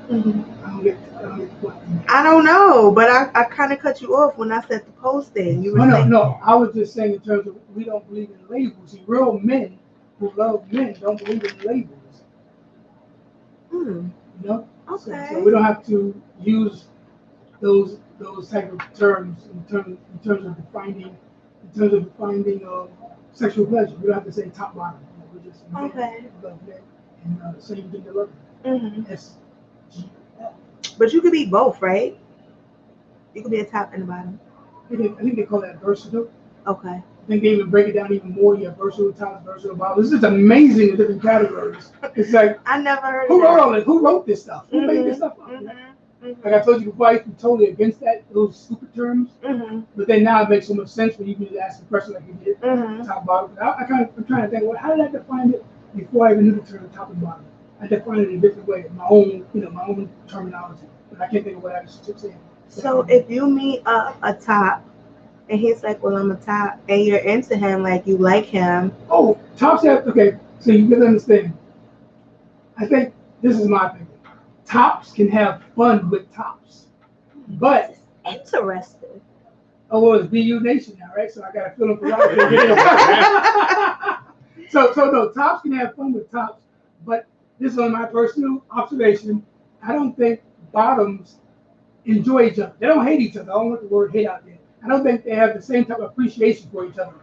Mm-hmm. I don't get the point. I don't know, but I kind of cut you off when I said the posting. You were saying, No. I was just saying in terms of we don't believe in labels. See, real men who love men don't believe in labels. hmm, You know. okay. So we don't have to use those type of terms in terms of defining sexual pleasure. We don't have to say top bottom. You know, we're just men Okay. who love men and same thing to love. Mm-hmm. SGL. But you could be both, right? You could be a top and a bottom. I think they call that versatile. Okay. I think they even break it down even more. You have versatile tops, versatile bottoms. This is amazing in different categories. It's like I never heard who of wrote that. all this? Who wrote this stuff? Who made this stuff up? Like I told you before, I used to be totally against those stupid terms. Mm-hmm. But then now it makes so much sense when you can just ask a question like you did, Mm-hmm. top bottom. I'm trying to think, well, how did I define it before I even knew the term top and bottom? I defined it in a different way, my own terminology. But I can't think of what I was just saying. So if you meet a top and he's like, well, I'm a top, and you're into him, like you like him. Oh, tops have, okay, so you can understand. I think this is my opinion. Tops can have fun with tops. But Interesting. oh, well, it's BU Nation now, right? So I got to fill up a lot of things. So no, tops can have fun with tops, but this is on my personal observation. I don't think bottoms enjoy each other. They don't hate each other. I don't want the word hate out there. I don't think they have the same type of appreciation for each other,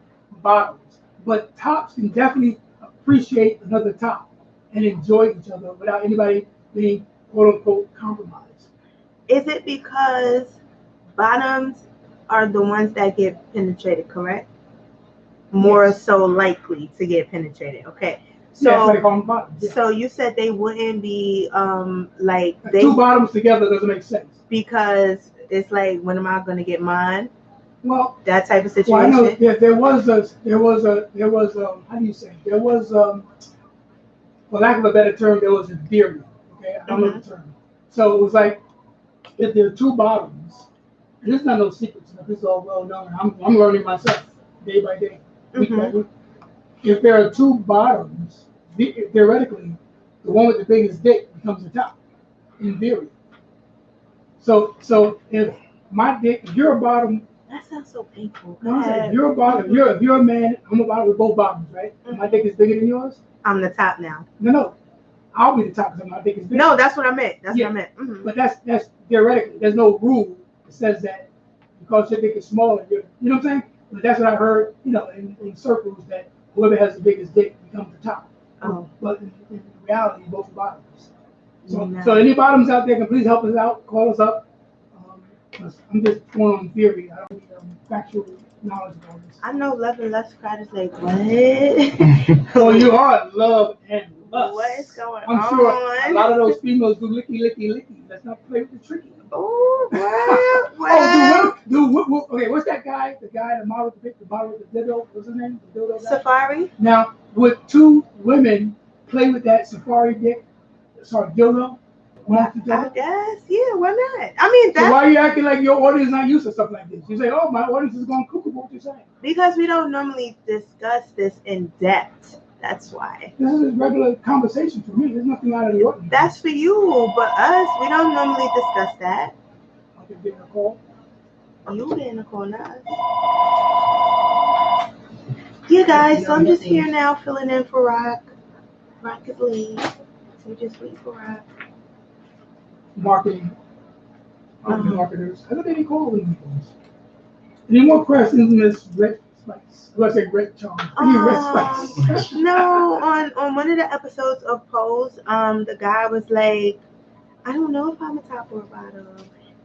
bottoms. But tops can definitely appreciate another top and enjoy each other without anybody being quote unquote compromised. Is it because bottoms are the ones that get penetrated, correct? More Yes. so likely to get penetrated. Okay. So, yeah, So, that's what they call them bottoms. Yeah. so you said they wouldn't be like they Two bottoms together doesn't make sense. because it's like, when am I gonna get mine? Well, That type of situation. well, I know there was how do you say? There was for lack of a better term, there was a theory. Okay, I don't know the term. So it was like if there are two bottoms, and there's not no secrets. This is all well known. I'm learning myself day by day, week by week. If there are two bottoms, theoretically, the one with the biggest dick becomes the top, in theory. So if my dick, if you're a bottom. That sounds so painful. No, if you're a bottom, if you're a man, I'm a bottom with both bottoms, right? My dick is bigger than yours. I'm the top now. No, I'll be the top because my dick is bigger. No, that's what I meant. That's what I meant. Mm-hmm. But that's theoretically. There's no rule that says that because your dick is smaller, you know what I'm saying? But that's what I heard, in circles, that whoever has the biggest dick becomes the top. Oh. But in reality, both bottoms. So any bottoms out there can please help us out, call us up. I'm just going on theory. I don't need factual knowledge about this. I know Love and Lust crowd is like, what? Well, you are love and lust. What is going I'm on? sure a lot of those females do licky. Let's not play with the tricky. Oh, well. Okay, what's that guy? The guy, the model, the bottle with the dildo. What's his name? The dildo guy? Safari? Now, would two women play with that safari dick? Sorry, dildo? I guess, yeah, why not? I mean, that's... So why are you acting like your audience is not used to stuff like this? You say, oh, my audience is going cuckoo, what you're saying. Because we don't normally discuss this in depth. That's why. This is a regular conversation for me. There's nothing out of the ordinary. That's for you, but us, we don't normally discuss that. I can get a call. You getting a call, not us. Yeah, guys, so I'm just here now filling in for Rock. Rock is late. So just wait for Rock. Marketing. Marketers. I don't think they call them things. Any more questions, Miss REDZSPICE? Do I say Red Charm? REDZSPICE. No, on one of the episodes of Pose, the guy was like, I don't know if I'm a top or a bottom.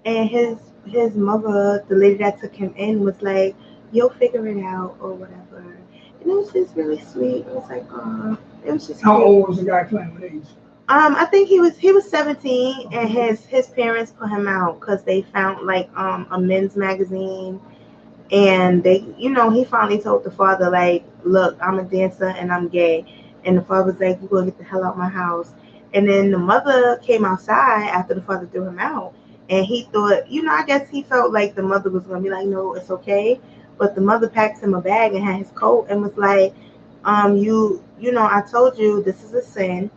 And his mother, the lady that took him in, was like, you'll figure it out or whatever. And it was just really sweet. It was like, it was just How cute. old was the guy playing with age? I think he was 17, and his parents put him out because they found like a men's magazine, and they, he finally told the father, like, look, I'm a dancer and I'm gay, and the father was like, you gonna get the hell out of my house. And then the mother came outside after the father threw him out. And he thought, I guess he felt like the mother was going to be like, no, it's okay. But the mother packed him a bag and had his coat and was like, I told you this is a sin.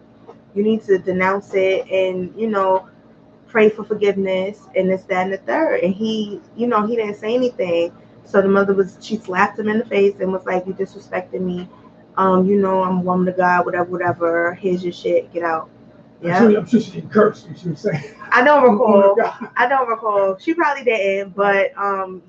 You need to denounce it and, pray for forgiveness and this, that, and the third. And he didn't say anything. So the mother she slapped him in the face and was like, you disrespected me. I'm a woman of God, whatever. Here's your shit. Get out. Yeah. I'm sure she didn't curse when she was saying. I don't recall. She probably didn't, but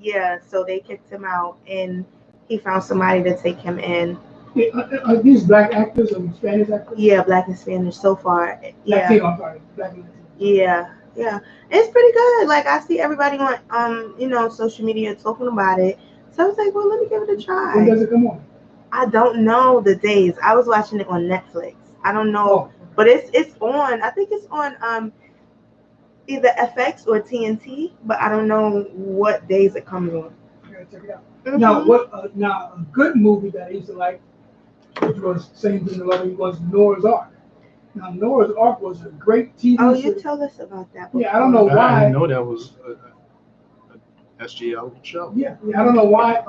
yeah. So they kicked him out, and he found somebody to take him in. Yeah, are these black actors or Spanish actors? Yeah, black and Spanish so far. Yeah. Latino, I'm sorry. Black and Latino. Yeah. It's pretty good. Like I see everybody on social media talking about it. So I was like, well, let me give it a try. When does it come on? I don't know the days. I was watching it on Netflix. I don't know. Oh. But it's on. I think it's on either FX or TNT. But I don't know what days it comes on. I gotta check it out. Mm-hmm. Now a good movie that I used to like, which was same thing was Noah's Ark. Now Noah's Ark was a great TV show. Oh, series. you told us about that before. Yeah, I don't know why. I didn't know that was a SGL show. Yeah, I don't know why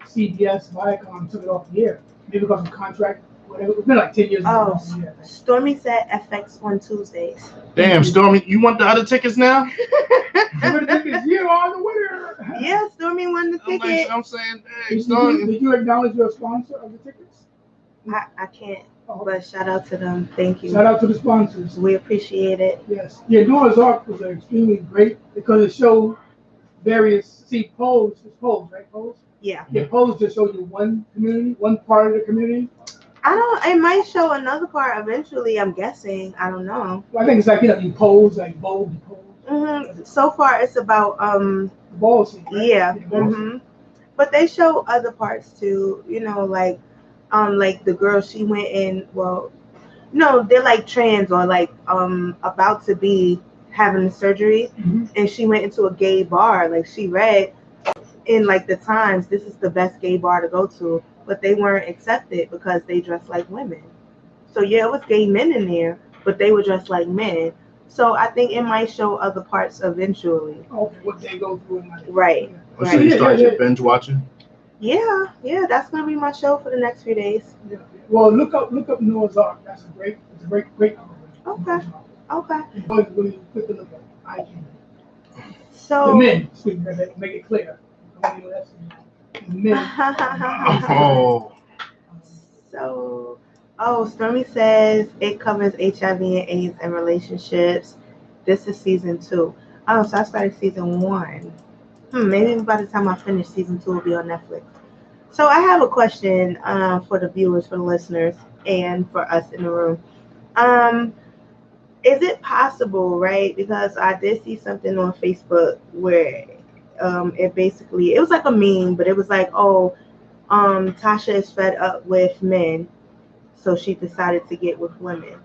CBS Viacom took it off the air. Maybe because of contract. Whatever. It's been like 10 years ago. Oh, Stormy said FX on Tuesdays. Damn, Stormy, you want the other tickets now? You are the winner. Yeah, Stormy won the ticket. I'm saying, hey, Stormy. Did you acknowledge your sponsor of the tickets? I can't. But shout out to them. Thank you. Shout out to the sponsors. We appreciate it. Yes. Yeah, Noah's Ark was extremely great because it showed various polls, right? Polls? Yeah. Yeah, polls just show you one community, one part of the community. It might show another part eventually, I'm guessing. I don't know. Well, I think it's like, you polls, like bold polls. Mm-hmm. So far, it's about, ball scene, right? Yeah. Mm-hmm. But they show other parts too, like the girl, she went in, they're like trans or like, about to be having the surgery. Mm-hmm. And she went into a gay bar. Like she read in like the Times, this is the best gay bar to go to. But they weren't accepted because they dressed like women. So yeah, it was gay men in there, but they were dressed like men. So I think it might show other parts eventually. Okay, what they go through in life. Right. So you started your binge watching? Yeah, that's gonna be my show for the next few days. Yeah. Well, look up Noah's Ark. That's a great movie. Okay. It's really good to look at. So the men, make it clear. Stormy says it covers HIV and AIDS and relationships. This is season 2. Oh, so I started season 1. Maybe by the time I finish season 2, will be on Netflix. So I have a question for the viewers, for the listeners, and for us in the room. Is it possible, right? Because I did see something on Facebook where it was like a meme, but it was like, Tasha is fed up with men, so she decided to get with women.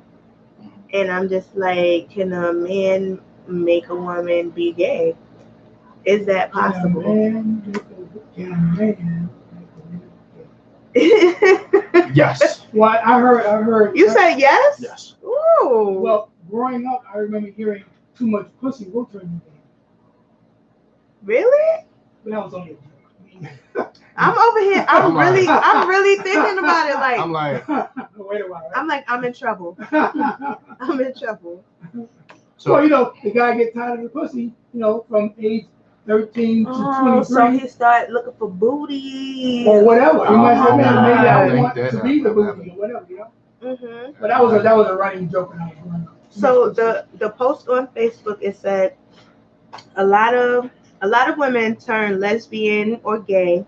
And I'm just like, can a man make a woman be gay? Is that possible? Can a man Yes. Well, I heard. You said yes? Yes. Ooh. Well, growing up, I remember hearing too much pussy will turn you gay. Really? But that was only a joke. I'm over here. I'm really thinking about it. Like, I'm like, wait a while. Right? I'm like, I'm in trouble. I'm in trouble. So the guy get tired of the pussy, from age 13 to 23. So he started looking for booty or whatever. You might say, man, maybe I want that to be the booty or whatever, Mm-hmm. But that was a running joke. So the post on Facebook, it said a lot of women turn lesbian or gay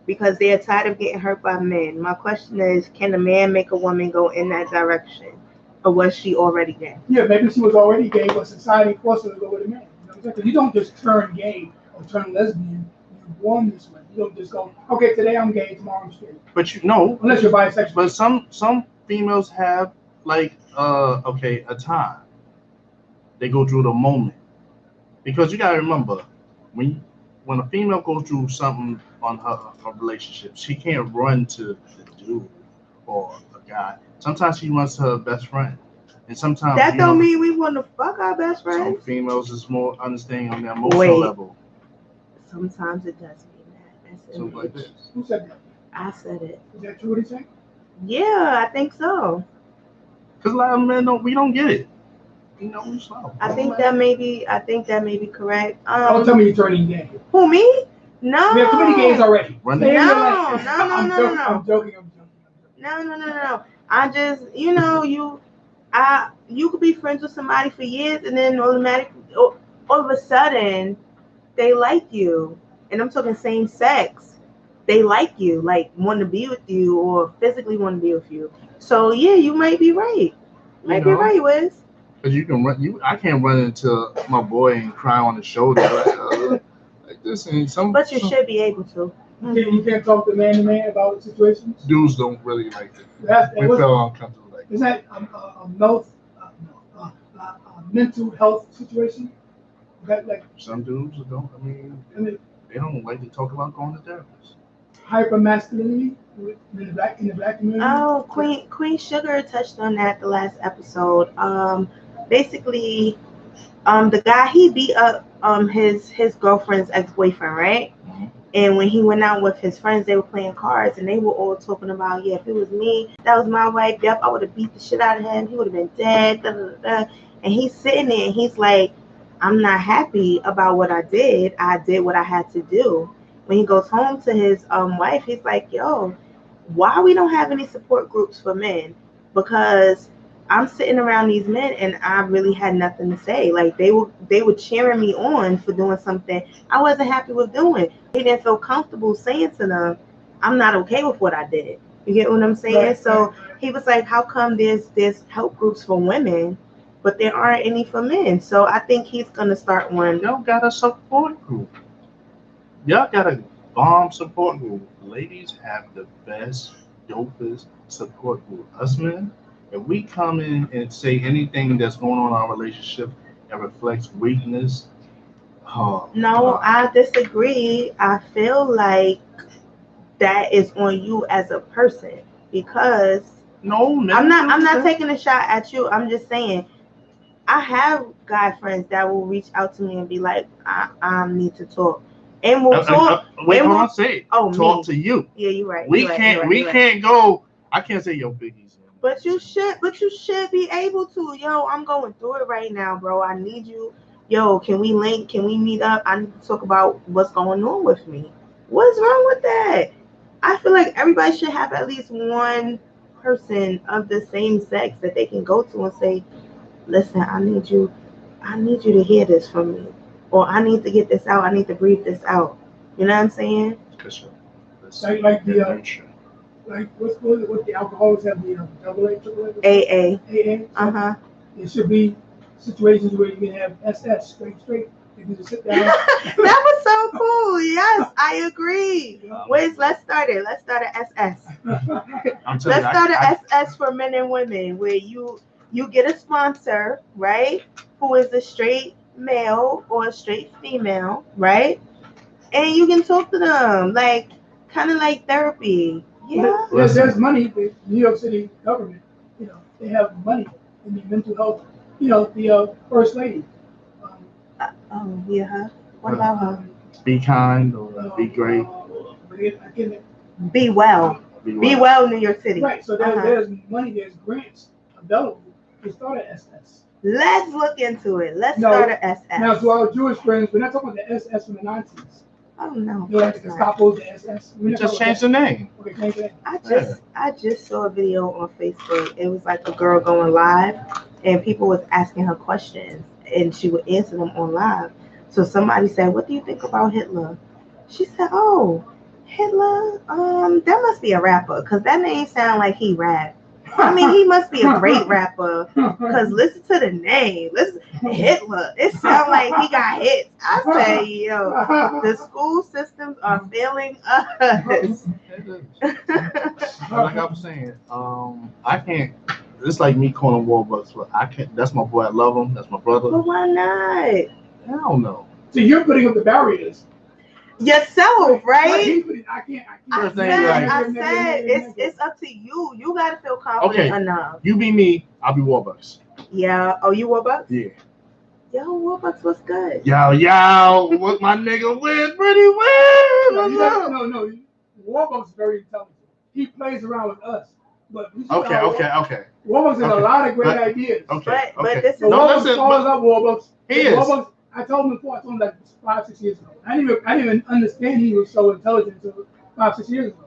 because they are tired of getting hurt by men. My question is, can a man make a woman go in that direction, or was she already gay? Yeah, maybe she was already gay, but society forced her to go with a man. You don't just turn gay or turn lesbian. You're born this way. You don't just go, okay, today I'm gay, tomorrow I'm straight. But unless you're bisexual. But some females have like a time. They go through the moment, because you gotta remember when a female goes through something on her relationship, she can't run to the dude or a guy. Sometimes she runs to her best friend. And sometimes that don't mean we want to fuck our best some friends. females is more understanding on the emotional Wait. level. Sometimes it does mean that. That's Something like image. this. Who said that? I said it. Is that true what he said? Yeah, I think so. Because a lot of men don't get it. You know, we slow. I think that may be correct. Don't tell me you're turning gay. Who, me? No. We have too many gays already. Run Stay in your No, lane. no, I'm joking. No. I just, you could be friends with somebody for years, and then all of a sudden, they like you, and I'm talking same sex. They like you, like want to be with you, or physically want to be with you. So yeah, you might be right. Might be right, Wiz. Because you can run. I can't run into my boy and cry on his shoulder like this, and But you should be able to. You can't talk to man about situations. Dudes don't really like it. We feel uncomfortable like Is that a mental health situation? That like some dudes don't. I mean, they don't like to talk about going to therapists. Hypermasculinity in the black community. Oh, Queen Sugar touched on that the last episode. Basically, the guy, he beat up his girlfriend's ex-boyfriend, right? Mm-hmm. And when he went out with his friends, they were playing cards, and they were all talking about, yeah, if it was me, that was my wife, yep, I would have beat the shit out of him. He would have been dead. Da, da, da, da. And he's sitting there, and he's like, I'm not happy about what I did. I did what I had to do. When he goes home to his wife, he's like, yo, why we don't have any support groups for men? Because I'm sitting around these men and I really had nothing to say. Like they were cheering me on for doing something I wasn't happy with doing. They didn't feel comfortable saying to them, I'm not okay with what I did. You get what I'm saying? Right. So he was like, how come there's help groups for women, but there aren't any for men? So I think he's gonna start one. Y'all got a support group. Y'all got a bomb support group. Ladies have the best, dopest support group. Us men, if we come in and say anything that's going on in our relationship that reflects weakness, no, I disagree. I feel like that is on you as a person, because no, men I'm not taking a shot at you. I'm just saying I have guy friends that will reach out to me and be like, I need to talk. And we'll talk. Wait, hold on, say it. Oh, talk me. To you. Yeah, you're right. We can't go. I can't say yo biggies. But you should be able to. Yo, I'm going through it right now, bro. I need you. Yo, can we link? Can we meet up? I need to talk about what's going on with me. What's wrong with that? I feel like everybody should have at least one person of the same sex that they can go to and say, listen, I need you to hear this from me. Or I need to get this out. I need to breathe this out. You know what I'm saying? Like what the alcoholics have, the AA. AA. It should be situations where you can have SS straight. You can just sit down. That was so cool. Yes, I agree. Wait, let's start it. Let's start an SS. Let's start an SS for men and women, where you get a sponsor, right? Who is a straight male or a straight female, right? And you can talk to them, like kind of like therapy. Yeah. There's money. The New York City government, they have money in the mental health. The first lady. Yeah. What about her? Be kind or be great. Be well. Be well, New York City. Right. So there's money. There's grants available to start an SS. Let's look into it. Let's start an SS. Now, to our Jewish friends, we're not talking about the SS from the 90s. Oh no. Like the Gestapos, the SS. We just changed the name. Okay, change the name. I just saw a video on Facebook. It was like a girl going live, and people was asking her questions, and she would answer them on live. So somebody said, "What do you think about Hitler?" She said, "Oh, Hitler. That must be a rapper, because that name sound like he rap. I mean, he must be a great rapper, because listen to the name. Listen, Hitler. It sounds like he got hits." I say, yo, the school systems are failing us. Like I was saying, I can't. It's like me calling Warbucks, but I can't. That's my boy. I love him. That's my brother. But why not? I don't know. So you're putting up the barriers. Yourself, right? I can't. I said it's up to you. You gotta feel confident enough. You be me, I'll be Warbucks. Yeah. Oh, you Warbucks? Yeah. Yo, Warbucks was good. Yo, what my nigga win pretty well. No. Warbucks is very intelligent. He plays around with us. But Okay. Warbucks has a lot of great ideas. Okay. But this is So Warbucks calls up Warbucks. He is. Warbucks, I told him before, I told him like 5-6 years ago. I didn't even understand he was so intelligent until 5-6 years ago.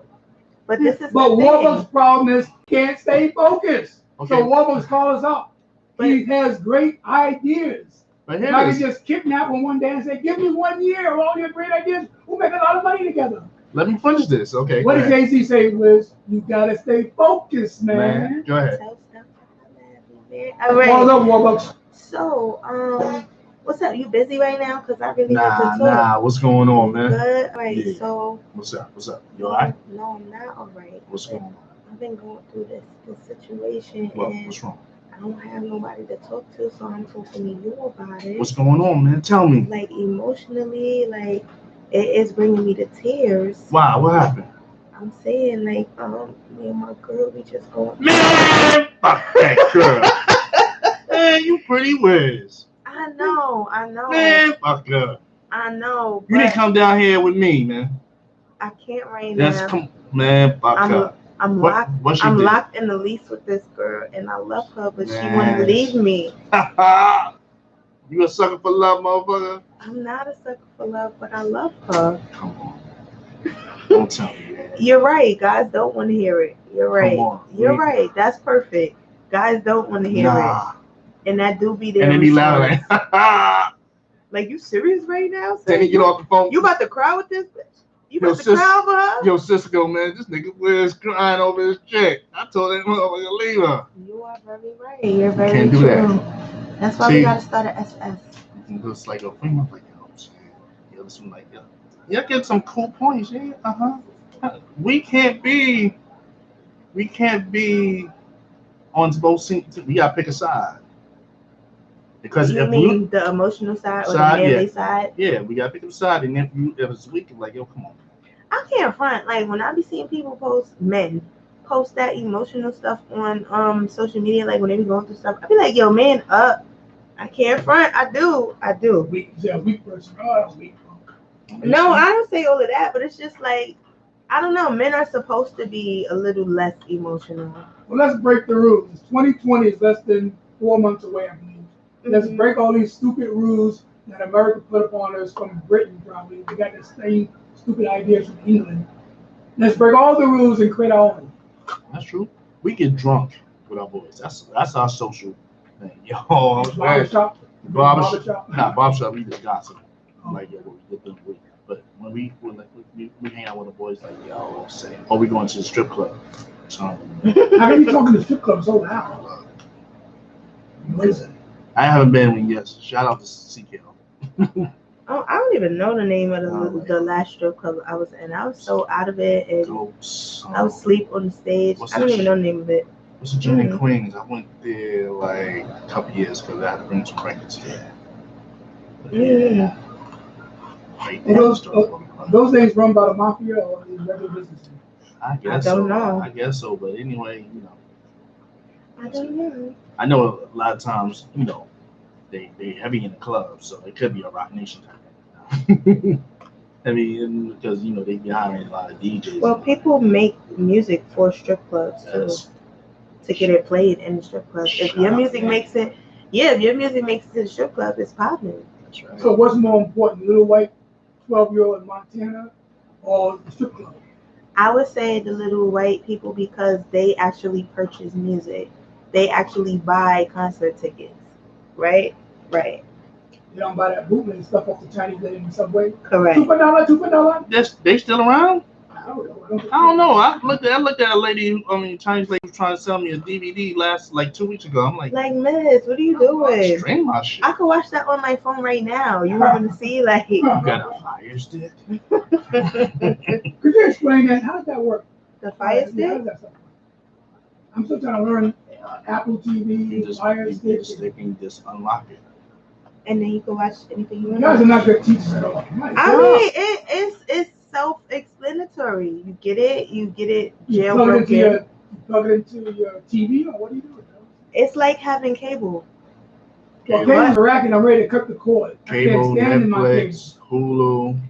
But this is But the thing. Warbucks' problem is can't stay focused. Okay. So Warbucks calls us up. He has great ideas. But If I could just kidnap him one day and say, give me 1 year of all your great ideas, we'll make a lot of money together. Let me finish this. Okay. What did Jay-Z say, Liz? You gotta stay focused, man. Go ahead. All right. Calls up Warbucks. So, what's up? You busy right now? Because I really have to talk. Nah. What's going on, man? Good. All right. Yeah. So. What's up? You all right? No, I'm not all right. What's going on? I've been going through this situation. Well, and what's wrong? I don't have nobody to talk to, so I'm talking to you about it. What's going on, man? Tell me. Like emotionally, like it is bringing me to tears. Wow, what happened? I'm saying like, me and my girl, we just going. Man, fuck that girl. Man, you pretty whiz. I know. Man, fuck her. I know. You didn't come down here with me, man. I can't right now. Man, fuck her. I'm What she I'm did? locked in the lease with this girl, and I love her, but she won't leave me. You a sucker for love, motherfucker? I'm not a sucker for love, but I love her. Come on. Don't tell me that. You're right. Guys don't want to hear it. You're right. Come on. You're right. That's perfect. Guys don't want to hear it. And that do be there. And then be loud like, like, you serious right now? Then he get off the phone. You about to cry with this bitch? You about to cry over her? Yo, Cisco, man, this nigga was crying over his chick. I told that motherfucker to leave her. You are very right. You're very Can't do true. that. That's why we gotta start an SS. It's like a thing. I'm like, yo, this one like, yeah, get some cool points. Yeah, We can't be on both sides. We gotta pick a side. Because you if mean the emotional side or the manly side? Yeah, we gotta pick a side. And if it's weak, like, yo, come on. I can't front. Like, when I be seeing people post that emotional stuff on social media, like when they be going through stuff, I be like, yo, man up. I can't front. I do. Weak person. Oh, weak. No, I don't say all of that, but it's just like, I don't know. Men are supposed to be a little less emotional. Well, let's break the rules. 2020 is less than 4 months away, I believe. Let's break all these stupid rules that America put upon us from Britain, probably. We got the same stupid ideas from England. Let's break all the rules and create our own. That's true. We get drunk with our boys. That's our social thing. Yo, Barbershop. Nah, barbershop, we just gossip. Like, yo, what we get them with. But when we hang out with the boys, like, yo, say, oh, we going to the strip club. So, how are you talking to strip clubs so loud? Listen. I haven't been yet. Shout out to CK. Oh, I don't even know the name of the last strip club I was in. I was so out of it, and I was asleep on the stage. I don't even know the name of it. What's the joint in Queens? I went there like a couple years because I had to bring some pregnancy there. Yeah. Those things run by the mafia or the regular business? I don't know. I guess so, but anyway, I don't know. I know a lot of times, they heavy in the club, so it could be a Rock Nation type thing. I mean, because they be hiring a lot of DJs. Well, people make music for strip clubs too, to get it played in the strip club. If your music makes it to the strip club, it's popping. That's right. So what's more important, little white 12-year-old in Montana or the strip club? I would say the little white people, because they actually purchase music. They actually buy concert tickets. Right. They don't buy that bootleg stuff off the Chinese lady in the subway. Correct. $2. They still around? I don't know. I looked at a lady. Chinese lady was trying to sell me a DVD like 2 weeks ago. I'm like, miss, what are you doing? Stream my shit. I could watch that on my phone right now. You want to see like? You got a Fire Stick? Could you explain that? How does that work? The Fire Stick? How does that work? I'm still trying to learn Apple TV, Fire Stick. And just unlock it. And then you can watch anything you want. You guys are not good teachers at all. I mean, it's self-explanatory. You get it jailbroken. You plug it into your TV, or what do you do? It's like having cable. Well, cable's racking. I'm ready to cut the cord. Cable, I can't stand in my cable. Netflix, Hulu,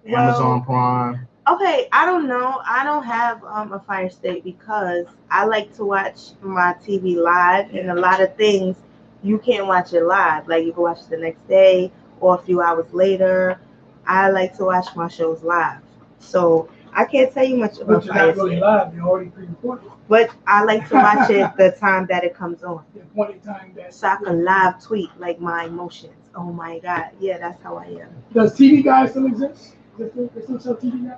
Amazon Prime. Okay, I don't know. I don't have a Fire Stick because I like to watch my TV live, and a lot of things you can't watch it live. Like you can watch it the next day or a few hours later. I like to watch my shows live, so I can't tell you much about But you're Fire not really Stick. live. You're already pre-recorded. But I like to watch it the time that it comes on, The appointed time that. so I can live tweet like my emotions. Oh my God, yeah, that's how I am. Does TV Guide still exist? They still sell TV Guide?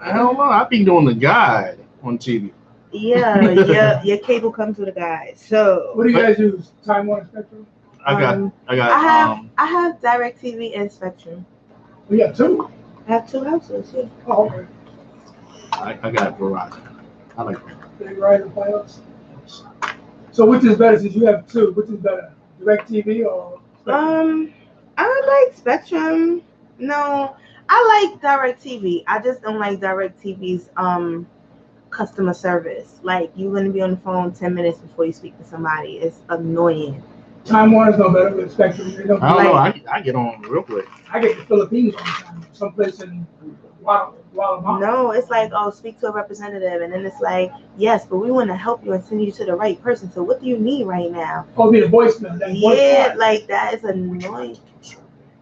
I don't know. I've been doing the guide on TV. Yeah, your cable comes with a guide. So What do you guys use? Time Warner Spectrum? I have DirecTV and Spectrum. We have two. I have 2 houses. Yeah. Oh, okay. I got Verizon. I like that. They rise and files. So which is better since you have two? Which is better? DirecTV or Spectrum? I like Spectrum. No, I like DirecTV. I just don't like DirecTV's customer service. Like you're gonna be on the phone 10 minutes before you speak to somebody. It's annoying. Time Warner's no better than Spectrum. They don't I don't know. Like- I get on real quick. I get the Philippines all the time. Someplace in Guatemala. No, it's like, oh, speak to a representative, and then it's like, yes, but we want to help you and send you to the right person. So what do you need right now? Oh, be the voicemail. That Yeah, voice like that is annoying.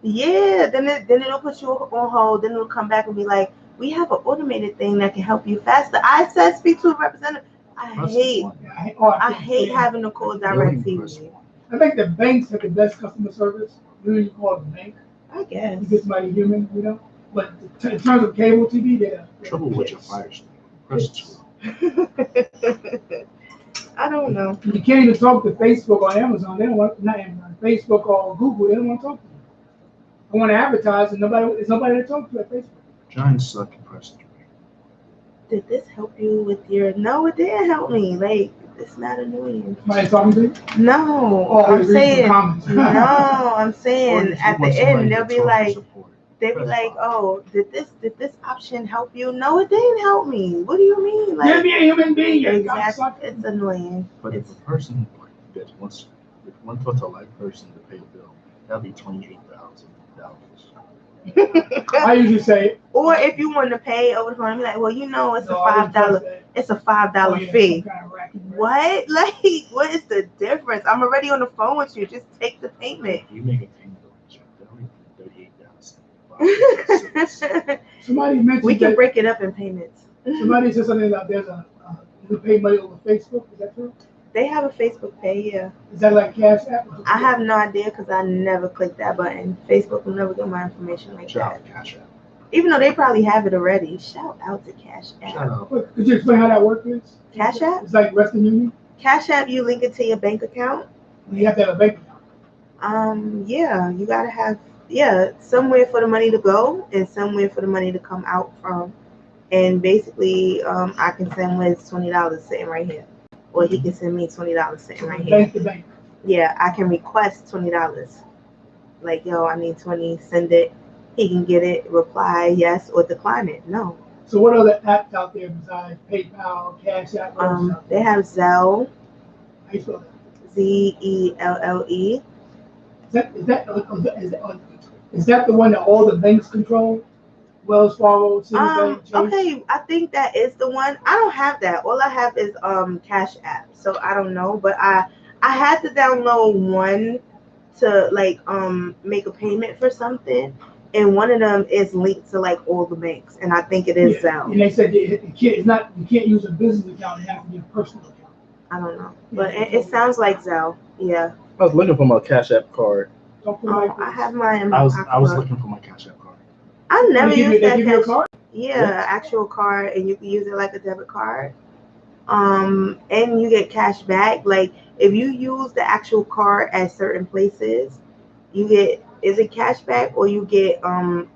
Yeah, then it'll put you on hold. Then it'll come back and be like, we have an automated thing that can help you faster. I said speak to a representative. I hate having to call DirecTV. I think the banks have the best customer service. Usually you call it a bank. I guess. You get somebody human, you know. But in terms of cable TV, they're Trouble with your Fire Stick. Press 2. I don't know. You can't even talk to Facebook or Amazon. They don't want not Amazon, Facebook or Google. They don't want to talk to you. I want to advertise, and there's nobody to talk to at Facebook. Giant suck and press 3. Did this help you with your? No, it didn't help me. Like it's not annoying. Somebody talking to you? No, Oh, I'm read saying. some comments. No, I'm Or saying if you at the want somebody end to they'll be talk like, support, they be press like, 5. oh, did this option help you? No, it didn't help me. What do you mean? Give Like me a human being. You exactly, it's annoying. But if a person that wants, if one puts a live person to pay a bill, that'll be $28,000. I usually say, Or if you want to pay over the phone, be like, well, you know, it's no, a I didn't touch $5. that. It's a $5 Oh, yeah, fee. some kind of racket, right? What? Like, what is the difference? I'm already on the phone with you. Just take the payment. You make a payment on this, that'll be $38,000. Somebody mentioned We can that. break it up in payments. Somebody said something about there's you can pay money over Facebook. Is that true? They have a Facebook pay, yeah. Is that like Cash App? I have no idea because I never clicked that button. Facebook will never get my information like Shout that. out Cash App. Even though they probably have it already. Shout out to Cash App. Shout out. Could you explain how that works, please? Cash App? It's like Western Union. Cash App, you link it to your bank account. You have to have a bank account. Yeah, you gotta have somewhere for the money to go and somewhere for the money to come out from. And basically, I can send Liz $20 sitting right here, or he can send me $20 sitting right here. Bank to bank. Yeah, I can request $20. Like, yo, I need 20. Send it. He can get it. Reply yes or decline it. No. So what other apps out there besides PayPal, Cash App? What else out there? They have Zelle, How you spell that? ZELLE. Is that the one that all the banks control? Wells Fargo, Citibank, Chase? Okay, I think that is the one. I don't have that. All I have is Cash App. So I don't know, but I had to download one to like make a payment for something, and one of them is linked to like all the banks, and I think it is Zelle. And they said you can't use a business account. It has to be a personal account. I don't know, but it sounds like Zelle. Yeah. I was looking for my Cash App card. Don't put my I have mine in my I was pocketbook. looking for my Cash App card. I never used that They give you a Cash. card? Yeah, actual card, and you can use it like a debit card. And you get cash back. Like if you use the actual card at certain places, you get, is it cash back or you get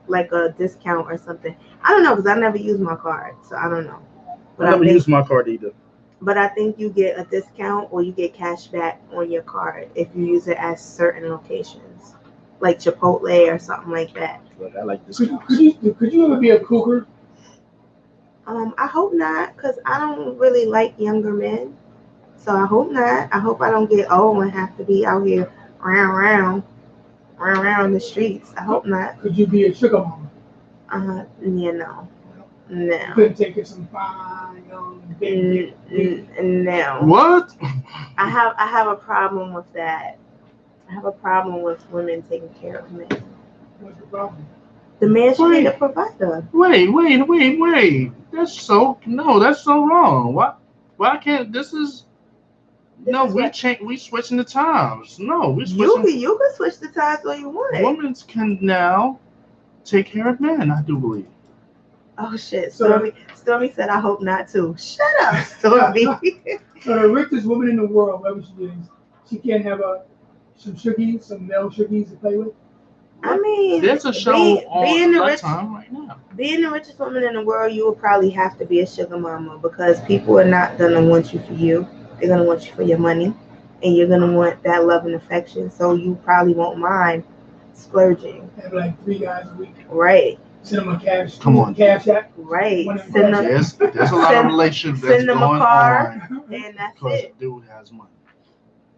like a discount or something? I don't know because I never use my card, so I don't know. But I never used my card either. But I think you get a discount or you get cash back on your card if you use it at certain locations, like Chipotle or something like that. But I like this. Could you ever be a cougar? I hope not, because I don't really like younger men. So I hope not. I hope I don't get old and have to be out here round the streets. I hope not. Could you be a sugar mama? Yeah, no. You couldn't take her some fine, baby. No. What? I have a problem with that. I have a problem with women taking care of men. What's the problem? The man should be the provider. Wait. That's so wrong. Why can't we switching the times. No, we switching. You can switch the times all you want. Women can now take care of men, I do believe. Oh shit. Stormy said I hope not too. Shut up, Stormy. So the richest woman in the world, whoever she is, she can't have some male shuggies to play with? I mean, there's a show on Lifetime right now. Being the richest woman in the world, you will probably have to be a sugar mama because people are not gonna want you for you. They're gonna want you for your money, and you're gonna want that love and affection. So you probably won't mind splurging. Have like 3 guys a week. Right. Send them a cash. Come on. Cash app. Right. There's a lot of relationships that's going on and that's because it. the dude has money.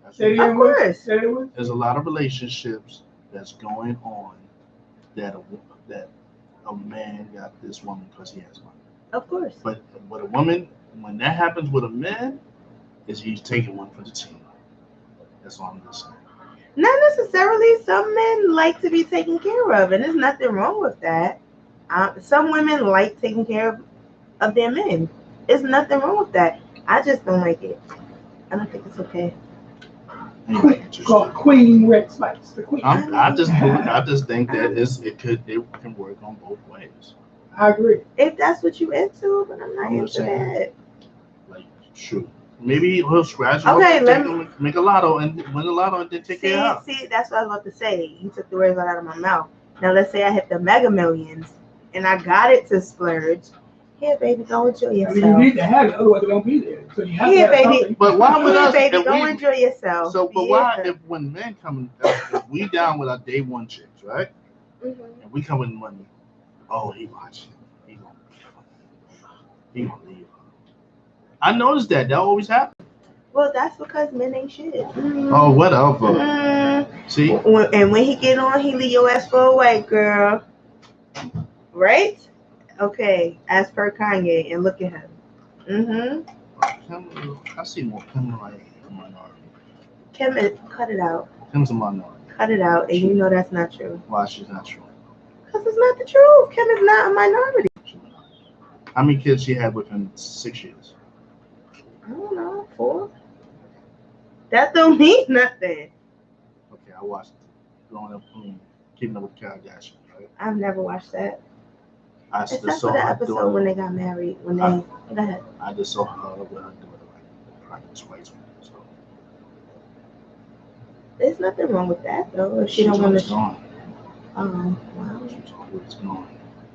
Of course. There's a lot of relationships that's going on that a man got this woman because he has money. Of course. But with a woman, when that happens with a man, is he's taking one for the team. That's all I'm just saying. Not necessarily. Some men like to be taken care of, and there's nothing wrong with that. Some women like taking care of their men. There's nothing wrong with that. I just don't like it. I don't think it's okay. Called Queen REDZSPICE. The Queen. I just think that it can work on both ways. I agree. If that's what you into, but I'm not into that. Like, shoot. Maybe he'll scratch make a lotto and win a lotto and then take it out. See, that's what I was about to say. You took the words right out of my mouth. Now let's say I hit the Mega Millions and I got it to splurge. Here, baby, go enjoy yourself. You need to have it, otherwise it won't be there. So you have to have baby. Something. But why would us? Baby, go enjoy yourself. So, but why if when men come, if we down with our day one chicks, right? Mm-hmm. And we come with money. Oh, he watching. He gonna leave. I noticed that always happens. Well, that's because men ain't shit. Oh, whatever. See? And when he get on, he leave your ass for a white girl. Right? Okay. As per Kanye, and look at him. I see more Kim like a minority. Kim, cut it out. Kim's a minority. Cut it out, and you know that's not true. Why she's not true? Because it's not the truth. Kim is not a minority. How many kids she had within 6 years? I don't know, 4. That don't mean nothing. Okay, I watched Growing Up, Keeping Up with the Kardashians, right? I've never watched that. I Except just for saw the her episode daughter, when they got married. Go ahead. I just saw her with her daughter, like, practice twice. So there's nothing wrong with that, though. If she don't want to. Gone. Wow. She's always gone.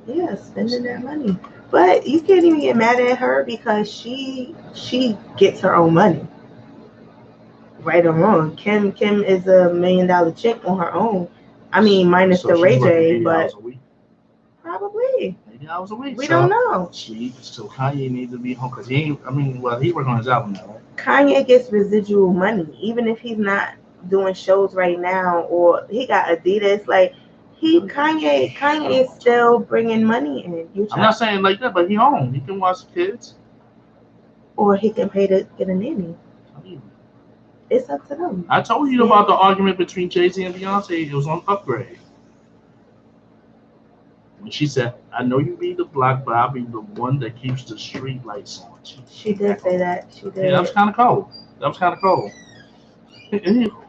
Yeah, spending that money. But you can't even get mad at her because she gets her own money. Right or wrong. Kim is $1 million chick on her own. I mean, minus the Ray J, but probably 80 hours a week. We don't know. So Kanye needs to be home because he working on his album now, right? Kanye gets residual money, even if he's not doing shows right now, or he got Adidas. Like Kanye is still bringing money in. I'm not saying like that, but he home. He can watch the kids, or he can pay to get a nanny. It's up to them. I told you about the argument between Jay-Z and Beyonce. It was on Upgrade. When she said, I know you be the block, but I'll be the one that keeps the street lights on. She did say that. She did. Yeah, that was kind of cold.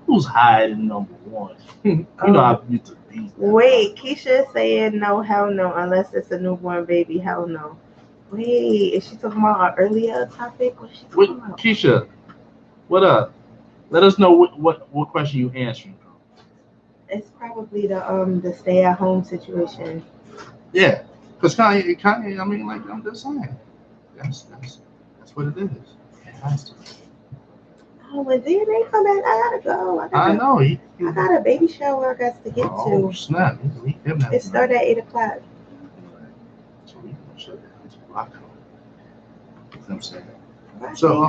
Who's hiding number one? You know I used to be. Wait, Keisha is saying no, hell no, unless it's a newborn baby, hell no. Wait, is she talking about our earlier topic? What is she talking about? Keisha, what up? Let us know what question you answering. It's probably the stay at home situation. Yeah, because Kanye, I mean, like I'm just saying, that's what it is. It has to. Oh, when DNA come back, I gotta go. I know. I got a baby shower I got to get to. Oh snap! It started at 8:00. So we can shut down to block. You know what I'm saying? Why So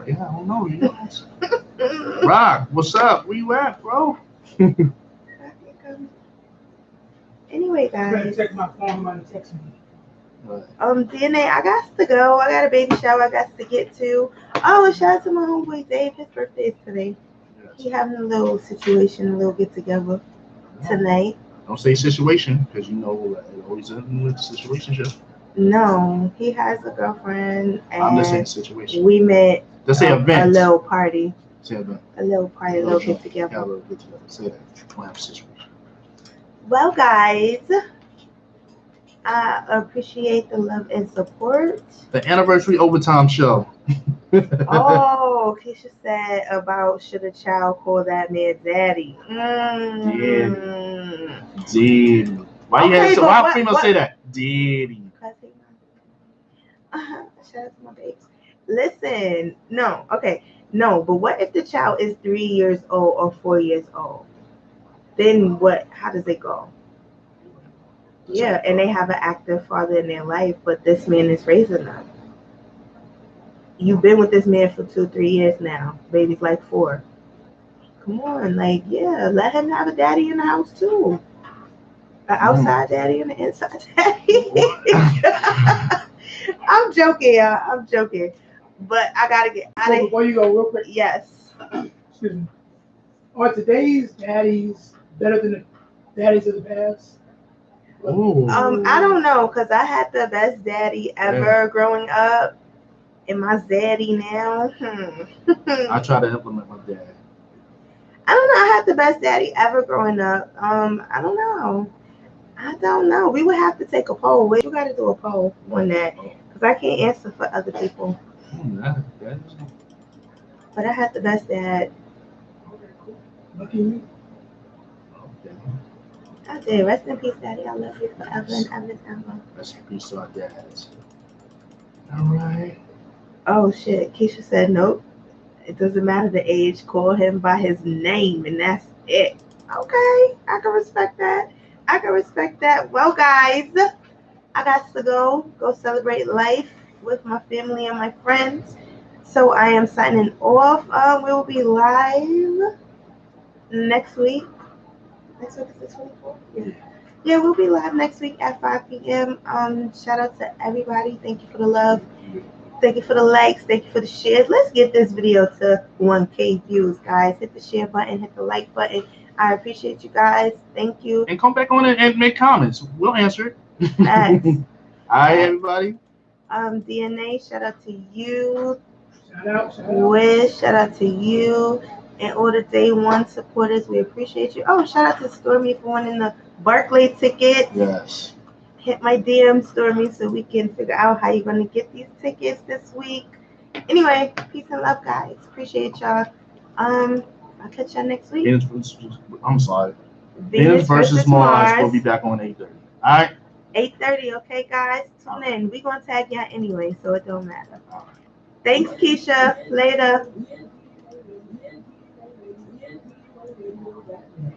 yeah, I don't know. You guys. Rock, what's up? Where you at, bro? Anyway, I'm gonna guys. check my phone. I'm gonna text me. DNA, I got to go. I got a baby shower I got to get to. Oh, and shout out to my homeboy Dave. His birthday is today. He having a little situation, a little get together tonight. Don't say situation, because you know it always ends with situationship. No, he has a girlfriend, I'm just saying and situation. we met Just say event. a little party. Say event. A little party, a little get together. Yeah, a little get together. Say that. Don't have a situation. Well, guys, I appreciate the love and support. The anniversary overtime show. Oh, Keisha said about should a child call that man daddy? Daddy. Why you had to? Why female say that? Daddy. Shout out to my babes. Listen, no, okay, no, but what if the child is 3 years old or 4 years old? Then what? How does it go? Yeah, and they have an active father in their life, but this man is raising them. You've been with this man for 2-3 years now. Baby's like 4. Come on, like, yeah, let him have a daddy in the house too. An outside daddy and an inside daddy. I'm joking, y'all. I'm joking. But I gotta get out of Before you go, real quick. Yes. Excuse me. Are today's daddies better than the daddies of the past? I don't know, cause I had the best daddy ever growing up, and my zaddy now. I try to implement my dad. I don't know. I had the best daddy ever growing up. I don't know. We would have to take a poll. You got to do a poll on that, cause I can't answer for other people. But I had the best dad. Lucky me. I did. Rest in peace, daddy. I love you forever and ever and ever. Rest in peace to our dads. All right. Oh shit. Keisha said nope. It doesn't matter the age. Call him by his name, and that's it. Okay, I can respect that. Well, guys, I got to go celebrate life with my family and my friends. So I am signing off. We will be live next week. Next week is the 24th? Yeah, we'll be live next week at 5 p.m. Shout out to everybody. Thank you for the love. Thank you for the likes. Thank you for the shares. Let's get this video to 1K views, guys. Hit the share button. Hit the like button. I appreciate you guys. Thank you. And come back on and make comments. We'll answer it. All right, everybody. DNA, shout out to you. Shout out. Wish, shout out to you. And all the day one supporters, we appreciate you. Oh, shout out to Stormy for winning the Barclay ticket. Yes. Hit my DM, Stormy, so we can figure out how you're going to get these tickets this week. Anyway, peace and love, guys. Appreciate y'all. I'll catch y'all next week. I'm sorry. Venus versus Mars. We'll be back on 8:30. All right. 8:30. Okay, guys. Tune in. We're going to tag y'all anyway, so it don't matter. Thanks, Keisha. Later.